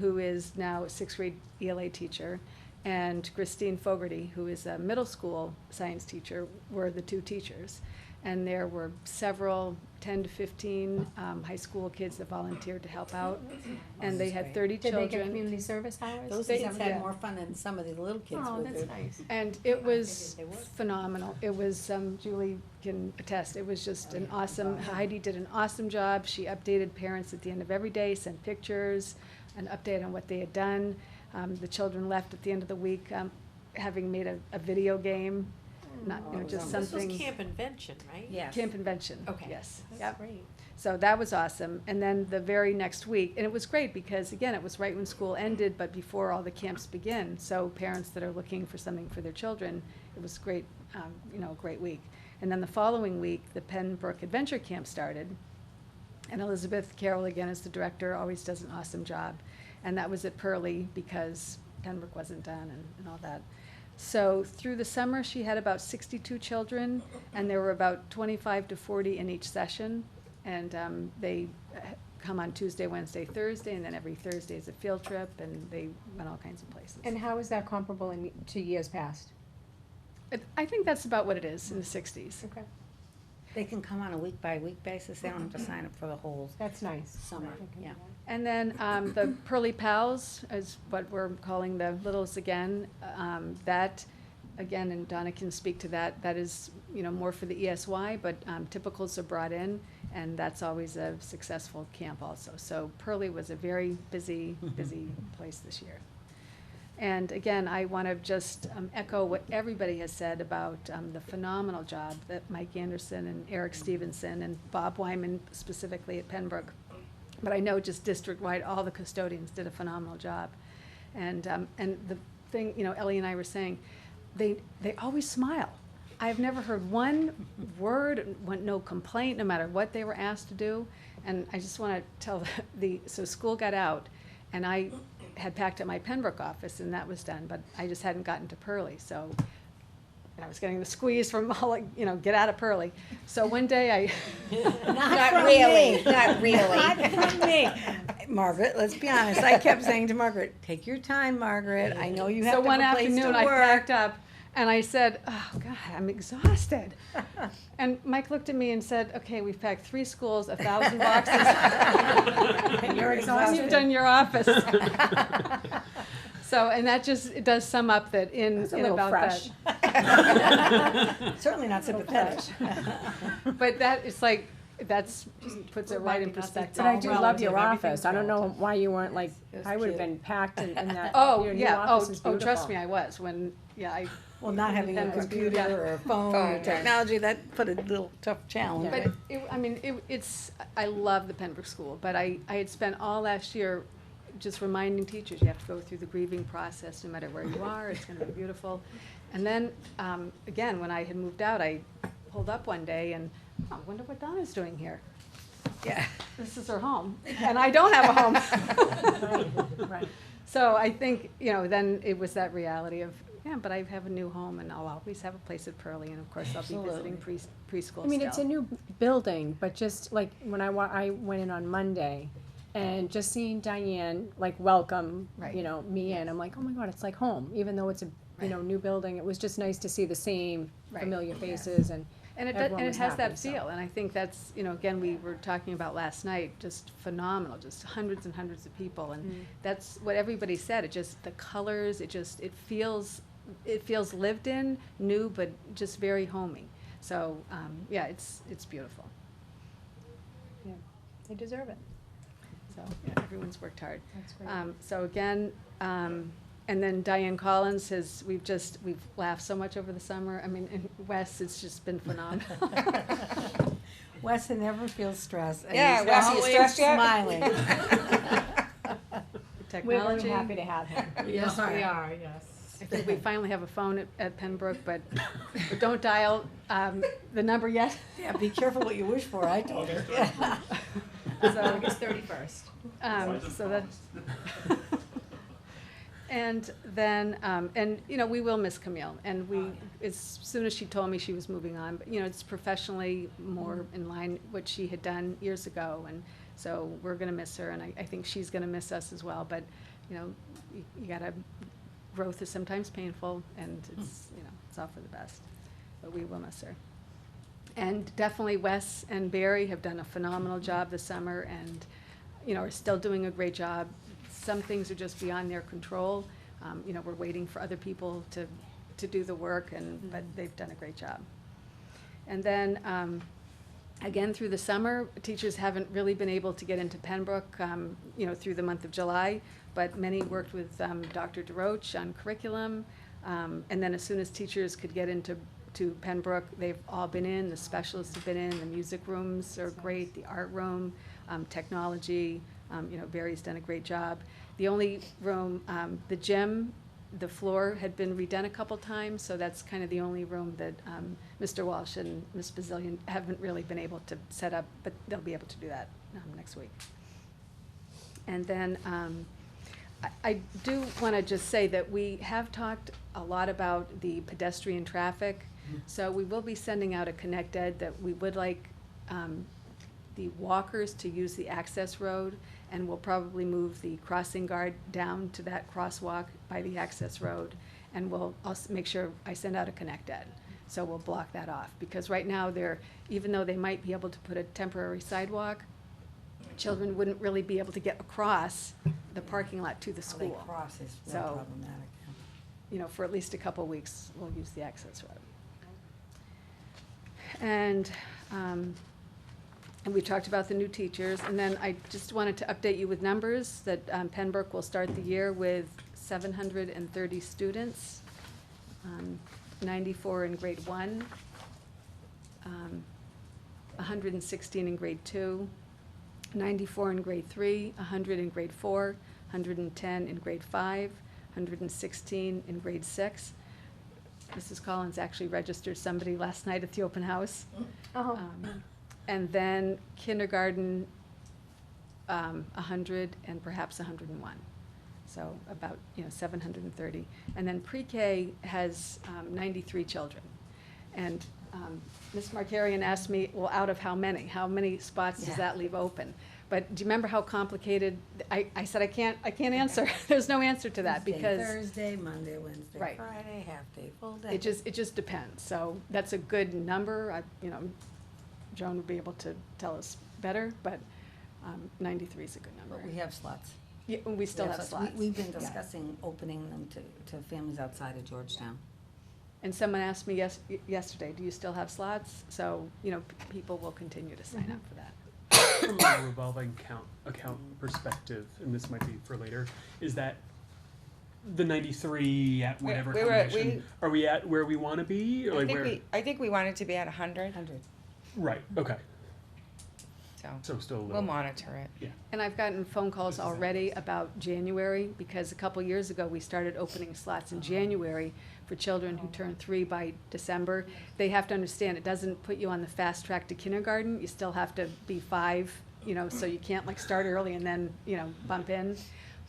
[SPEAKER 2] who is now a 6th grade ELA teacher, and Christine Fogarty, who is a middle school science teacher, were the 2 teachers.
[SPEAKER 16] And there were several, 10 to 15 high school kids that volunteered to help out. And they had 30
[SPEAKER 3] Did they
[SPEAKER 16] children.
[SPEAKER 3] get community service hours?
[SPEAKER 9] Those
[SPEAKER 16] They-
[SPEAKER 9] kids
[SPEAKER 16] yeah.
[SPEAKER 9] had more fun than some of the little kids
[SPEAKER 3] Oh,
[SPEAKER 9] would
[SPEAKER 3] that's
[SPEAKER 9] do.
[SPEAKER 3] nice.
[SPEAKER 16] And it was phenomenal. It was, Julie can attest, it was just an awesome, Heidi did an awesome job. She updated parents at the end of every day, sent pictures, an update on what they had done. The children left at the end of the week, having made a video game, not, just something.
[SPEAKER 2] This was Camp Invention, right?
[SPEAKER 9] Yes.
[SPEAKER 16] Camp Invention,
[SPEAKER 2] Okay.
[SPEAKER 16] yes,
[SPEAKER 2] That's
[SPEAKER 16] yep.
[SPEAKER 2] great.
[SPEAKER 16] So that was awesome. And then the very next week, and it was great because, again, it was right when school ended, but before all the camps begin. So parents that are looking for something for their children, it was great, a great week. And then the following week, the Pembroke Adventure Camp started. And Elizabeth Carroll, again, as the director, always does an awesome job. And that was at Pearlie because Pembroke wasn't done and all that. So through the summer, she had about 62 children, and there were about 25 to 40 in each session. And they come on Tuesday, Wednesday, Thursday, and then every Thursday is a field trip, and they went all kinds of places.
[SPEAKER 3] And how is that comparable to years past?
[SPEAKER 16] I think that's about what it is in the 60s.
[SPEAKER 3] Okay.
[SPEAKER 9] They can come on a week-by-week basis, they don't have to sign up for the whole
[SPEAKER 3] That's nice.
[SPEAKER 9] summer, yeah.
[SPEAKER 16] And then the Pearlie Pals is what we're calling the Littles again. That, again, and Donna can speak to that, that is, more for the ESY, but typicals are brought in, and that's always a successful camp also. So Pearlie was a very busy place this year. And again, I want to just echo what everybody has said about the phenomenal job that Mike Anderson and Eric Stevenson and Bob Wyman specifically at Pembroke. But I know just district-wide, all the custodians did a phenomenal job. And the thing, Ellie and I were saying, they always smile. I've never heard one word, no complaint, no matter what they were asked to do. And I just want to tell so school got out, and I had packed at my Pembroke office, and that was done, but I just hadn't gotten to Pearlie, so, and I was getting the squeeze from all, get out of Pearlie. So one day I.
[SPEAKER 9] Not really, not really. Not from me. Margaret, let's be honest, I kept saying to Margaret, take your time, Margaret, I know you have
[SPEAKER 16] So
[SPEAKER 9] to
[SPEAKER 16] one
[SPEAKER 9] have a place to
[SPEAKER 16] afternoon, I
[SPEAKER 9] work.
[SPEAKER 16] packed up, and I said, oh, God, I'm exhausted. And Mike looked at me and said, okay, we've packed 3 schools, 1,000 boxes.
[SPEAKER 3] And you're exhausted.
[SPEAKER 16] You've done your office. So, and that just, it does sum up that in
[SPEAKER 3] That's a
[SPEAKER 16] in
[SPEAKER 3] little
[SPEAKER 16] about
[SPEAKER 3] fresh.
[SPEAKER 16] that.
[SPEAKER 9] Certainly not sympathetic.
[SPEAKER 16] But that, it's like, that's, just puts it right in perspective.
[SPEAKER 3] But I do love your
[SPEAKER 16] Relative.
[SPEAKER 3] office. I don't know why you weren't like,
[SPEAKER 9] It was
[SPEAKER 3] I would have
[SPEAKER 9] cute.
[SPEAKER 3] been packed in that.
[SPEAKER 16] Oh,
[SPEAKER 3] your new
[SPEAKER 16] yeah,
[SPEAKER 3] office is
[SPEAKER 16] oh, trust
[SPEAKER 3] beautiful.
[SPEAKER 16] me, I was, when, I.
[SPEAKER 9] Well, not having a
[SPEAKER 16] Pembroke,
[SPEAKER 9] computer
[SPEAKER 16] yeah.
[SPEAKER 9] or a phone or technology, that put a little tough challenge.
[SPEAKER 16] But it's, I love the Pembroke School, but I had spent all last year just reminding teachers, you have to go through the grieving process, no matter where you are, it's gonna be beautiful. And then, again, when I had moved out, I pulled up one day and, I wonder what Donna's doing here.
[SPEAKER 9] Yeah.
[SPEAKER 16] This is her home, and I don't have a home.
[SPEAKER 3] Right.
[SPEAKER 16] So I think, then it was that reality of, yeah, but I have a new home, and I'll always have a place at Pearlie, and of course, I'll be visiting preschool
[SPEAKER 3] I mean, it's a
[SPEAKER 16] still.
[SPEAKER 3] new building, but just like when I went in on Monday and just seeing Diane like welcome,
[SPEAKER 16] Right.
[SPEAKER 3] me in, I'm like, oh my God, it's like home, even though it's a, new building. It was just nice to see the same
[SPEAKER 16] Right.
[SPEAKER 3] familiar faces and
[SPEAKER 16] And
[SPEAKER 3] everyone
[SPEAKER 16] it
[SPEAKER 3] was
[SPEAKER 16] has
[SPEAKER 3] happy,
[SPEAKER 16] that
[SPEAKER 3] so.
[SPEAKER 16] feel, and I think that's, again, we were talking about last night, just phenomenal, just hundreds and hundreds of people, and that's what everybody said, it just, the colors, it feels lived in, new, but just very homey. So, yeah, it's beautiful.
[SPEAKER 3] Yeah, they deserve it.
[SPEAKER 16] So, yeah, everyone's worked hard.
[SPEAKER 3] That's great.
[SPEAKER 16] So again, and then Diane Collins we've laughed so much over the summer. I mean, in Wes, it's just been phenomenal.
[SPEAKER 9] Weston never feels stressed. And
[SPEAKER 8] Yeah,
[SPEAKER 9] he's
[SPEAKER 8] Wes, you
[SPEAKER 9] always
[SPEAKER 8] stressed yet?
[SPEAKER 9] smiling.
[SPEAKER 3] We're very
[SPEAKER 16] Technology.
[SPEAKER 3] happy to have him.
[SPEAKER 2] Yes, we are, yes.
[SPEAKER 16] I think we finally have a phone at Pembroke, but don't dial the number yet.
[SPEAKER 9] Yeah, be careful what you wish for, I told her. Yeah.
[SPEAKER 16] So,
[SPEAKER 2] August 31st.
[SPEAKER 16] so that. And then, we will miss Camille, and as soon as she told me she was moving on, but, it's professionally more in line what she had done years ago, and so we're gonna miss her, and I think she's gonna miss us as well, but, you gotta, growth is sometimes painful, and it's all for the best, but we will miss her. And definitely Wes and Barry have done a phenomenal job this summer and, you know, are still doing a great job. Some things are just beyond their control. You know, we're waiting for other people to do the work but they've done a great job. And then, again, through the summer, teachers haven't really been able to get into Pembroke, you know, through the month of July, but many worked with Dr. DeRoche on curriculum. And then as soon as teachers could get into Pembroke, they've all been in, the specialists have been in, the music rooms are great, the art room, technology, you know, Barry's done a great job. The only room, the gym, the floor had been redone a couple times, so that's kind of the only room that Mr. Walsh and Ms. Bazillion haven't really been able to set up, but they'll be able to do that next week. And then I do want to just say that we have talked a lot about the pedestrian traffic, so we will be sending out a Connect Ed that we would like the walkers to use the access road, and we'll probably move the crossing guard down to that crosswalk by the access road, and I'll make sure I send out a Connect Ed. So we'll block that off, because right now even though they might be able to put a temporary sidewalk, children wouldn't really be able to get across the parking lot to the
[SPEAKER 9] How they
[SPEAKER 16] school.
[SPEAKER 9] cross is
[SPEAKER 16] So,
[SPEAKER 9] more problematic.
[SPEAKER 16] you know, for at least a couple weeks, we'll use the access road. And we talked about the new teachers, and then I just wanted to update you with numbers that Pembroke will start the year with 730 students, 94 in grade 1, 116 in grade 2, 94 in grade 3, 100 in grade 4, 110 in grade 5, 116 in grade 6. Mrs. Collins actually registered somebody last night at the open house. And then kindergarten, 100 and perhaps 101. So about, 730. And then pre-K has 93 children. And Ms. Markarian asked me, well, out of how many? How many spots does that leave open? But do you remember how complicated, I said I can't answer. There's no answer to that
[SPEAKER 9] Tuesday,
[SPEAKER 16] because.
[SPEAKER 9] Thursday, Monday, Wednesday,
[SPEAKER 16] Right.
[SPEAKER 9] Friday, half day, full day.
[SPEAKER 16] It just depends. So that's a good number. Joan would be able to tell us better, but 93 is a good number.
[SPEAKER 9] But we have slots.
[SPEAKER 16] Yeah, we still have slots.
[SPEAKER 9] We've been
[SPEAKER 16] Yeah.
[SPEAKER 9] discussing opening them to families outside of Georgetown.
[SPEAKER 16] And someone asked me yesterday, do you still have slots? So, people will continue to sign up for that.
[SPEAKER 7] From a revolving account perspective, and this might be for later, is that the 93 at whatever combination, are we at where we want to be? Or
[SPEAKER 17] I think we wanted to be at 100,
[SPEAKER 7] Right, okay.
[SPEAKER 17] so
[SPEAKER 7] still a little.
[SPEAKER 17] we'll monitor it.
[SPEAKER 7] Yeah.
[SPEAKER 16] And I've gotten phone calls already about January, because a couple years ago, we started opening slots in January for children who turn 3 by December. They have to understand, it doesn't put you on the fast track to kindergarten. You still have to be 5, so you can't start early and then, bump in.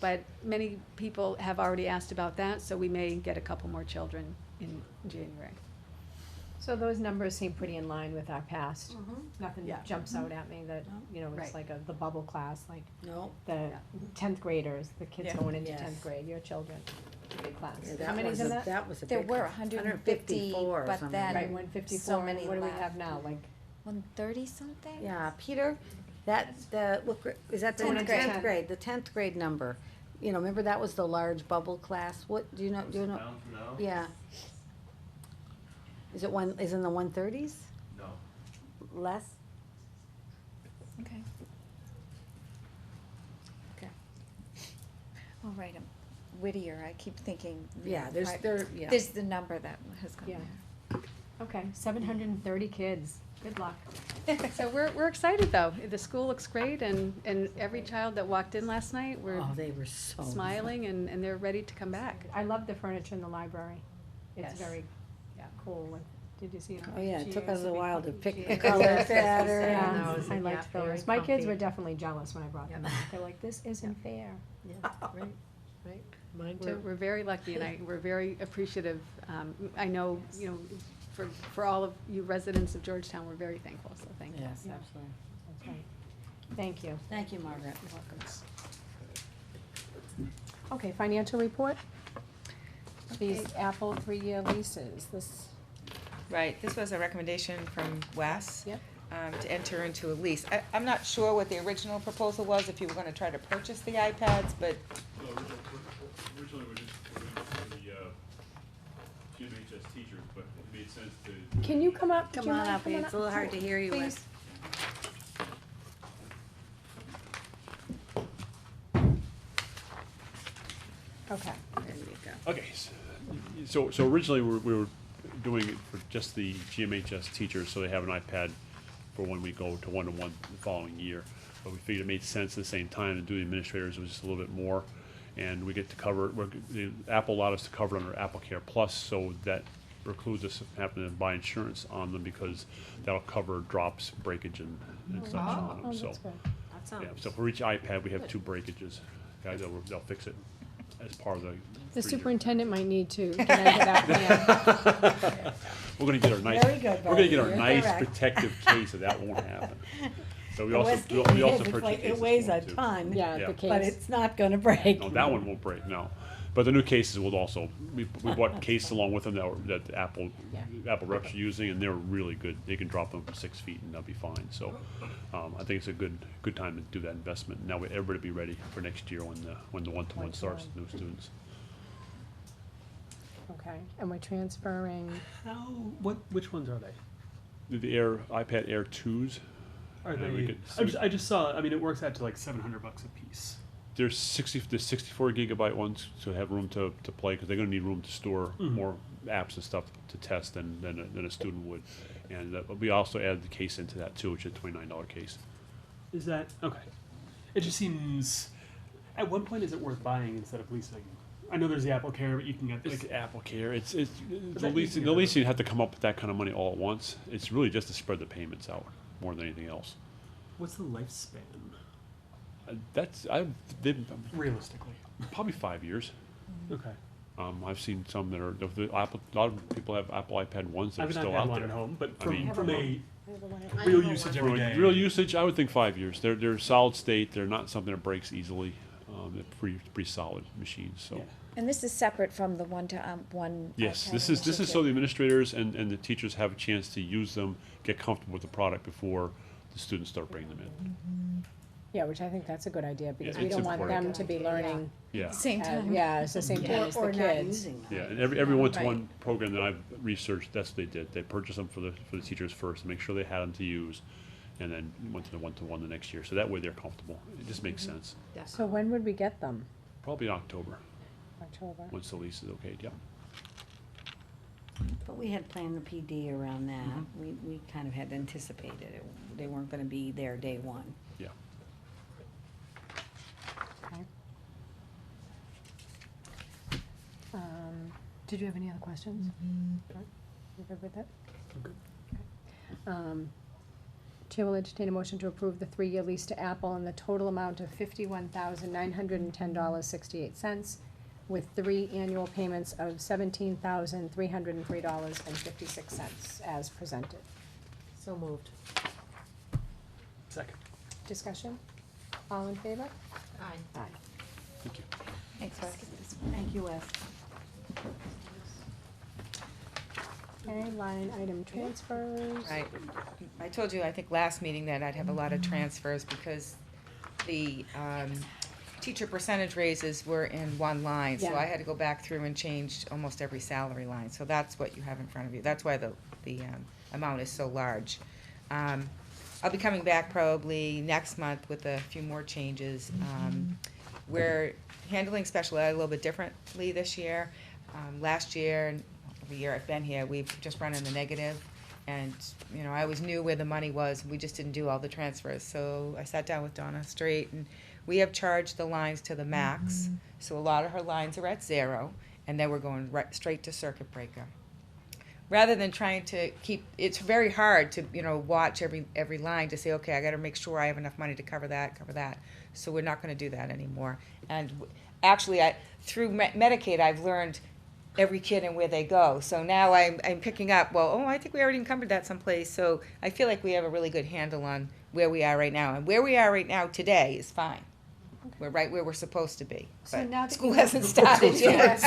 [SPEAKER 16] But many people have already asked about that, so we may get a couple more children in January.
[SPEAKER 3] So those numbers seem pretty in line with our past. Nothing
[SPEAKER 16] Yeah.
[SPEAKER 3] jumps out at me that, it's
[SPEAKER 16] Right.
[SPEAKER 3] like the bubble class, like
[SPEAKER 9] No.
[SPEAKER 3] the 10th graders, the kids
[SPEAKER 17] Yeah.
[SPEAKER 3] going into
[SPEAKER 9] Yes.
[SPEAKER 3] 10th grade, your children, big class.
[SPEAKER 9] Yeah,
[SPEAKER 3] How
[SPEAKER 9] that
[SPEAKER 3] many's
[SPEAKER 9] was
[SPEAKER 3] in
[SPEAKER 9] a-
[SPEAKER 3] that?
[SPEAKER 9] That was a
[SPEAKER 10] There
[SPEAKER 9] big
[SPEAKER 10] were
[SPEAKER 9] class.
[SPEAKER 10] 150,
[SPEAKER 9] 154 or
[SPEAKER 10] but
[SPEAKER 9] something.
[SPEAKER 10] then-
[SPEAKER 3] Right,
[SPEAKER 10] So
[SPEAKER 3] 154,
[SPEAKER 10] many
[SPEAKER 3] what do we
[SPEAKER 10] left.
[SPEAKER 3] have now, like?
[SPEAKER 10] 130 something?
[SPEAKER 9] Yeah, Peter, is that the
[SPEAKER 10] 10th grade.
[SPEAKER 9] 10th grade, the 10th grade number? Remember that was the large bubble class? What, do you know? Yeah. Is it in the 130s?
[SPEAKER 13] No.
[SPEAKER 9] Less?
[SPEAKER 10] Okay. Oh, right, Whittier, I keep thinking.
[SPEAKER 9] Yeah,
[SPEAKER 10] right,
[SPEAKER 9] yeah.
[SPEAKER 10] There's the number that has gone
[SPEAKER 3] Yeah.
[SPEAKER 10] there.
[SPEAKER 3] Okay, 730 kids, good luck.
[SPEAKER 16] So we're excited, though. The school looks great, and every child that walked in last night, were
[SPEAKER 9] Oh, they were so.
[SPEAKER 16] smiling, and they're ready to come back.
[SPEAKER 3] I love the furniture in the library. It's
[SPEAKER 16] Yes.
[SPEAKER 3] very cool. Did you see it?
[SPEAKER 9] Oh, yeah, it took us
[SPEAKER 3] Chairs,
[SPEAKER 9] a
[SPEAKER 3] the big
[SPEAKER 9] while to
[SPEAKER 3] comfy
[SPEAKER 9] pick the
[SPEAKER 3] chairs.
[SPEAKER 9] color
[SPEAKER 3] Yeah,
[SPEAKER 9] pattern.
[SPEAKER 3] I liked
[SPEAKER 8] very
[SPEAKER 3] those. My kids
[SPEAKER 8] comfy.
[SPEAKER 3] were definitely jealous when I brought them out. They're like, this isn't fair.
[SPEAKER 8] Right, mine
[SPEAKER 16] We're very lucky, and we're very appreciative. I know, for all of you residents of Georgetown, we're very thankful, so thank you.
[SPEAKER 9] Yes,
[SPEAKER 3] Yeah.
[SPEAKER 9] absolutely.
[SPEAKER 3] That's right. Thank you.
[SPEAKER 9] Thank you, Margaret.
[SPEAKER 3] Okay, financial report. These Apple 3-year leases, this
[SPEAKER 17] Right, this was a recommendation from Wes.
[SPEAKER 3] Yep.
[SPEAKER 17] To enter into a lease. I'm not sure what the original proposal was, if you were gonna try to purchase the iPads, but
[SPEAKER 15] No, originally we're just for the GMHS teachers, but it made sense to.
[SPEAKER 3] Can you come up? Do
[SPEAKER 9] Come
[SPEAKER 3] you
[SPEAKER 9] on
[SPEAKER 3] mind
[SPEAKER 9] up,
[SPEAKER 3] coming
[SPEAKER 9] it's a little hard to hear you,
[SPEAKER 3] Please.
[SPEAKER 9] Wes.
[SPEAKER 3] Okay.
[SPEAKER 9] There you go.
[SPEAKER 15] Okay, so originally we were doing it for just the GMHS teachers, so they have an iPad for when we go to one-to-one the following year. But we figured it made sense at the same time to do the administrators, it was just a little bit more. And we get to cover, Apple allowed us to cover it under Apple Care Plus, so that precludes us from having to buy insurance on them because that'll cover drops, breakage, and such on them.
[SPEAKER 3] Oh,
[SPEAKER 15] So,
[SPEAKER 3] that's good.
[SPEAKER 9] That
[SPEAKER 15] yeah,
[SPEAKER 9] sounds.
[SPEAKER 15] so for each iPad, we have 2 breakages. Guys, they'll fix it as part of the.
[SPEAKER 3] The
[SPEAKER 15] 3-year.
[SPEAKER 3] superintendent might need to get into that plan.
[SPEAKER 15] We're gonna get our nice,
[SPEAKER 9] Very good,
[SPEAKER 15] we're gonna get our
[SPEAKER 9] Barbie, you're
[SPEAKER 15] nice
[SPEAKER 9] correct.
[SPEAKER 15] protective case, so that won't happen. So we also,
[SPEAKER 9] Wes,
[SPEAKER 15] we
[SPEAKER 9] it
[SPEAKER 15] also
[SPEAKER 9] is,
[SPEAKER 15] purchased
[SPEAKER 9] it
[SPEAKER 15] cases
[SPEAKER 9] weighs
[SPEAKER 15] for
[SPEAKER 9] a
[SPEAKER 15] it, too.
[SPEAKER 9] ton.
[SPEAKER 3] Yeah,
[SPEAKER 15] Yeah.
[SPEAKER 3] the case.
[SPEAKER 9] But it's not gonna break.
[SPEAKER 15] No, that one won't break, no. But the new cases will also, we bought cases along with them that Apple reps are using, and they're really good. They can drop them from 6 feet and they'll be fine. So, I think it's a good time to do that investment. Now, everybody be ready for next year when the one-to-one starts with new students.
[SPEAKER 3] Okay, and we're transferring,
[SPEAKER 7] Which ones are they?
[SPEAKER 15] The iPad Air 2s.
[SPEAKER 7] Are
[SPEAKER 15] Yeah, we
[SPEAKER 7] they?
[SPEAKER 15] could-
[SPEAKER 7] I just saw. I mean, it works out to like $700 a piece.
[SPEAKER 15] There's 64 gigabyte ones to have room to play, because they're gonna need room to store more apps and stuff to test than a student would. And we also added the case into that too, which is a $29 case.
[SPEAKER 7] Is that okay? It just seems. At one point, is it worth buying instead of leasing? I know there's the Apple Care, but you can get
[SPEAKER 15] It's
[SPEAKER 7] like
[SPEAKER 15] Apple Care. It's
[SPEAKER 7] that
[SPEAKER 15] the leasing.
[SPEAKER 7] easier?
[SPEAKER 15] The leasing have to come up with that kind of money all at once. It's really just to spread the payments out more than anything else.
[SPEAKER 7] what's the lifespan
[SPEAKER 15] They've
[SPEAKER 7] realistically?
[SPEAKER 15] probably 5 years.
[SPEAKER 7] Okay.
[SPEAKER 15] I've seen some that are a lot of people have Apple iPad ones that
[SPEAKER 7] I
[SPEAKER 15] are
[SPEAKER 7] have not
[SPEAKER 15] still
[SPEAKER 7] had
[SPEAKER 15] out
[SPEAKER 7] one
[SPEAKER 15] there.
[SPEAKER 7] at home, but
[SPEAKER 15] I
[SPEAKER 7] from
[SPEAKER 15] mean,
[SPEAKER 7] a real usage every day.
[SPEAKER 15] Real usage, I would think 5 years. They're solid state. They're not something that breaks easily. They're pretty solid machines. So.
[SPEAKER 7] Yeah.
[SPEAKER 10] And this is separate from the one-to-one.
[SPEAKER 15] Yes,
[SPEAKER 10] iPad
[SPEAKER 15] this is so
[SPEAKER 10] initiative.
[SPEAKER 15] the administrators and the teachers have a chance to use them, get comfortable with the product before the students start bringing them in.
[SPEAKER 3] yeah, which I think that's a good idea, because
[SPEAKER 15] Yeah,
[SPEAKER 3] we
[SPEAKER 15] it's
[SPEAKER 3] don't want
[SPEAKER 15] important.
[SPEAKER 3] them to be learning.
[SPEAKER 15] Yeah.
[SPEAKER 10] Same time.
[SPEAKER 3] Yeah, it's the same time as the
[SPEAKER 9] Or not
[SPEAKER 3] kids.
[SPEAKER 9] using them.
[SPEAKER 15] Yeah, and every one-to-one program that I've researched, that's what they did. They purchased them for the teachers first, to make sure they had them to use, and then went to the one-to-one the next year. So that way they're comfortable. It just makes sense.
[SPEAKER 3] So when would we get them?
[SPEAKER 15] Probably in October,
[SPEAKER 3] October?
[SPEAKER 15] once the lease is okayed, yeah.
[SPEAKER 9] But we had planned the PD around that. We kind of had anticipated it. They weren't gonna be there day one.
[SPEAKER 15] Yeah.
[SPEAKER 3] Okay. Did you have any other questions? No? You good with that? Okay. Chair will entertain a motion to approve the 3-year lease to Apple in the total amount of $51,910.68, with 3 annual payments of $17,303.56 as presented.
[SPEAKER 2] So moved.
[SPEAKER 7] Second.
[SPEAKER 3] Discussion? All in favor?
[SPEAKER 2] Aye.
[SPEAKER 3] Aye.
[SPEAKER 15] Thank you.
[SPEAKER 4] Thanks, Wes.
[SPEAKER 9] Thank you, Wes.
[SPEAKER 3] Okay, line item transfers.
[SPEAKER 17] Right. I told you, I think last meeting, that I'd have a lot of transfers because the teacher percentage raises were in one line. So
[SPEAKER 3] Yeah.
[SPEAKER 17] I had to go back through and change almost every salary line. So that's what you have in front of you. That's why the amount is so large. I'll be coming back probably next month with a few more changes. We're handling special ed a little bit differently this year. Last year, and the year I've been here, we've just run in the negative. And, you know, I always knew where the money was. We just didn't do all the transfers. So I sat down with Donna Straight, and we have charged the lines to the max. So a lot of her lines are at 0, and then we're going right straight to circuit breaker. Rather than trying to keep, it's very hard to, you know, watch every line to say, okay, I gotta make sure I have enough money to cover that. So we're not gonna do that anymore. And actually, through Medicaid, I've learned every kid and where they go. So now I'm picking up, I think we already encumbered that someplace. So I feel like we have a really good handle on where we are right now. And where we are right now today is fine.
[SPEAKER 3] Okay.
[SPEAKER 17] We're right where we're supposed to be,
[SPEAKER 3] So
[SPEAKER 17] but
[SPEAKER 3] now that
[SPEAKER 17] school
[SPEAKER 3] you-
[SPEAKER 17] hasn't started yet.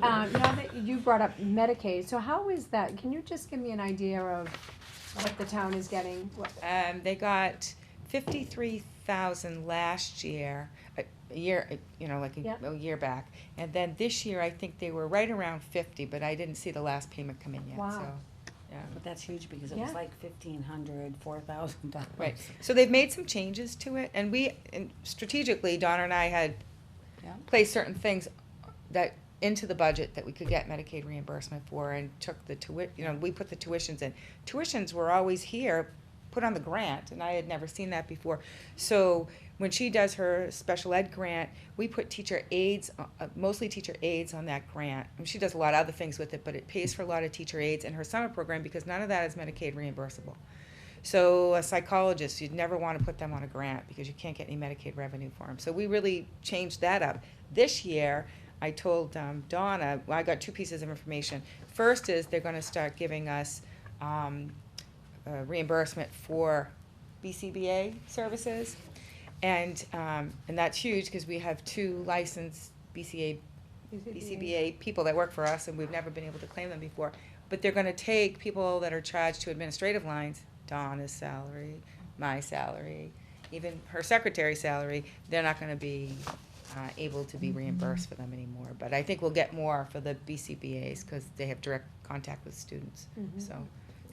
[SPEAKER 3] Now that you brought up Medicaid, so how is that? Can you just give me an idea of what the town is getting?
[SPEAKER 17] They got 53,000 last year, a year, you know, like
[SPEAKER 3] Yeah.
[SPEAKER 17] a year back. And then this year, I think they were right around 50, but I didn't see the last payment come in yet,
[SPEAKER 3] Wow.
[SPEAKER 17] so, yeah.
[SPEAKER 9] But that's huge because it
[SPEAKER 3] Yeah.
[SPEAKER 9] was like $1,500, $4,000.
[SPEAKER 17] Right, so they've made some changes to it, and strategically, Donna and I had
[SPEAKER 9] Yeah.
[SPEAKER 17] placed certain things that, into the budget that we could get Medicaid reimbursement for, and took the we put the tuitions in. Tuitions were always here, put on the grant, and I had never seen that before. So when she does her special ed grant, we put teacher aides, mostly teacher aides on that grant. And she does a lot of other things with it, but it pays for a lot of teacher aides in her summer program because none of that is Medicaid reimbursable. So a psychologist, you'd never want to put them on a grant because you can't get any Medicaid revenue for them. So we really changed that up. This year, I told Donna, well, I got two pieces of information. First is they're going to start giving us reimbursement for BCBA services. And that's huge because we have 2 licensed BCBA people that work for us, and we've never been able to claim them before. But they're gonna take people that are charged to administrative lines, Donna's salary, my salary, even her secretary's salary, they're not gonna be able to be reimbursed for them anymore. But I think we'll get more for the BCBA's because they have direct contact with students,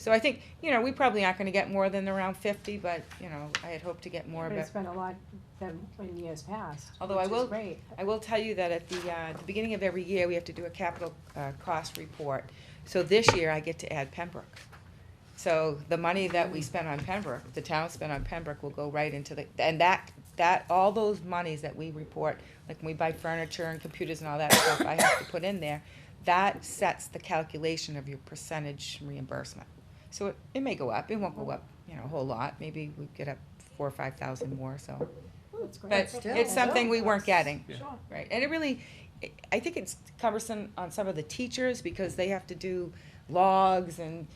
[SPEAKER 17] So I think, we probably aren't gonna get more than around 50, but, I had hoped to get more,
[SPEAKER 3] But
[SPEAKER 17] but.
[SPEAKER 3] it's been a lot than in years past,
[SPEAKER 17] Although
[SPEAKER 3] which
[SPEAKER 17] I
[SPEAKER 3] is
[SPEAKER 17] will,
[SPEAKER 3] great.
[SPEAKER 17] I will tell you that at the beginning of every year, we have to do a capital cost report. So this year, I get to add Pembroke. So the money that we spent on Pembroke, the town spent on Pembroke, will go right into and that, all those monies that we report, like when we buy furniture and computers and all that stuff, I have to put in there, that sets the calculation of your percentage reimbursement. So it may go up, it won't go up, a whole lot, maybe we get up 4,000 or 5,000 more, so.
[SPEAKER 3] That's great.
[SPEAKER 17] But it's something we weren't getting,
[SPEAKER 3] Sure.
[SPEAKER 17] right? And it really, I think it's cumbersome on some of the teachers because they have to do logs and,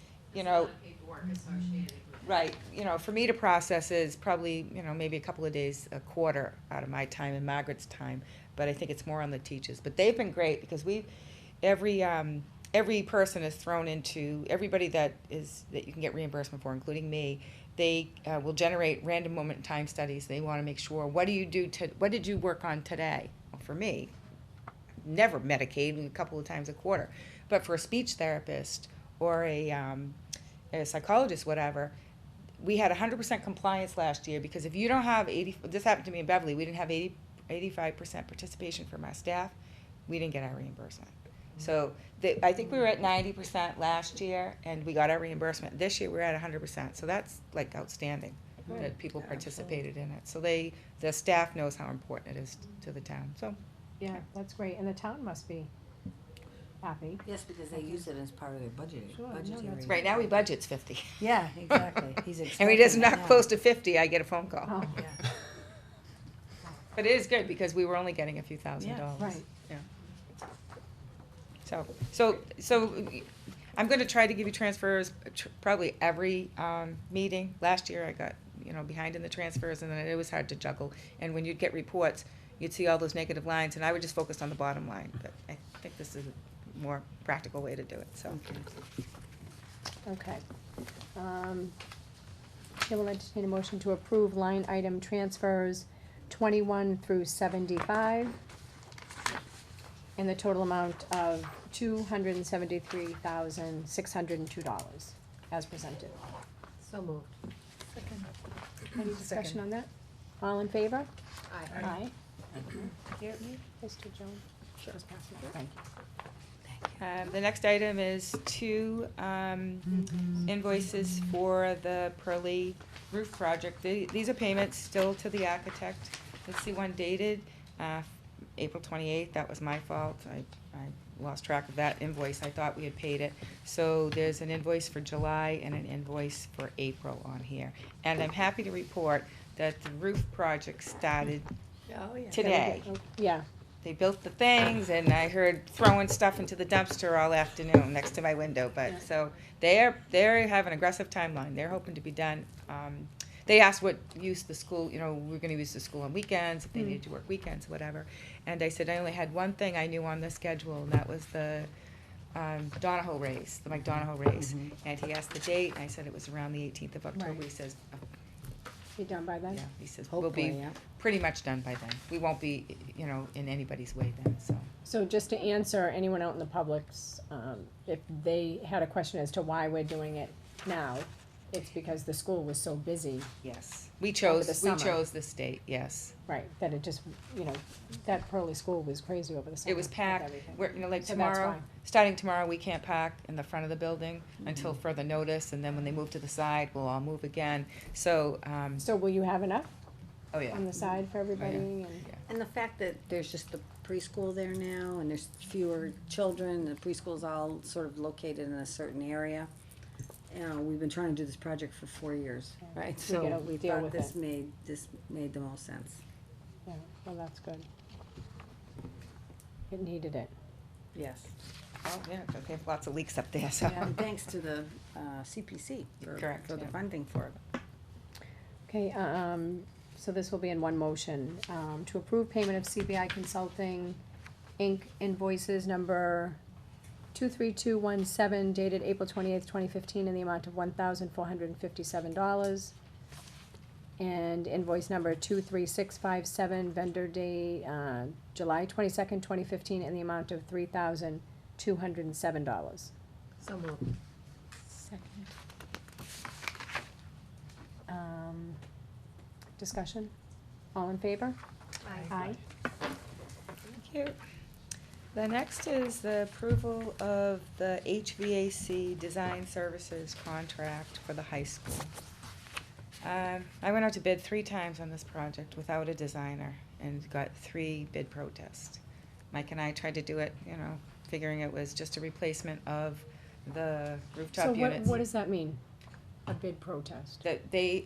[SPEAKER 17] right, for me to process is probably, maybe a couple of days, a quarter out of my time and Margaret's time. But I think it's more on the teachers. But they've been great because every person is thrown into, everybody that you can get reimbursement for, including me, they will generate random moment in time studies. They want to make sure, what did you work on today? Well, for me, never Medicaid, a couple of times a quarter. But for a speech therapist or a psychologist, whatever, we had 100% compliance last year because if you don't have this happened to me in Beverly, we didn't have 85% participation from our staff, we didn't get our reimbursement. So I think we were at 90% last year, and we got our reimbursement. This year, we're at 100%, so that's like outstanding that people participated in it. So the staff knows how important it is to the town, so.
[SPEAKER 3] Yeah, that's great, and the town must be happy.
[SPEAKER 9] Yes, because they use it as part of their budgeting.
[SPEAKER 3] Sure, no,
[SPEAKER 9] budgetary.
[SPEAKER 3] that's
[SPEAKER 17] Right now, we budget's 50.
[SPEAKER 9] Yeah, exactly. He's
[SPEAKER 17] And
[SPEAKER 9] expecting
[SPEAKER 17] we just
[SPEAKER 9] it
[SPEAKER 17] not
[SPEAKER 9] now.
[SPEAKER 17] close to 50, I get a phone call.
[SPEAKER 3] Oh,
[SPEAKER 9] Yeah.
[SPEAKER 17] But it is good, because we were only getting a few $1,000.
[SPEAKER 9] Yeah,
[SPEAKER 3] right.
[SPEAKER 17] Yeah. So I'm gonna try to give you transfers probably every meeting. Last year I got, behind in the transfers, and then it was hard to juggle. And when you'd get reports, you'd see all those negative lines, and I would just focus on the bottom line. But I think this is a more practical way to do it, so.
[SPEAKER 3] Okay. Chair will entertain a motion to approve line item transfers 21 through 75 in the total amount of $273,602 as presented.
[SPEAKER 2] So moved.
[SPEAKER 3] Any discussion on that? All in favor?
[SPEAKER 2] Aye.
[SPEAKER 3] Aye. Mr. Jones? Just pass it through.
[SPEAKER 17] Thank you. The next item is 2 invoices for the Pearly roof project. These are payments still to the architect. Let's see, one dated April 28th, that was my fault. I lost track of that invoice. I thought we had paid it. So there's an invoice for July and an invoice for April on here. And I'm happy to report that the roof project started
[SPEAKER 2] Oh, yeah.
[SPEAKER 17] today.
[SPEAKER 3] Yeah,
[SPEAKER 17] They built the things, and I heard throwing stuff into the dumpster all afternoon next to my window, but, so, they have an aggressive timeline, they're hoping to be done, they asked what use the school, you know, we're gonna use the school on weekends, if they needed to work weekends, whatever. And I said, I only had one thing I knew on the schedule, and that was the, Donahoe race, the Mike Donahoe race. And he asked the date, and I said it was around the 18th of October.
[SPEAKER 3] Right.
[SPEAKER 17] He says, oh,
[SPEAKER 3] Be done by then?
[SPEAKER 17] yeah, he says, we'll be
[SPEAKER 4] Hopefully, yeah.
[SPEAKER 17] pretty much done by then. We won't be, you know, in anybody's way then, so.
[SPEAKER 3] So just to answer anyone out in the public's, if they had a question as to why we're doing it now, it's because the school was so busy.
[SPEAKER 17] Yes, we
[SPEAKER 3] Over
[SPEAKER 17] chose,
[SPEAKER 3] the
[SPEAKER 17] we
[SPEAKER 3] summer.
[SPEAKER 17] chose this date, yes.
[SPEAKER 3] Right, that it just, you know, that Pearly school was crazy over the summer.
[SPEAKER 17] It was
[SPEAKER 3] with
[SPEAKER 17] packed,
[SPEAKER 3] everything.
[SPEAKER 17] we're, you know, like
[SPEAKER 3] So that's
[SPEAKER 17] tomorrow,
[SPEAKER 3] why.
[SPEAKER 17] starting tomorrow, we can't park in the front of the building until further notice, and then when they move to the side, we'll all move again, so,
[SPEAKER 3] So will you have enough
[SPEAKER 17] oh yeah.
[SPEAKER 3] on the side for everybody and?
[SPEAKER 4] And the fact that there's just the preschool there now, and there's fewer children, the preschool's all sort of located in a certain area. You know, we've been trying to do this project for 4 years, right?
[SPEAKER 3] We gotta
[SPEAKER 4] So we
[SPEAKER 3] deal
[SPEAKER 4] thought
[SPEAKER 3] with
[SPEAKER 4] this
[SPEAKER 3] it.
[SPEAKER 4] made the most sense.
[SPEAKER 3] Yeah, well, that's good. It needed it.
[SPEAKER 4] Yes.
[SPEAKER 17] Oh, yeah, but they have lots of leaks up there, so.
[SPEAKER 4] And thanks to the CPC
[SPEAKER 17] Correct,
[SPEAKER 4] for the
[SPEAKER 17] yeah.
[SPEAKER 4] funding for it.
[SPEAKER 3] Okay, so this will be in one motion, to approve payment of CBI Consulting, Inc. invoices number 23217 dated April 28th, 2015, in the amount of $1,457. And invoice number 23657, vendor day, July 22nd, 2015, in the amount of $3,207.
[SPEAKER 4] So moved.
[SPEAKER 3] Second. Discussion? All in favor? Aye.
[SPEAKER 17] Thank you. The next is the approval of the HVAC design services contract for the high school. I went out to bid 3 times on this project without a designer and got 3 bid protests. Mike and I tried to do it, you know, figuring it was just a replacement of the rooftop
[SPEAKER 3] So
[SPEAKER 17] units.
[SPEAKER 3] what does that mean? A bid protest?
[SPEAKER 17] That the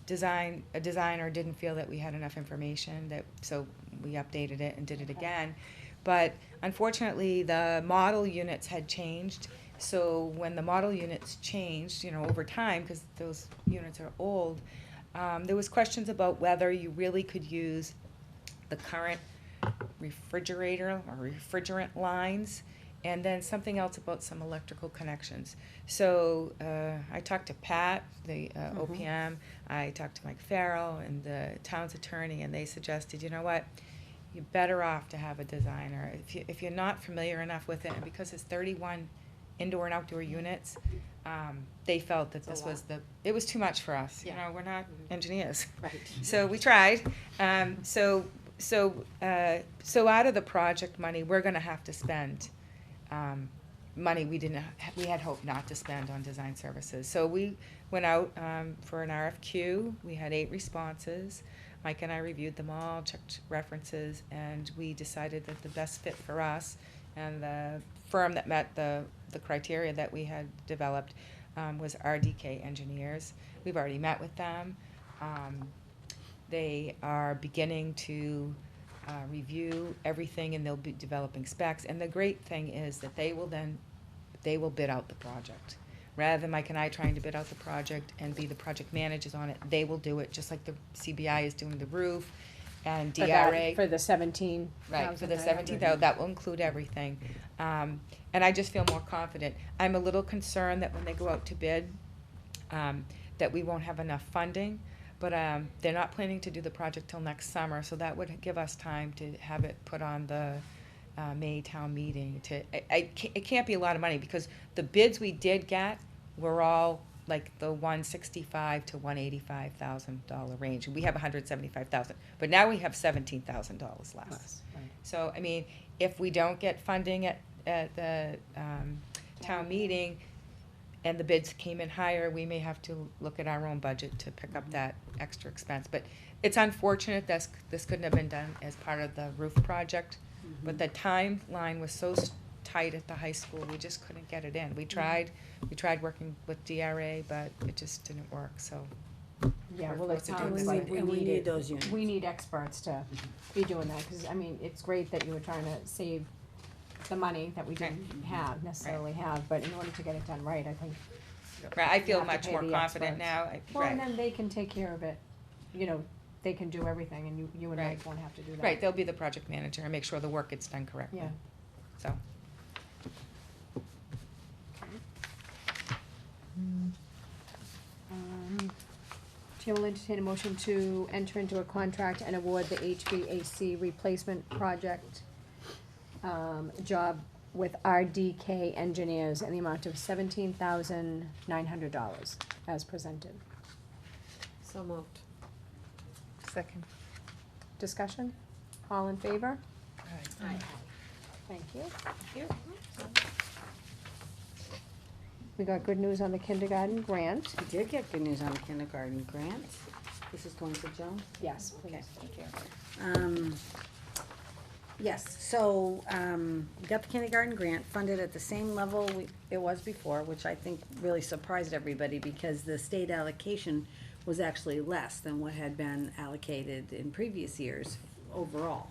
[SPEAKER 17] designer didn't feel that we had enough information, so we updated it and did it again. But unfortunately, the model units had changed, so when the model units changed, you know, over time, because those units are old, there was questions about whether you really could use the current refrigerator or refrigerant lines, and then something else about some electrical connections. So I talked to Pat, the OPM, I talked to Mike Farrell and the town's attorney, and they suggested, you know what, you're better off to have a designer. If you're not familiar enough with it, and because it's 31 indoor and outdoor units, they felt that this was it was too much for us. You know, we're not engineers.
[SPEAKER 4] Right.
[SPEAKER 17] So we tried. So out of the project money, we're gonna have to spend money we had hoped not to spend on design services. So we went out for an RFQ. We had 8 responses. Mike and I reviewed them all, checked references, and we decided that the best fit for us and the firm that met the criteria that we had developed was RDK Engineers. We've already met with them. They are beginning to review everything, and they'll be developing specs. And the great thing is that they will bid out the project. Rather than Mike and I trying to bid out the project and be the project managers on it, they will do it, just like the CBI is doing the roof and DRA.
[SPEAKER 3] For the 17,000.
[SPEAKER 17] Right, for the 17,000, that will include everything. And I just feel more confident. I'm a little concerned that when they go out to bid, that we won't have enough funding, but they're not planning to do the project till next summer, so that would give us time to have it put on the May town meeting. It can't be a lot of money, because the bids we did get were all like the $165,000 to $185,000 range. We have $175,000, but now we have $17,000 less.
[SPEAKER 3] Right.
[SPEAKER 17] So, I mean, if we don't get funding at the town meeting and the bids came in higher, we may have to look at our own budget to pick up that extra expense. But it's unfortunate that this couldn't have been done as part of the roof project, but the timeline was so tight at the high school, we just couldn't get it in. We tried working with DRA, but it just didn't work, so.
[SPEAKER 3] Yeah, well,
[SPEAKER 17] we're
[SPEAKER 3] it
[SPEAKER 17] forced to do
[SPEAKER 3] sounds
[SPEAKER 17] this.
[SPEAKER 3] like
[SPEAKER 4] And we need those units.
[SPEAKER 3] we need experts to be doing that, cause I mean, it's great that you were trying to save the money that we didn't necessarily have, but in order to get it done right, I think
[SPEAKER 17] Right, I feel
[SPEAKER 3] have to
[SPEAKER 17] much
[SPEAKER 3] pay
[SPEAKER 17] more
[SPEAKER 3] the
[SPEAKER 17] confident
[SPEAKER 3] experts.
[SPEAKER 17] now,
[SPEAKER 3] Well, and
[SPEAKER 17] right.
[SPEAKER 3] then they can take care of it, you know, they can do everything, and you and
[SPEAKER 17] Right.
[SPEAKER 3] Mike won't have to do that.
[SPEAKER 17] Right, they'll be the project manager and make sure the work gets done correctly.
[SPEAKER 3] Yeah.
[SPEAKER 17] So,
[SPEAKER 3] Chair will entertain a motion to enter into a contract and award the HVAC replacement project, job with RDK Engineers in the amount of $17,900 as presented.
[SPEAKER 2] So moved.
[SPEAKER 12] Second.
[SPEAKER 3] Discussion? All in favor?
[SPEAKER 12] Aye.
[SPEAKER 3] Thank you. We got good news on the kindergarten grant.
[SPEAKER 4] We did get good news on the kindergarten grant. This is going to Joan?
[SPEAKER 3] Yes, please.
[SPEAKER 4] Yes, so, we got the kindergarten grant funded at the same level it was before, which I think really surprised everybody because the state allocation was actually less than what had been allocated in previous years overall.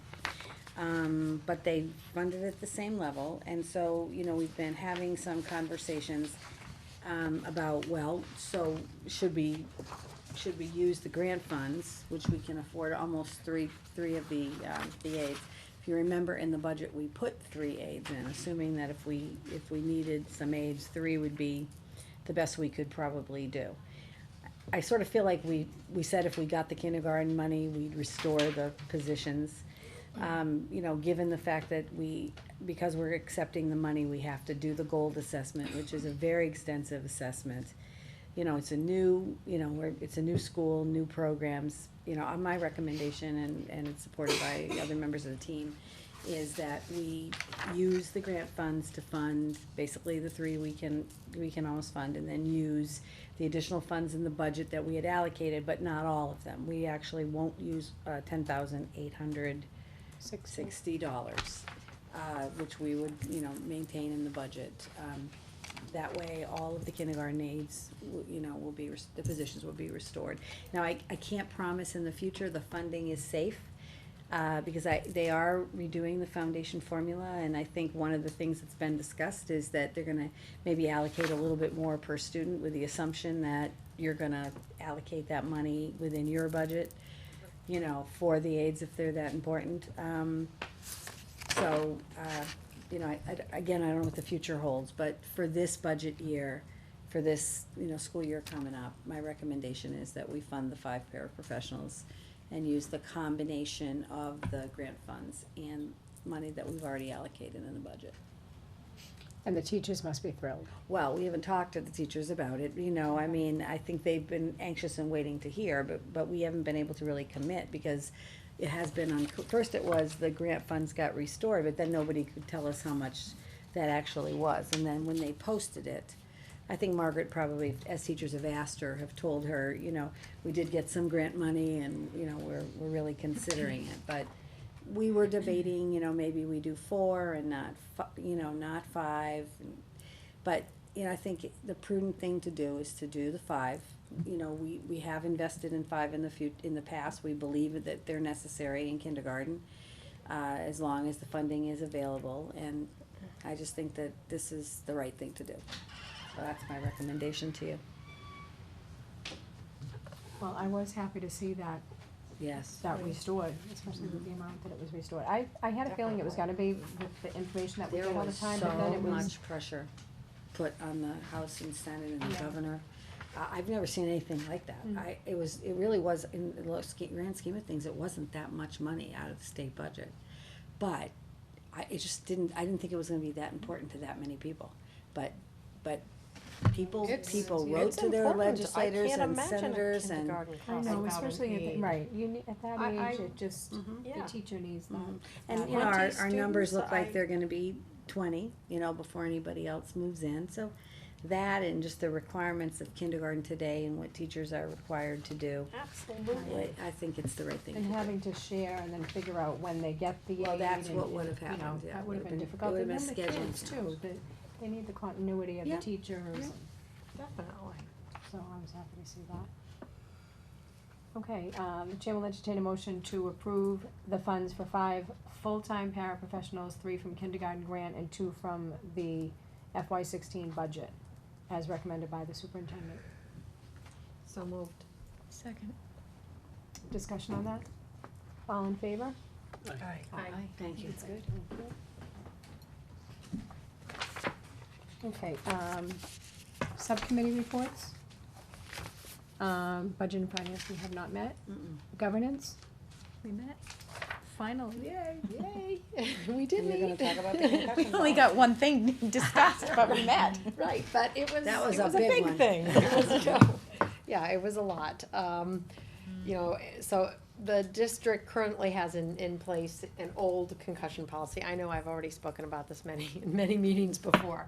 [SPEAKER 4] But they funded at the same level, and so, you know, we've been having some conversations, about, well, so should we use the grant funds, which we can afford almost three of the aides. If you remember in the budget, we put 3 aides in, assuming that if we needed some aides, 3 would be the best we could probably do. I sort of feel like we said if we got the kindergarten money, we'd restore the positions. You know, given the fact that because we're accepting the money, we have to do the gold assessment, which is a very extensive assessment. You know, it's a new, it's a new school, new programs. You know, my recommendation, and it's supported by the other members of the team, is that we use the grant funds to fund basically the 3 we can almost fund, and then use the additional funds in the budget that we had allocated, but not all of them. We actually won't use $10,860, which we would, maintain in the budget. That way, all of the kindergarten aides, will be, the positions will be restored. Now, I can't promise in the future the funding is safe, because they are redoing the foundation formula, and I think one of the things that's been discussed is that they're gonna maybe allocate a little bit more per student with the assumption that you're gonna allocate that money within your budget, for the aides if they're that important. Again, I don't know what the future holds, but for this budget year, for this, school year coming up, my recommendation is that we fund the 5 paraprofessionals and use the combination of the grant funds and money that we've already allocated in the budget.
[SPEAKER 3] And the teachers must be thrilled.
[SPEAKER 4] Well, we haven't talked to the teachers about it, I think they've been anxious and waiting to hear, but we haven't been able to really commit because it has been first it was the grant funds got restored, but then nobody could tell us how much that actually was. And then when they posted it, I think Margaret probably, as teachers have asked her, have told her, we did get some grant money and, we're really considering it. But we were debating, maybe we do 4 and not 5. But, I think the prudent thing to do is to do the 5. We have invested in 5 in the past. We believe that they're necessary in kindergarten, as long as the funding is available. And I just think that this is the right thing to do. So that's my recommendation to you.
[SPEAKER 3] Well, I was happy to see that,
[SPEAKER 4] Yes.
[SPEAKER 3] that restored, especially with the amount that it was restored. I had a feeling it was gonna be with the information that we
[SPEAKER 4] There
[SPEAKER 3] get all the
[SPEAKER 4] was
[SPEAKER 3] time, but then
[SPEAKER 4] so
[SPEAKER 3] it was.
[SPEAKER 4] much pressure put on the House and Senate and the governor. I've never seen anything like that. It really was, in the grand scheme of things, it wasn't that much money out of the state budget. But I didn't think it was gonna be that important to that many people. But people wrote to their legislators and senators and.
[SPEAKER 3] I know, especially right, at that
[SPEAKER 2] I-
[SPEAKER 3] age, it just, the
[SPEAKER 2] Yeah.
[SPEAKER 3] teacher needs that.
[SPEAKER 4] And,
[SPEAKER 3] that
[SPEAKER 4] our
[SPEAKER 2] students,
[SPEAKER 4] numbers look like
[SPEAKER 2] I-
[SPEAKER 4] they're gonna be 20, before anybody else moves in, so that and just the requirements of kindergarten today and what teachers are required to do.
[SPEAKER 2] Absolutely.
[SPEAKER 4] I think it's the right thing to
[SPEAKER 3] And
[SPEAKER 4] do.
[SPEAKER 3] having to share and then figure out when they get the aid.
[SPEAKER 4] Well, that's
[SPEAKER 3] and-
[SPEAKER 4] what would have
[SPEAKER 3] you know,
[SPEAKER 4] happened, yeah.
[SPEAKER 3] That would have been
[SPEAKER 4] It
[SPEAKER 3] difficult,
[SPEAKER 4] would have
[SPEAKER 3] and
[SPEAKER 4] been
[SPEAKER 3] then the
[SPEAKER 4] scheduled
[SPEAKER 3] kids too, they need the continuity of the
[SPEAKER 4] Yeah.
[SPEAKER 3] teachers,
[SPEAKER 2] Definitely.
[SPEAKER 3] so I was happy to see that. Okay, the chair will entertain a motion to approve the funds for 5 full-time paraprofessionals, 3 from kindergarten grant and 2 from the FY16 budget. as recommended by the superintendent.
[SPEAKER 2] So moved.
[SPEAKER 10] Second.
[SPEAKER 3] Discussion on that? All in favor?
[SPEAKER 7] Aye.
[SPEAKER 4] Thank you.
[SPEAKER 3] That's good. Okay, subcommittee reports. Budget and finance, we have not met. Governance,
[SPEAKER 16] We met, finally.
[SPEAKER 2] Yay, we did
[SPEAKER 4] And you're
[SPEAKER 2] meet.
[SPEAKER 4] gonna talk about the concussion
[SPEAKER 8] We only got one thing discussed, but we met.
[SPEAKER 2] Right, but it was,
[SPEAKER 4] That was
[SPEAKER 2] it
[SPEAKER 4] a
[SPEAKER 2] was a
[SPEAKER 4] big
[SPEAKER 2] big
[SPEAKER 4] one.
[SPEAKER 2] thing. It was, you know, yeah, it was a lot. You know, so the district currently has in place an old concussion policy. I know I've already spoken about this many meetings before.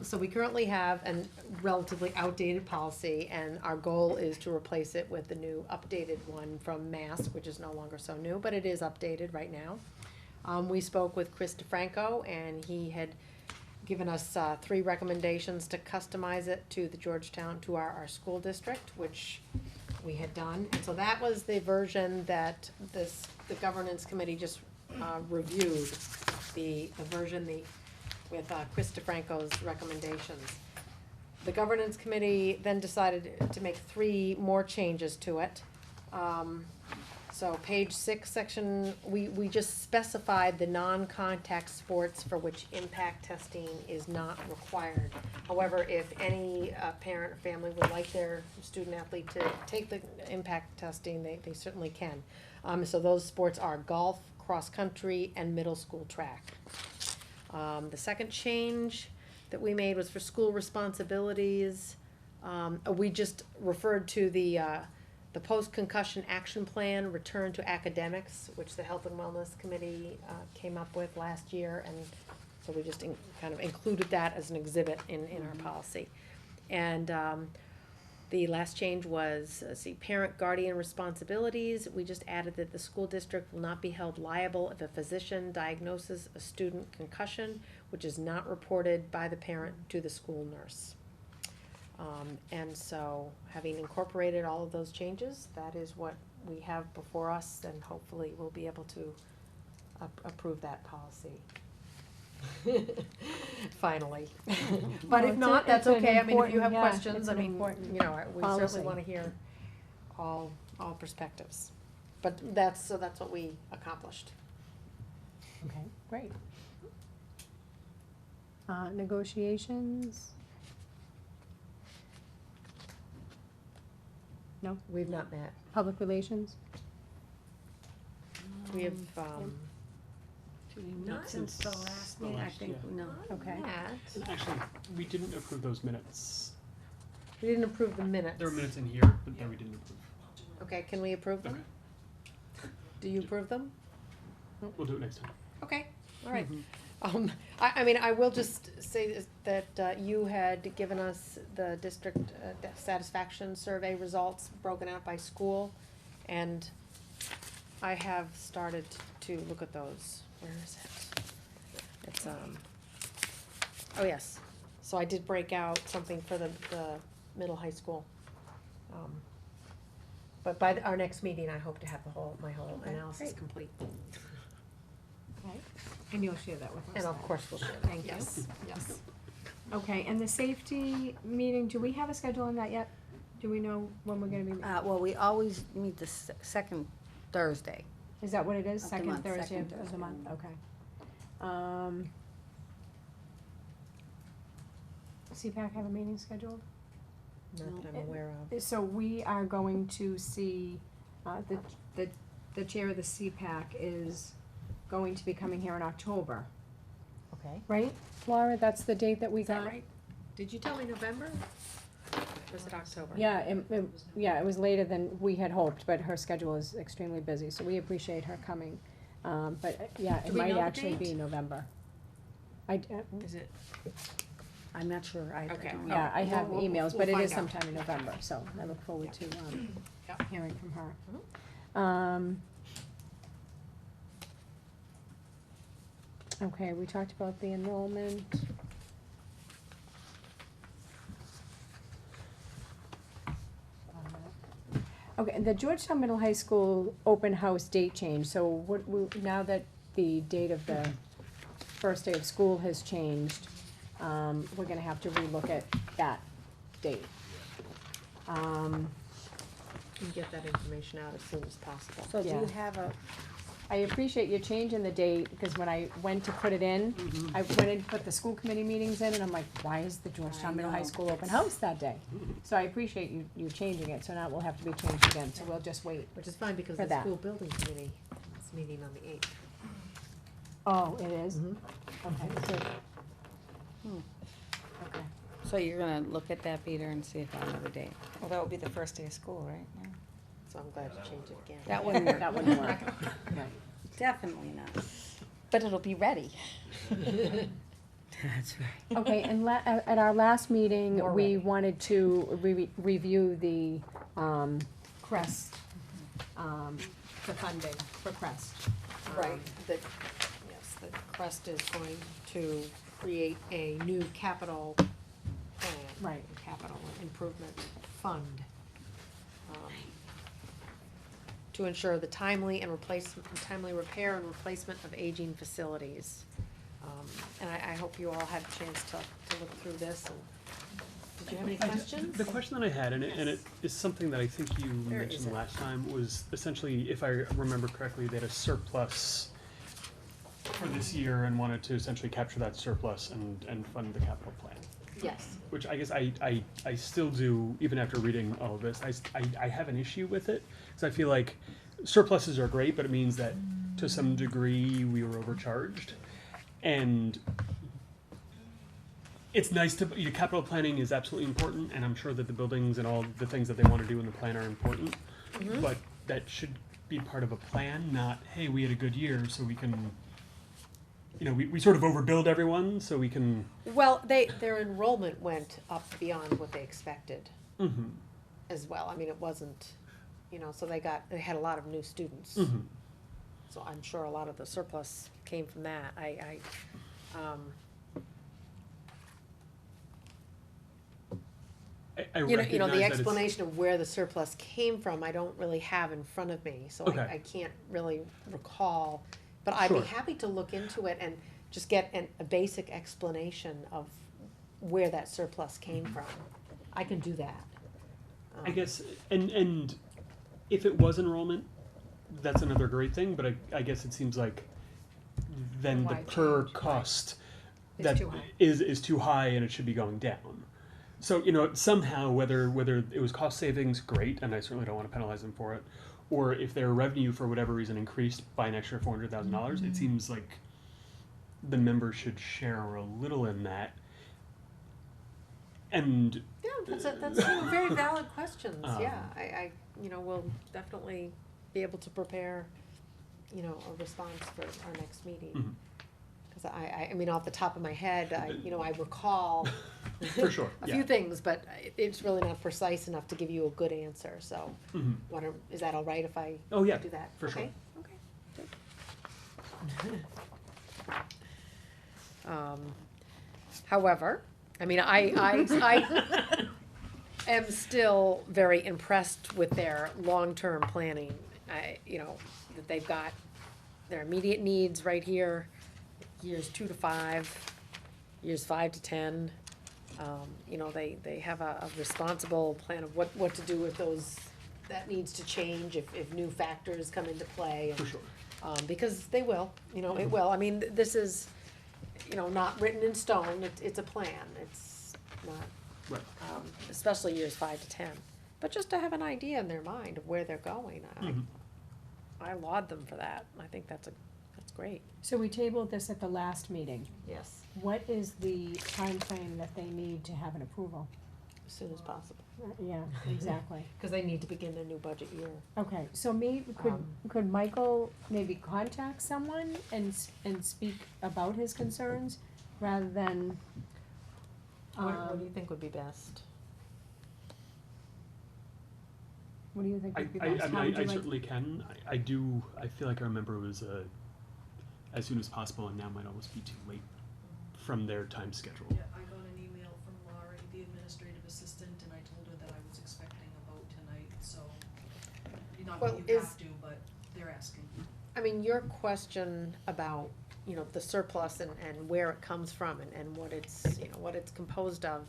[SPEAKER 2] So we currently have a relatively outdated policy, and our goal is to replace it with the new updated one from Mass, which is no longer so new, but it is updated right now. We spoke with Chris DeFranco, and he had given us 3 recommendations to customize it to the Georgetown, to our school district, which we had done. And so that was the version that the governance committee just reviewed, the version with Chris DeFranco's recommendations. The governance committee then decided to make 3 more changes to it. So page 6, section, we just specified the non-contact sports for which impact testing is not required. However, if any parent or family would like their student athlete to take the impact testing, they certainly can. So those sports are golf, cross-country, and middle school track. The second change that we made was for school responsibilities. We just referred to the post-concussion action plan, return to academics, which the Health and Wellness Committee came up with last year, and so we just kind of included that as an exhibit in our policy. And the last change was, parent guardian responsibilities. We just added that the school district will not be held liable if a physician diagnoses a student concussion, which is not reported by the parent to the school nurse. And so, having incorporated all of those changes, that is what we have before us, and hopefully we'll be able to approve that policy. Finally. But if not, that's
[SPEAKER 3] it's an
[SPEAKER 2] okay. I mean, if you
[SPEAKER 3] important-
[SPEAKER 2] have
[SPEAKER 3] yeah,
[SPEAKER 2] questions,
[SPEAKER 3] it's
[SPEAKER 2] I
[SPEAKER 3] an
[SPEAKER 2] mean,
[SPEAKER 3] important
[SPEAKER 2] you know, we
[SPEAKER 3] policy.
[SPEAKER 2] certainly wanna hear all perspectives. But that's what we accomplished.
[SPEAKER 3] Okay, great. Negotiations? No?
[SPEAKER 2] We've not met.
[SPEAKER 3] Public relations?
[SPEAKER 2] We have,
[SPEAKER 4] Not since the last meeting, I think, no.
[SPEAKER 3] Okay.
[SPEAKER 2] met.
[SPEAKER 7] Actually, we didn't approve those minutes.
[SPEAKER 2] We didn't approve the minutes.
[SPEAKER 7] There were minutes in here, but that we didn't approve.
[SPEAKER 2] Okay, can we approve them? Do you approve them?
[SPEAKER 7] We'll do it next time.
[SPEAKER 2] Okay, all right. I mean, I will just say that you had given us the district satisfaction survey results broken out by school, and I have started to look at those. Where is it? It's, oh yes, so I did break out something for the middle high school. But by our next meeting, I hope to have my whole
[SPEAKER 3] Okay,
[SPEAKER 2] analysis
[SPEAKER 3] great.
[SPEAKER 2] complete.
[SPEAKER 3] Okay, and you'll share that with us.
[SPEAKER 2] And of
[SPEAKER 3] then.
[SPEAKER 2] course we'll share.
[SPEAKER 3] Thank you.
[SPEAKER 2] Yes, yes.
[SPEAKER 3] Okay, and the safety meeting, do we have a schedule on that yet? Do we know when we're gonna be?
[SPEAKER 4] Well, we always meet the second Thursday.
[SPEAKER 3] Is that what it is?
[SPEAKER 4] Of the
[SPEAKER 3] Second
[SPEAKER 4] month,
[SPEAKER 3] Thursday
[SPEAKER 4] second
[SPEAKER 3] of the
[SPEAKER 4] Thursday.
[SPEAKER 3] month, okay. CPAC have a meeting scheduled?
[SPEAKER 2] Not that I'm aware of.
[SPEAKER 3] So we are going to see, the chair of the CPAC is going to be coming here in October,
[SPEAKER 2] Okay.
[SPEAKER 3] right? Laura, that's the date that we
[SPEAKER 2] Is that
[SPEAKER 3] got?
[SPEAKER 2] right? Did you tell me November? Or was it October?
[SPEAKER 3] Yeah, it was later than we had hoped, but her schedule is extremely busy, so we appreciate her coming. But yeah,
[SPEAKER 2] Do
[SPEAKER 3] it
[SPEAKER 2] we
[SPEAKER 3] might
[SPEAKER 2] know the
[SPEAKER 3] actually be
[SPEAKER 2] date?
[SPEAKER 3] November.
[SPEAKER 2] Is it?
[SPEAKER 4] I'm not sure, I
[SPEAKER 2] Okay.
[SPEAKER 4] don't know.
[SPEAKER 3] Yeah, I have
[SPEAKER 2] We'll-
[SPEAKER 3] emails,
[SPEAKER 2] we'll
[SPEAKER 3] but it
[SPEAKER 2] find
[SPEAKER 3] is
[SPEAKER 2] out.
[SPEAKER 3] sometime in November, so I look forward to,
[SPEAKER 2] Yep.
[SPEAKER 3] hearing from her. Okay, we talked about the enrollment. Okay, the Georgetown Middle High School open house date change, so now that the date of the first day of school has changed, we're gonna have to relook at that date.
[SPEAKER 2] And get that information out as soon as possible.
[SPEAKER 4] So do
[SPEAKER 3] Yeah.
[SPEAKER 4] you have a,
[SPEAKER 3] I appreciate you changing the date, because when I went to put it in, I went and put the school committee meetings in, and I'm like, why is the Georgetown Middle High
[SPEAKER 4] know.
[SPEAKER 3] School open house that day? So I appreciate you changing it, so now it will have to be changed again, so we'll just wait.
[SPEAKER 2] Which is fine, because
[SPEAKER 3] For
[SPEAKER 2] the
[SPEAKER 3] that.
[SPEAKER 2] school building committee is meeting on the 8th.
[SPEAKER 3] Oh, it is?
[SPEAKER 2] Mm-hmm.
[SPEAKER 3] Okay, so, okay.
[SPEAKER 4] so you're gonna look at that, Peter, and see if I have a date?
[SPEAKER 17] Well, that would be the first day of school, right? Yeah.
[SPEAKER 2] So I'm glad you changed it again.
[SPEAKER 4] That wouldn't work.
[SPEAKER 3] That wouldn't work. Right.
[SPEAKER 4] Definitely not.
[SPEAKER 10] But it'll be ready.
[SPEAKER 4] That's right.
[SPEAKER 3] Okay, and at our last meeting,
[SPEAKER 2] More
[SPEAKER 3] we
[SPEAKER 2] ready.
[SPEAKER 3] wanted to review the, CREST, the funding for CREST.
[SPEAKER 2] Right, yes, the Crest is going to create a new capital plan.
[SPEAKER 3] Right.
[SPEAKER 2] Capital improvement fund. To ensure the timely repair and replacement of aging facilities. And I hope you all had a chance to look through this, and did you have any questions?
[SPEAKER 7] The question that I had, and it is something that I think you
[SPEAKER 2] Where is
[SPEAKER 7] mentioned
[SPEAKER 2] it?
[SPEAKER 7] last time, was essentially, if I remember correctly, they had a surplus for this year and wanted to essentially capture that surplus and fund the capital plan.
[SPEAKER 2] Yes.
[SPEAKER 7] Which I guess I still do, even after reading all of this, I have an issue with it, because I feel like surpluses are great, but it means that to some degree we were overcharged. And it's nice to, capital planning is absolutely important, and I'm sure that the buildings and all the things that they want to do in the plan are important. But that should be part of a plan, not, hey, we had a good year, so we can, we sort of overbuild everyone, so we can.
[SPEAKER 2] Well, their enrollment went up beyond what they expected as well. I mean, it wasn't, so they had a lot of new students. So I'm sure a lot of the surplus came from that.
[SPEAKER 7] I
[SPEAKER 2] The
[SPEAKER 7] recognize that it's-
[SPEAKER 2] explanation of where the surplus came from, I don't really have in front of me, so
[SPEAKER 7] Okay.
[SPEAKER 2] I can't really recall. But I'd be
[SPEAKER 7] Sure.
[SPEAKER 2] happy to look into it and just get a basic explanation of where that surplus came from. I can do that.
[SPEAKER 7] I guess, and if it was enrollment, that's another great thing, but I guess it seems like then the
[SPEAKER 3] Why
[SPEAKER 7] per
[SPEAKER 3] change?
[SPEAKER 7] cost
[SPEAKER 3] It's
[SPEAKER 7] that
[SPEAKER 3] too high.
[SPEAKER 7] is too high and it should be going down. So, somehow, whether it was cost savings, great, and I certainly don't want to penalize them for it, or if their revenue for whatever reason increased by an extra $400,000, it seems like the members should share a little in that. And
[SPEAKER 2] Yeah, that's very valid questions, yeah. I will definitely be able to prepare, a response for our next meeting. Because I mean, off the top of my head, I recall
[SPEAKER 7] for sure,
[SPEAKER 2] a few things, but it's really not precise enough to give you a good answer, so is that all right if I
[SPEAKER 7] Oh, yeah,
[SPEAKER 2] do that?
[SPEAKER 7] for sure.
[SPEAKER 2] Okay, however, I mean, I am still very impressed with their long-term planning. That they've got their immediate needs right here, years 2 to 5, years 5 to 10. They have a responsible plan of what to do with those, that needs to change if new factors come into play.
[SPEAKER 7] For sure.
[SPEAKER 2] Because they will, it will. I mean, this is, not written in stone, it's a plan, it's not,
[SPEAKER 7] Right.
[SPEAKER 2] especially years 5 to 10. But just to have an idea in their mind of where they're going, I laud them for that. I think that's great.
[SPEAKER 3] So we tabled this at the last meeting.
[SPEAKER 2] Yes.
[SPEAKER 3] What is the time frame that they need to have an approval?
[SPEAKER 2] As soon as possible.
[SPEAKER 3] Yeah, exactly.
[SPEAKER 2] Because they need to begin a new budget year.
[SPEAKER 3] Okay, so could Michael maybe contact someone and speak about his concerns rather than,
[SPEAKER 2] What do you think would be best?
[SPEAKER 3] what do you think
[SPEAKER 7] I
[SPEAKER 3] would be best? How would
[SPEAKER 7] I
[SPEAKER 3] you like-
[SPEAKER 7] certainly can. I feel like I remember it was as soon as possible, and now might almost be too late from their time schedule.
[SPEAKER 1] Yeah, I got an email from Laurie, the administrative assistant, and I told her that I was expecting a vote tonight, so not
[SPEAKER 2] Well,
[SPEAKER 1] that you
[SPEAKER 2] is-
[SPEAKER 1] have to, but they're asking.
[SPEAKER 2] I mean, your question about you know, the surplus and where it comes from and what it's, you know, what it's composed of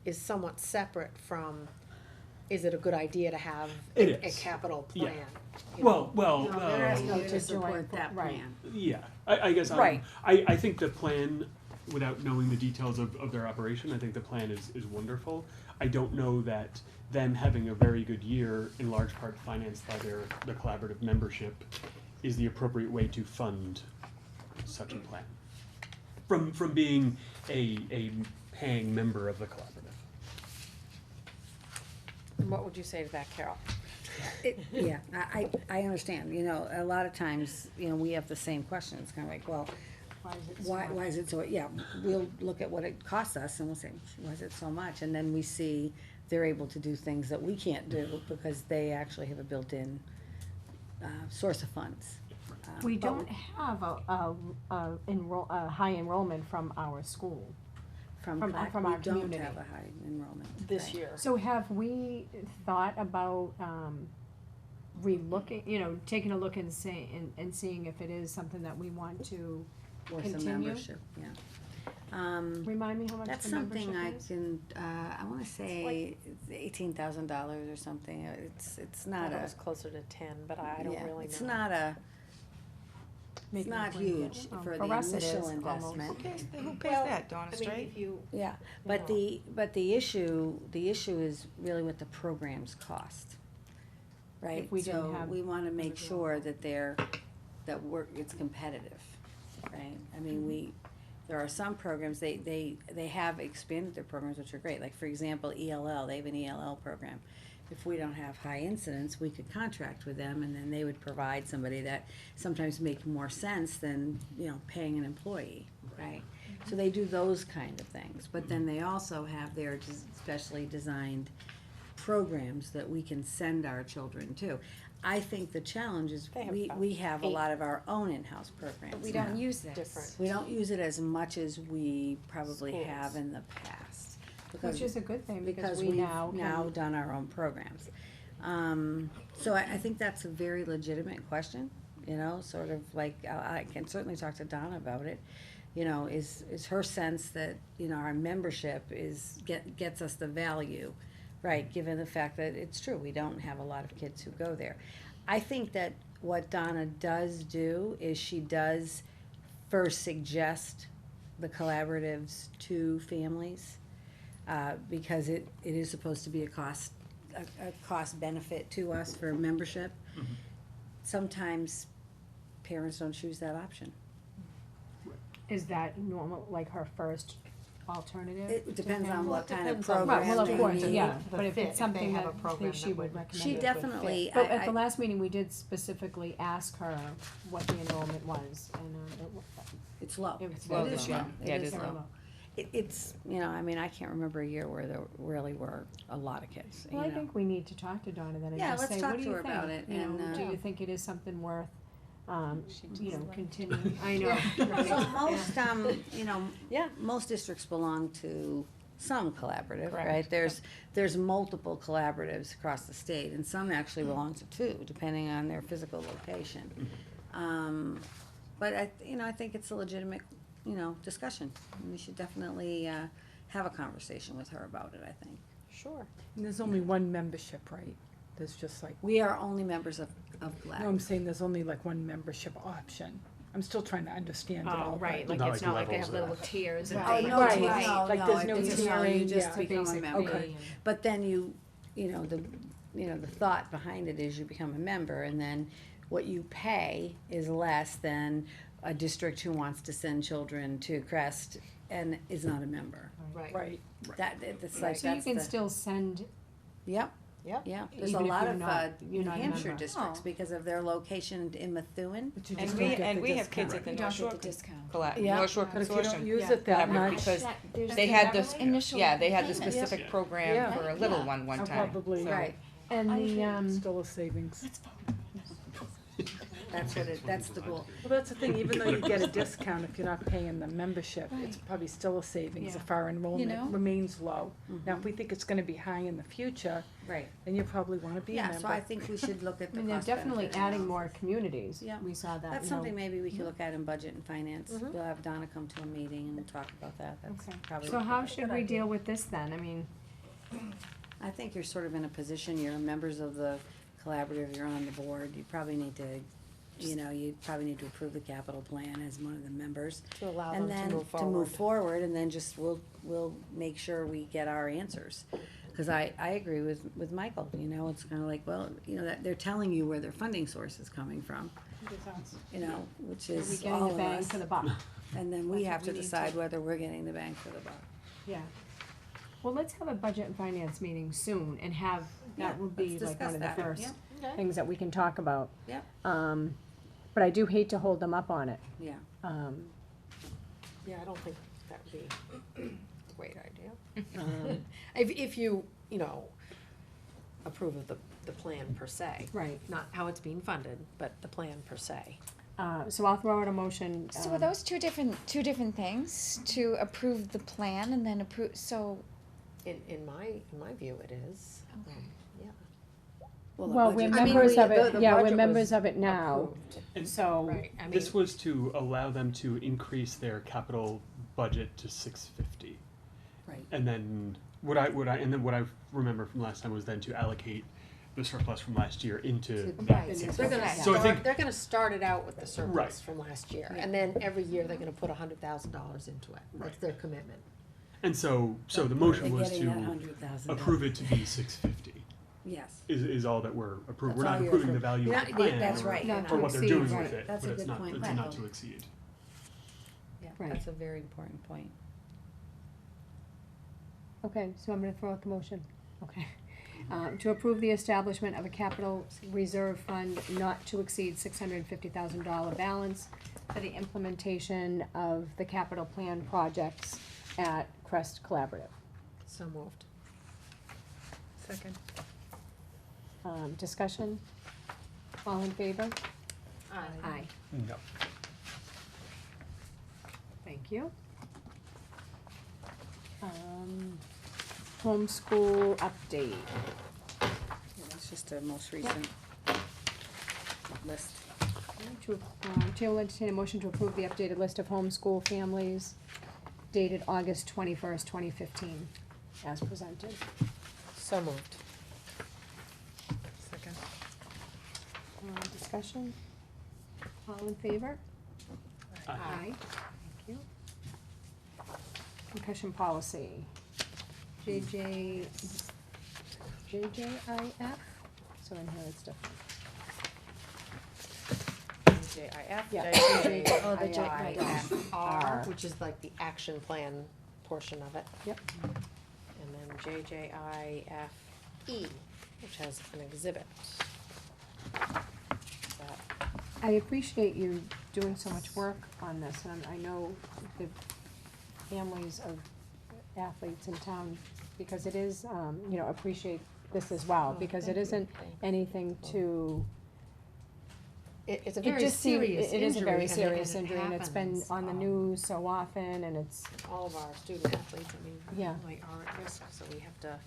[SPEAKER 2] is somewhat separate from, is it a good idea to have
[SPEAKER 7] It
[SPEAKER 2] a
[SPEAKER 7] is.
[SPEAKER 2] capital
[SPEAKER 7] Yeah.
[SPEAKER 2] plan? you know?
[SPEAKER 7] Well,
[SPEAKER 9] No, they're asking you
[SPEAKER 3] to
[SPEAKER 9] to support
[SPEAKER 3] join-
[SPEAKER 9] that
[SPEAKER 3] right.
[SPEAKER 9] plan.
[SPEAKER 7] yeah, I guess,
[SPEAKER 3] Right.
[SPEAKER 7] I think the plan, without knowing the details of their operation, I think the plan is wonderful. I don't know that them having a very good year, in large part financed by the collaborative membership, is the appropriate way to fund such a plan. From being a paying member of the collaborative.
[SPEAKER 2] And what would you say to that, Carol?
[SPEAKER 9] Yeah, I understand, you know, a lot of times, you know, we have the same questions, kind of like, well, why is it so, yeah, we'll look at what it costs us and we'll say, why is it so much? And then we see they're able to do things that we can't do because they actually have a built-in, source of funds.
[SPEAKER 3] We
[SPEAKER 9] But
[SPEAKER 3] don't have a high enrollment from our school.
[SPEAKER 9] From
[SPEAKER 3] from
[SPEAKER 9] Clack,
[SPEAKER 3] our
[SPEAKER 9] we don't
[SPEAKER 3] community.
[SPEAKER 9] have a high enrollment.
[SPEAKER 2] This
[SPEAKER 9] right.
[SPEAKER 2] year.
[SPEAKER 3] So have we thought about, relooking, you know, taking a look and seeing if it is something that we want to
[SPEAKER 9] Or some
[SPEAKER 3] continue?
[SPEAKER 9] membership, yeah.
[SPEAKER 3] Remind me how much
[SPEAKER 9] That's
[SPEAKER 3] the
[SPEAKER 9] something
[SPEAKER 3] membership
[SPEAKER 9] I
[SPEAKER 3] is?
[SPEAKER 9] can, I wanna say it's $18,000 or something, it's
[SPEAKER 2] I
[SPEAKER 9] not
[SPEAKER 2] thought it
[SPEAKER 9] a,
[SPEAKER 2] was closer to 10, but I don't
[SPEAKER 9] yeah,
[SPEAKER 2] really know.
[SPEAKER 9] it's not a, it's
[SPEAKER 3] Making
[SPEAKER 9] not
[SPEAKER 3] a blanket.
[SPEAKER 9] huge
[SPEAKER 3] Oh,
[SPEAKER 9] for
[SPEAKER 3] for
[SPEAKER 9] the
[SPEAKER 3] us it
[SPEAKER 9] initial
[SPEAKER 3] is, almost.
[SPEAKER 9] investment.
[SPEAKER 17] Who pays
[SPEAKER 2] Well,
[SPEAKER 17] that, Donna
[SPEAKER 2] I mean,
[SPEAKER 17] Straight?
[SPEAKER 2] if you,
[SPEAKER 9] Yeah, but the issue is really what the programs cost, right?
[SPEAKER 3] If we didn't have
[SPEAKER 9] So we wanna make
[SPEAKER 3] undergrad.
[SPEAKER 9] sure that it's competitive, right? I mean, there are some programs, they have expanded their programs, which are great, like for example, ELL, they have an ELL program. If we don't have high incidence, we could contract with them and then they would provide somebody that sometimes make more sense than, you know, paying an employee, right? So they do those kind of things, but then they also have their specially designed programs that we can send our children to. I think the challenge is
[SPEAKER 2] They have
[SPEAKER 9] we
[SPEAKER 2] about
[SPEAKER 9] have a
[SPEAKER 2] 8.
[SPEAKER 9] lot of our own in-house programs
[SPEAKER 10] We
[SPEAKER 9] now.
[SPEAKER 10] don't use this.
[SPEAKER 2] different.
[SPEAKER 9] We don't use it as much as we probably
[SPEAKER 2] Schools.
[SPEAKER 9] have in the past.
[SPEAKER 3] Which is a good thing, because we
[SPEAKER 9] we've
[SPEAKER 3] now can.
[SPEAKER 9] done our own programs. So I think that's a very legitimate question, you know, sort of like, I can certainly talk to Donna about it. You know, is her sense that, you know, our membership gets us the value, right, given the fact that it's true, we don't have a lot of kids who go there. I think that what Donna does do is she does first suggest the collaboratives to families, because it is supposed to be a cost benefit to us for membership. Sometimes parents don't choose that option.
[SPEAKER 3] Is that normal, like her first alternative?
[SPEAKER 9] It depends on what kind of
[SPEAKER 2] depends on-
[SPEAKER 9] program
[SPEAKER 3] Right, well, of
[SPEAKER 9] they
[SPEAKER 3] course,
[SPEAKER 9] need.
[SPEAKER 3] yeah,
[SPEAKER 2] the
[SPEAKER 3] but if
[SPEAKER 2] fit,
[SPEAKER 3] it's
[SPEAKER 2] if
[SPEAKER 3] something
[SPEAKER 2] they have
[SPEAKER 3] that
[SPEAKER 2] a program
[SPEAKER 3] she
[SPEAKER 2] that
[SPEAKER 3] would
[SPEAKER 2] would-
[SPEAKER 3] recommend.
[SPEAKER 9] She
[SPEAKER 3] it would
[SPEAKER 9] definitely,
[SPEAKER 3] fit. But at
[SPEAKER 9] I-
[SPEAKER 3] the last meeting, we did specifically ask her what the enrollment was, and,
[SPEAKER 9] It's low.
[SPEAKER 3] it was
[SPEAKER 17] low
[SPEAKER 3] very
[SPEAKER 17] this
[SPEAKER 3] low.
[SPEAKER 17] year. Yeah, it is
[SPEAKER 3] very
[SPEAKER 17] low.
[SPEAKER 9] It's, you know, I mean, I can't remember a year where there really were a lot of kids, you
[SPEAKER 3] Well, I
[SPEAKER 9] know.
[SPEAKER 3] think we need to talk to Donna then and
[SPEAKER 9] Yeah,
[SPEAKER 3] just
[SPEAKER 9] let's
[SPEAKER 3] say,
[SPEAKER 9] talk
[SPEAKER 3] what do
[SPEAKER 9] to
[SPEAKER 3] you
[SPEAKER 9] her
[SPEAKER 3] think?
[SPEAKER 9] about it,
[SPEAKER 3] You know,
[SPEAKER 9] and,
[SPEAKER 3] do you think it is something worth,
[SPEAKER 10] She
[SPEAKER 3] you know,
[SPEAKER 10] just
[SPEAKER 3] continuing? I know.
[SPEAKER 9] So most, you know,
[SPEAKER 2] Yeah.
[SPEAKER 9] most districts belong to some collaborative,
[SPEAKER 2] Correct.
[SPEAKER 9] right? There's multiple collaboratives across the state, and some actually belong to two, depending on their physical location. But I think it's a legitimate, you know, discussion. And we should definitely, have a conversation with her about it, I think.
[SPEAKER 2] Sure.
[SPEAKER 12] And there's only one membership, right? There's just like,
[SPEAKER 9] We are only members of
[SPEAKER 12] no, I'm
[SPEAKER 9] collaborative.
[SPEAKER 12] saying there's only like one membership option. I'm still trying to understand it all.
[SPEAKER 2] Oh, right,
[SPEAKER 12] but-
[SPEAKER 2] like
[SPEAKER 7] Not
[SPEAKER 2] it's
[SPEAKER 7] like
[SPEAKER 2] not like they
[SPEAKER 7] levels
[SPEAKER 2] have
[SPEAKER 7] of
[SPEAKER 2] little tiers and
[SPEAKER 3] Right.
[SPEAKER 2] things.
[SPEAKER 9] no,
[SPEAKER 12] Right.
[SPEAKER 9] no,
[SPEAKER 12] Like,
[SPEAKER 9] no,
[SPEAKER 12] there's no
[SPEAKER 9] it's just,
[SPEAKER 12] tiering,
[SPEAKER 9] you just
[SPEAKER 12] yeah.
[SPEAKER 9] become a
[SPEAKER 3] Basic
[SPEAKER 9] member.
[SPEAKER 12] Okay.
[SPEAKER 9] But then the thought behind it is you become a member, and then what you pay is less than a district who wants to send children to Crest and is not a member.
[SPEAKER 2] Right.
[SPEAKER 12] Right.
[SPEAKER 9] That's like,
[SPEAKER 3] So you
[SPEAKER 9] that's
[SPEAKER 3] can
[SPEAKER 9] the,
[SPEAKER 3] still send,
[SPEAKER 9] yep,
[SPEAKER 2] Yep.
[SPEAKER 9] yeah. There's a
[SPEAKER 3] Even if
[SPEAKER 9] lot
[SPEAKER 3] you're
[SPEAKER 9] of,
[SPEAKER 3] not-
[SPEAKER 9] New
[SPEAKER 3] you're not a
[SPEAKER 9] Hampshire
[SPEAKER 3] member.
[SPEAKER 9] districts
[SPEAKER 10] Oh.
[SPEAKER 9] because of their location in Methuen.
[SPEAKER 12] But you
[SPEAKER 17] And
[SPEAKER 12] just
[SPEAKER 17] we,
[SPEAKER 12] don't get
[SPEAKER 17] and
[SPEAKER 12] the
[SPEAKER 17] we have kids
[SPEAKER 12] discount.
[SPEAKER 17] at the
[SPEAKER 10] You
[SPEAKER 17] North
[SPEAKER 10] don't
[SPEAKER 17] Shore
[SPEAKER 10] get the discount.
[SPEAKER 9] Yeah.
[SPEAKER 17] North Shore
[SPEAKER 12] But if you don't
[SPEAKER 17] Consortium.
[SPEAKER 12] use it that
[SPEAKER 17] Collaborative,
[SPEAKER 12] much,
[SPEAKER 17] because
[SPEAKER 10] There's
[SPEAKER 17] they
[SPEAKER 10] the
[SPEAKER 17] had this,
[SPEAKER 10] initial
[SPEAKER 17] yeah, they had this
[SPEAKER 10] payment.
[SPEAKER 17] specific
[SPEAKER 12] Yeah.
[SPEAKER 17] program for a little
[SPEAKER 10] Yeah.
[SPEAKER 17] one
[SPEAKER 12] I'll
[SPEAKER 17] time.
[SPEAKER 12] probably,
[SPEAKER 17] so-
[SPEAKER 9] Right.
[SPEAKER 3] and the,
[SPEAKER 12] still a savings.
[SPEAKER 9] That's the goal.
[SPEAKER 12] Well, that's the thing, even though you get a discount if you're not paying the membership, it's probably still a savings if our
[SPEAKER 10] know?
[SPEAKER 12] enrollment remains low. Now, if we think it's gonna be high in the future,
[SPEAKER 9] Right.
[SPEAKER 12] then you probably wanna be a member.
[SPEAKER 9] Yeah, so I think we should look at
[SPEAKER 3] I
[SPEAKER 9] the
[SPEAKER 3] mean, they're
[SPEAKER 9] cost
[SPEAKER 3] definitely
[SPEAKER 9] benefit
[SPEAKER 3] adding
[SPEAKER 9] analysis.
[SPEAKER 3] more communities.
[SPEAKER 9] Yeah.
[SPEAKER 3] We saw that,
[SPEAKER 9] That's
[SPEAKER 3] you know.
[SPEAKER 9] something maybe we could look at in budget and finance.
[SPEAKER 3] Mhm.
[SPEAKER 9] We'll have Donna come to a meeting and talk about that. That's
[SPEAKER 3] Okay.
[SPEAKER 9] probably.
[SPEAKER 3] So how should we deal with this then? I mean,
[SPEAKER 9] I think you're sort of in a position, you're members of the collaborative, you're on the board, you probably need to, you probably need to approve the capital plan as one of the members.
[SPEAKER 2] To allow
[SPEAKER 9] And
[SPEAKER 2] them
[SPEAKER 9] then
[SPEAKER 2] to move
[SPEAKER 9] to
[SPEAKER 2] forward.
[SPEAKER 9] move forward, and then just, we'll make sure we get our answers. Cause I agree with Michael, it's kinda like, well, that they're telling you where their funding source is coming from, which
[SPEAKER 3] are we
[SPEAKER 9] is
[SPEAKER 3] getting
[SPEAKER 9] all
[SPEAKER 3] the
[SPEAKER 9] of
[SPEAKER 3] bang
[SPEAKER 9] us.
[SPEAKER 3] for the buck?
[SPEAKER 9] And then we
[SPEAKER 3] That's
[SPEAKER 9] have
[SPEAKER 3] what
[SPEAKER 9] to
[SPEAKER 3] we need
[SPEAKER 9] decide
[SPEAKER 3] to-
[SPEAKER 9] whether we're getting the bang for the buck.
[SPEAKER 3] Yeah. Well, let's have a budget and finance meeting soon and have,
[SPEAKER 9] Yeah,
[SPEAKER 3] that would be
[SPEAKER 9] let's
[SPEAKER 3] like one
[SPEAKER 9] discuss
[SPEAKER 3] of the
[SPEAKER 9] that.
[SPEAKER 3] first
[SPEAKER 9] Yeah.
[SPEAKER 3] things that we can talk about.
[SPEAKER 9] Yep.
[SPEAKER 3] But I do hate to hold them up on it.
[SPEAKER 9] Yeah.
[SPEAKER 2] Yeah, I don't think that would be a great idea. If you, approve of the plan per se.
[SPEAKER 3] Right.
[SPEAKER 2] Not how it's being funded, but the plan per se.
[SPEAKER 3] So I'll throw out a motion.
[SPEAKER 10] So are those two different things, to approve the plan and then approve, so,
[SPEAKER 2] In my view, it is. Yeah.
[SPEAKER 3] Well, we're
[SPEAKER 2] budget- I mean,
[SPEAKER 3] members of
[SPEAKER 2] the
[SPEAKER 3] it, yeah, we're
[SPEAKER 2] budget
[SPEAKER 3] members
[SPEAKER 2] was
[SPEAKER 3] of it now,
[SPEAKER 2] approved.
[SPEAKER 7] And
[SPEAKER 3] so.
[SPEAKER 2] Right, I mean,
[SPEAKER 7] This was to allow them to increase their capital budget to 650.
[SPEAKER 9] Right.
[SPEAKER 7] And then what I remember from last time was then to allocate the surplus from last year into that
[SPEAKER 2] Right,
[SPEAKER 7] six
[SPEAKER 2] they're gonna
[SPEAKER 7] fifty.
[SPEAKER 2] start,
[SPEAKER 7] So I think
[SPEAKER 2] they're gonna start it out with the surplus
[SPEAKER 7] Right.
[SPEAKER 2] from last year, and then every year they're gonna put $100,000 into it. That's
[SPEAKER 7] Right.
[SPEAKER 2] their commitment.
[SPEAKER 7] And so the motion was
[SPEAKER 9] They're getting that
[SPEAKER 7] to
[SPEAKER 9] 100,000
[SPEAKER 7] approve it to be 650.
[SPEAKER 9] Yes.
[SPEAKER 7] Is all that we're approving. We're
[SPEAKER 9] That's
[SPEAKER 7] not
[SPEAKER 9] all you're
[SPEAKER 7] approving the
[SPEAKER 9] approving.
[SPEAKER 7] value
[SPEAKER 9] You're
[SPEAKER 7] of the
[SPEAKER 9] not-
[SPEAKER 7] plan.
[SPEAKER 9] that's
[SPEAKER 7] or-
[SPEAKER 9] right.
[SPEAKER 3] Not
[SPEAKER 7] Or
[SPEAKER 3] to
[SPEAKER 7] what they're
[SPEAKER 3] exceed,
[SPEAKER 7] doing
[SPEAKER 3] right.
[SPEAKER 7] with it,
[SPEAKER 9] That's
[SPEAKER 7] but
[SPEAKER 9] a
[SPEAKER 7] it's
[SPEAKER 9] good
[SPEAKER 7] not,
[SPEAKER 9] point,
[SPEAKER 7] it's not
[SPEAKER 9] Michael.
[SPEAKER 7] to exceed.
[SPEAKER 9] Yeah,
[SPEAKER 3] Right.
[SPEAKER 9] that's a very important point.
[SPEAKER 3] Okay, so I'm gonna throw out the motion. Okay. To approve the establishment of a capital reserve fund not to exceed $650,000 balance for the implementation of the capital plan projects at Crest Collaborative.
[SPEAKER 2] So moved.
[SPEAKER 12] Second.
[SPEAKER 3] Discussion? All in favor?
[SPEAKER 2] Aye.
[SPEAKER 3] Aye.
[SPEAKER 5] No.
[SPEAKER 3] Thank you. Homeschool update.
[SPEAKER 9] That's just the most recent list.
[SPEAKER 3] Chair will entertain a motion to approve the updated list of homeschool families dated August 21st, 2015, as presented.
[SPEAKER 2] So moved.
[SPEAKER 12] Second.
[SPEAKER 3] Discussion? All in favor?
[SPEAKER 7] Aye.
[SPEAKER 3] Thank you. Concussion policy. JJIF, so in here it's different.
[SPEAKER 2] JIF,
[SPEAKER 3] Yeah.
[SPEAKER 2] oh, the
[SPEAKER 3] JIFR.
[SPEAKER 2] which is like the action plan portion of it.
[SPEAKER 3] Yep.
[SPEAKER 2] And then JJIFE, which has an exhibit. That
[SPEAKER 3] I appreciate you doing so much work on this, and I know the families of athletes in town, because it is, appreciate this as well,
[SPEAKER 2] Oh,
[SPEAKER 3] because
[SPEAKER 2] thank
[SPEAKER 3] it
[SPEAKER 2] you.
[SPEAKER 3] isn't
[SPEAKER 2] Thank you.
[SPEAKER 3] anything to,
[SPEAKER 2] It's a
[SPEAKER 3] it
[SPEAKER 2] very
[SPEAKER 3] just seems,
[SPEAKER 2] serious
[SPEAKER 3] it is a very
[SPEAKER 2] injury,
[SPEAKER 3] serious
[SPEAKER 2] and it
[SPEAKER 3] injury, and it's been
[SPEAKER 2] happens,
[SPEAKER 3] on the news so often, and it's,
[SPEAKER 2] all of our student athletes, I mean,
[SPEAKER 3] Yeah.
[SPEAKER 2] really are at risk, so we have to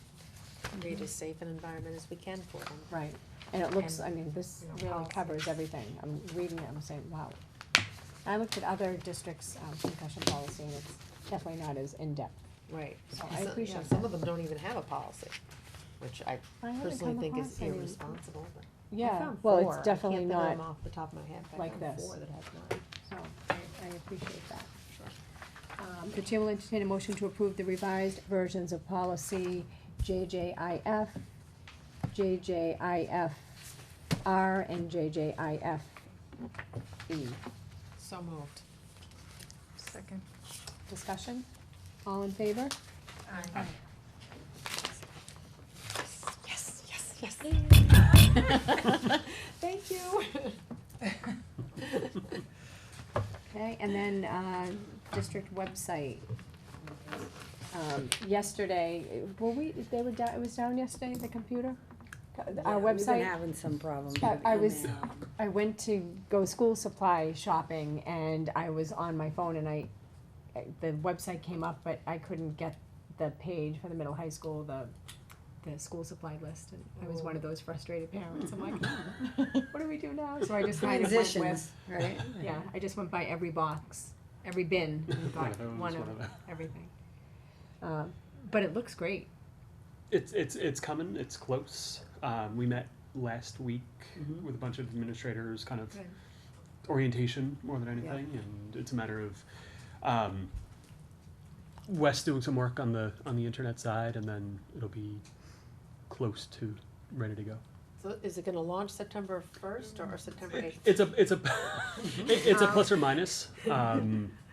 [SPEAKER 2] create as safe an environment as we can for them.
[SPEAKER 3] right, and it looks,
[SPEAKER 2] And,
[SPEAKER 3] I mean, this
[SPEAKER 2] you know,
[SPEAKER 3] really
[SPEAKER 2] policy.
[SPEAKER 3] covers everything, I'm reading it, I'm saying, wow. I looked at other districts' concussion policy, and it's definitely not as in-depth.
[SPEAKER 2] Right.
[SPEAKER 3] So I
[SPEAKER 2] So, yeah,
[SPEAKER 3] appreciate
[SPEAKER 2] some
[SPEAKER 3] that.
[SPEAKER 2] of them don't even have a policy, which I
[SPEAKER 3] I haven't
[SPEAKER 2] personally
[SPEAKER 3] come
[SPEAKER 2] think is
[SPEAKER 3] across any.
[SPEAKER 2] irresponsible, but. I
[SPEAKER 3] Yeah,
[SPEAKER 2] found
[SPEAKER 3] well,
[SPEAKER 2] four.
[SPEAKER 3] it's definitely
[SPEAKER 2] I can't think of
[SPEAKER 3] not
[SPEAKER 2] them off the top of my head, but I
[SPEAKER 3] like
[SPEAKER 2] found
[SPEAKER 3] this.
[SPEAKER 2] four that have none.
[SPEAKER 3] So, I appreciate that. The chair will entertain a motion to approve the revised versions of policy JJIF, JJIFR, and JJIFE.
[SPEAKER 2] So moved.
[SPEAKER 12] Second.
[SPEAKER 3] Discussion? All in favor?
[SPEAKER 2] Aye. Yes, yes, yes. Thank you.
[SPEAKER 3] Okay, and then, district website. Yesterday, they were down, it was down yesterday, the computer? our
[SPEAKER 9] We've been
[SPEAKER 3] website.
[SPEAKER 9] having some problems
[SPEAKER 3] I-
[SPEAKER 9] with
[SPEAKER 3] I was-
[SPEAKER 9] email.
[SPEAKER 3] I went to go school supply shopping and I was on my phone and the website came up, but I couldn't get the page for the middle high school, the school supply list, and I was one of those frustrated parents. I'm like, what do we do now? So I just kind of went with,
[SPEAKER 9] Transitions, right?
[SPEAKER 3] yeah, I just went by every box, every bin, and got
[SPEAKER 7] That was
[SPEAKER 3] one of
[SPEAKER 7] one of them.
[SPEAKER 3] everything. But it looks great.
[SPEAKER 7] It's coming. It's close. We met last week with a bunch of administrators, kind of orientation more than anything, and it's a matter of Wes doing some work on the internet side, and then it'll be close to ready to go.
[SPEAKER 2] So is it gonna launch September 1st or September 8th?
[SPEAKER 7] It's a plus or minus.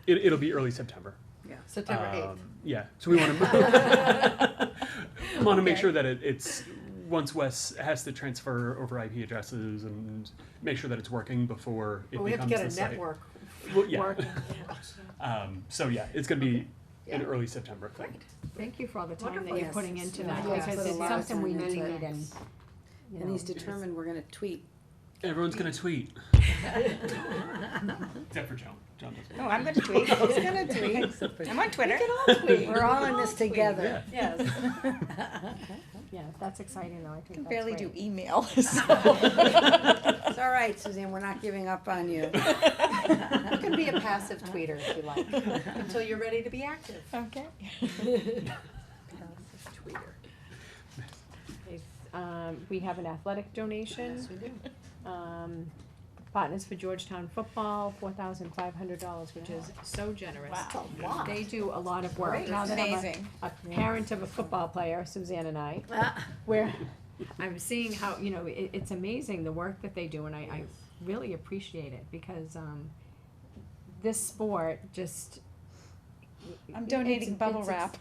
[SPEAKER 7] It'll be early September.
[SPEAKER 2] September 8th.
[SPEAKER 7] Yeah, so we want to make
[SPEAKER 2] Okay.
[SPEAKER 7] sure that it's once Wes has to transfer over IP addresses and make sure that it's working before it
[SPEAKER 2] Well, we have to
[SPEAKER 7] becomes
[SPEAKER 2] get
[SPEAKER 7] the
[SPEAKER 2] a
[SPEAKER 7] site.
[SPEAKER 2] network
[SPEAKER 7] Well, yeah.
[SPEAKER 2] working.
[SPEAKER 7] So yeah, it's gonna be
[SPEAKER 2] Yeah.
[SPEAKER 7] in early September.
[SPEAKER 2] Great.
[SPEAKER 3] Thank you for all the time
[SPEAKER 2] Wonderful.
[SPEAKER 3] that you're
[SPEAKER 9] Yes.
[SPEAKER 3] putting into
[SPEAKER 9] Yeah,
[SPEAKER 3] that,
[SPEAKER 9] yes,
[SPEAKER 3] because
[SPEAKER 9] put a
[SPEAKER 3] it's
[SPEAKER 9] lot of
[SPEAKER 3] something we
[SPEAKER 9] time into
[SPEAKER 3] need
[SPEAKER 9] it.
[SPEAKER 3] and, you
[SPEAKER 9] And he's
[SPEAKER 3] know.
[SPEAKER 9] determined we're gonna tweet.
[SPEAKER 7] Everyone's gonna tweet. Except for Joan. Joan doesn't.
[SPEAKER 17] Oh, I'm gonna tweet.
[SPEAKER 9] He's gonna tweet.
[SPEAKER 17] I'm on Twitter.
[SPEAKER 9] We're all in this together.
[SPEAKER 2] Yes.
[SPEAKER 3] Yeah, that's exciting though, I
[SPEAKER 17] I
[SPEAKER 3] think
[SPEAKER 17] can
[SPEAKER 3] that's
[SPEAKER 17] barely
[SPEAKER 3] great.
[SPEAKER 17] do email.
[SPEAKER 9] It's all right, Suzanne, we're not giving up on you.
[SPEAKER 2] You can be a passive tweeter if you like, until you're ready to be active.
[SPEAKER 17] Okay.
[SPEAKER 3] Okay, we have an athletic donation.
[SPEAKER 2] Yes, we do.
[SPEAKER 3] Partners for Georgetown Football, $4,500, which is so generous.
[SPEAKER 2] Wow.
[SPEAKER 3] They do a lot of work.
[SPEAKER 2] Great.
[SPEAKER 3] Now that I'm
[SPEAKER 17] Amazing.
[SPEAKER 3] a parent of a football player, Suzanne and I, where I'm seeing how, you know, it's amazing the work that they do, and I really appreciate it, because, this sport just.
[SPEAKER 10] I'm donating
[SPEAKER 3] it's-
[SPEAKER 10] bubble
[SPEAKER 3] it's-
[SPEAKER 10] wrap.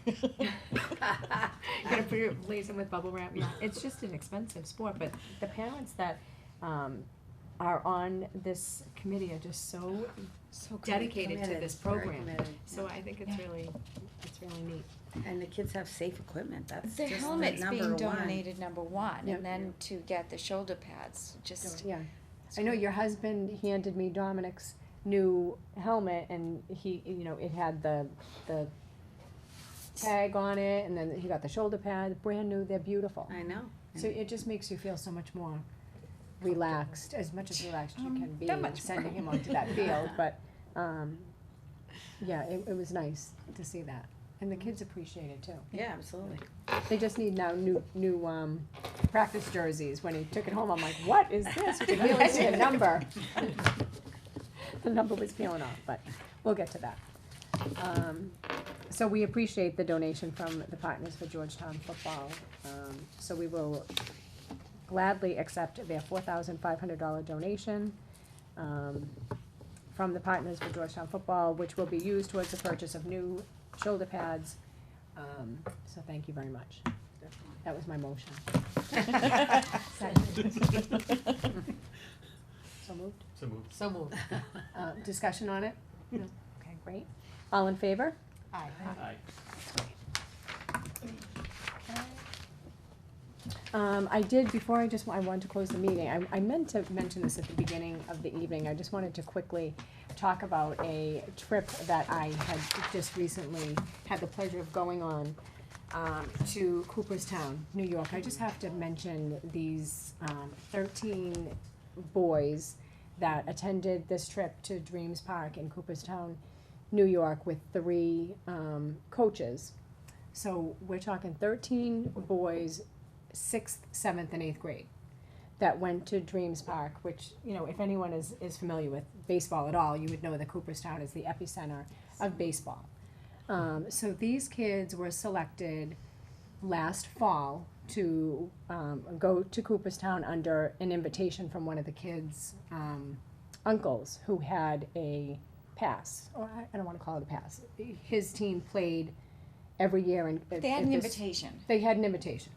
[SPEAKER 3] Gonna put it, lace them with bubble wrap, yeah, it's just an expensive sport, but the parents that, are on this committee are just so dedicated to
[SPEAKER 9] Committed,
[SPEAKER 3] this
[SPEAKER 9] very
[SPEAKER 3] program.
[SPEAKER 9] committed.
[SPEAKER 3] So I think it's really neat.
[SPEAKER 9] And the kids have safe equipment, that's
[SPEAKER 10] The
[SPEAKER 9] just
[SPEAKER 10] helmet's
[SPEAKER 9] number
[SPEAKER 10] being
[SPEAKER 9] one.
[SPEAKER 10] donated number one,
[SPEAKER 3] Yep.
[SPEAKER 10] and then to get the shoulder pads, just.
[SPEAKER 3] Yeah, I know your husband handed me Dominic's new helmet, and he, you know, it had the tag on it, and then he got the shoulder pad, brand new, they're beautiful.
[SPEAKER 9] I know.
[SPEAKER 3] So it just makes you feel so much more relaxed, as much as relaxed you can be,
[SPEAKER 10] that much
[SPEAKER 3] sending him onto that field, but, yeah, it was nice to see that, and the kids appreciate it too.
[SPEAKER 9] Yeah, absolutely.
[SPEAKER 3] They just need now new practice jerseys. When he took it home, I'm like, what is this? You can really see the number. The number was peeling off, but we'll get to that. So we appreciate the donation from the Partners for Georgetown Football. So we will gladly accept their $4,500 donation from the Partners for Georgetown Football, which will be used towards the purchase of new shoulder pads. So thank you very much. That was my motion. So moved?
[SPEAKER 7] So moved.
[SPEAKER 2] So moved.
[SPEAKER 3] Discussion on it? No. Okay, great. All in favor?
[SPEAKER 2] Aye.
[SPEAKER 7] Aye.
[SPEAKER 3] I did, before I wanted to close the meeting, I meant to mention this at the beginning of the evening. I just wanted to quickly talk about a trip that I had just recently had the pleasure of going on, to Cooperstown, New York. I just have to mention these, 13 boys that attended this trip to Dreams Park in Cooperstown, New York, with 3, coaches. So we're talking 13 boys, 6th, 7th, and 8th grade, that went to Dreams Park, which, you know, if anyone is familiar with baseball at all, you would know that Cooperstown is the epicenter of baseball. So these kids were selected last fall to go to Cooperstown under an invitation from one of the kids' uncles who had a pass, or I don't wanna call it a pass. His team played every year and.
[SPEAKER 10] They had an invitation.
[SPEAKER 3] They had an invitation.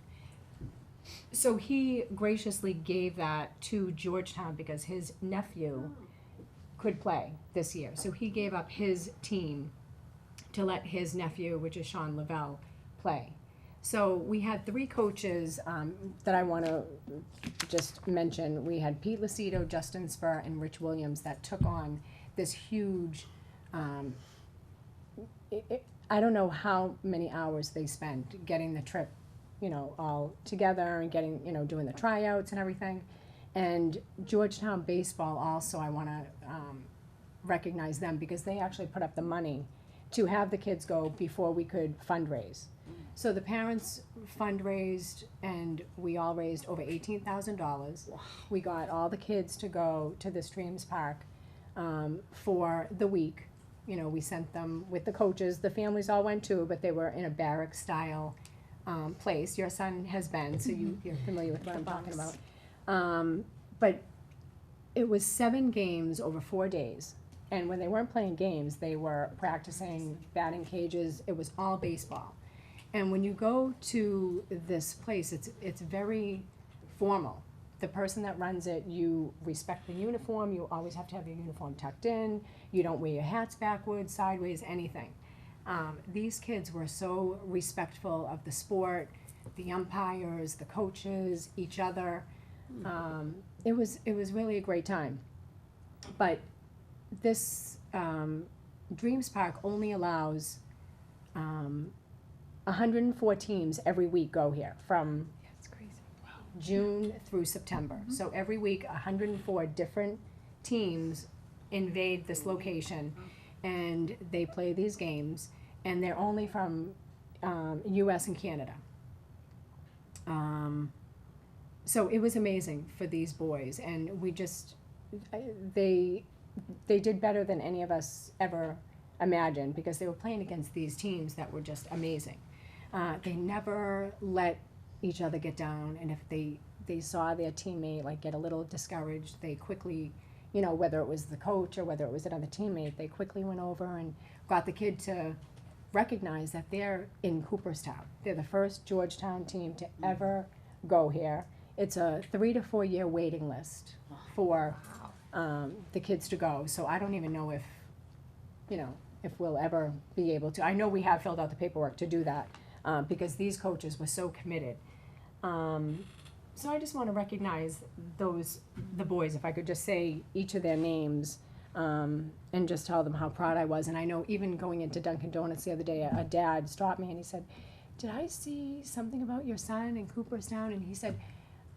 [SPEAKER 3] So he graciously gave that to Georgetown because his nephew could play this year. So he gave up his team to let his nephew, which is Sean Lavelle, play. So we had 3 coaches, that I wanna just mention. We had Pete Lucido, Justin Spur, and Rich Williams that took on this huge, I don't know how many hours they spent getting the trip, you know, all together and getting, you know, doing the tryouts and everything. And Georgetown Baseball also, I wanna, recognize them because they actually put up the money to have the kids go before we could fundraise. So the parents fundraised and we all raised over $18,000. We got all the kids to go to the Streams Park, for the week. You know, we sent them with the coaches, the families all went too, but they were in a barrack style, place. Your son has been, so you're familiar with what I'm talking about. But it was 7 games over 4 days. And when they weren't playing games, they were practicing batting cages. It was all baseball. And when you go to this place, it's very formal. The person that runs it, you respect the uniform. You always have to have your uniform tucked in. You don't wear your hats backwards, sideways, anything. These kids were so respectful of the sport, the umpires, the coaches, each other. It was really a great time. But this Dreams Park only allows 104 teams every week go here from June through September. So every week, 104 different teams invade this location and they play these games, and they're only from US and Canada. So it was amazing for these boys, and we just, they did better than any of us ever imagined because they were playing against these teams that were just amazing. They never let each other get down, and if they saw their teammate like get a little discouraged, they quickly, you know, whether it was the coach or whether it was another teammate, they quickly went over and got the kid to recognize that they're in Cooperstown. They're the first Georgetown team to ever go here. It's a 3 to 4 year waiting list for the kids to go. So I don't even know if, you know, if we'll ever be able to. I know we have filled out the paperwork to do that because these coaches were so committed. So I just want to recognize the boys, if I could just say each of their names and just tell them how proud I was. And I know even going into Dunkin' Donuts the other day, a dad stopped me and he said, "Did I see something about your son in Cooperstown?" And he said,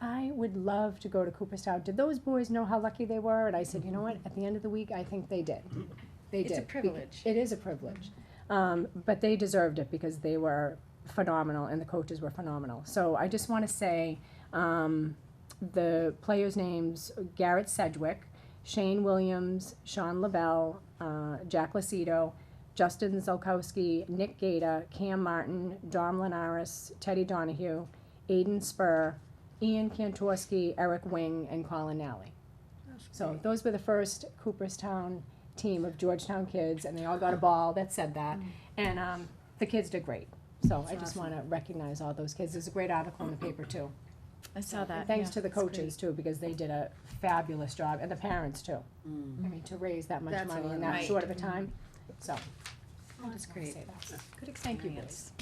[SPEAKER 3] "I would love to go to Cooperstown. Did those boys know how lucky they were?" And I said, "You know what, at the end of the week, I think they did. They did."
[SPEAKER 10] It's a privilege.
[SPEAKER 3] It is a privilege. But they deserved it because they were phenomenal and the coaches were phenomenal. So I just want to say the players' names: Garrett Sedgwick, Shane Williams, Sean Lavelle, Jack Lucido, Justin Zolkowski, Nick Gaeta, Cam Martin, Dom Linares, Teddy Donahue, Aiden Spur, Ian Kantorski, Eric Wing, and Colin Nally. So those were the first Cooperstown team of Georgetown kids, and they all got a ball that said that. And the kids did great. So I just want to recognize all those kids. There's a great article in the paper too.
[SPEAKER 10] I saw that.
[SPEAKER 3] And thanks
[SPEAKER 10] yeah,
[SPEAKER 3] to the
[SPEAKER 10] that's great.
[SPEAKER 3] coaches too, because they did a fabulous job, and the parents too. I mean, to raise that much
[SPEAKER 10] That's a
[SPEAKER 3] money in
[SPEAKER 10] lot.
[SPEAKER 3] that
[SPEAKER 10] Right.
[SPEAKER 3] short of a time, so.
[SPEAKER 10] That's great.
[SPEAKER 3] Good Thank you, boys.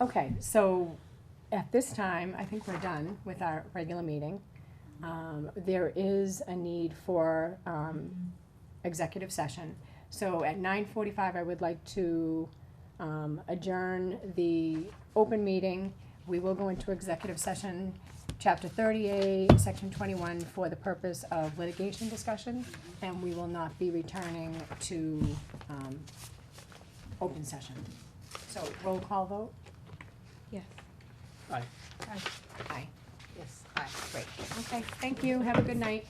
[SPEAKER 3] Okay, so at this time, I think we're done with our regular meeting. There is a need for executive session. So at 9:45, I would like to adjourn the open meeting. We will go into executive session, chapter 38, section 21, for the purpose of litigation discussion, and we will not be returning to open session. So roll call vote?
[SPEAKER 10] Yes.
[SPEAKER 7] Aye.
[SPEAKER 3] Aye. Yes, aye, great. Okay, thank you, have a good night.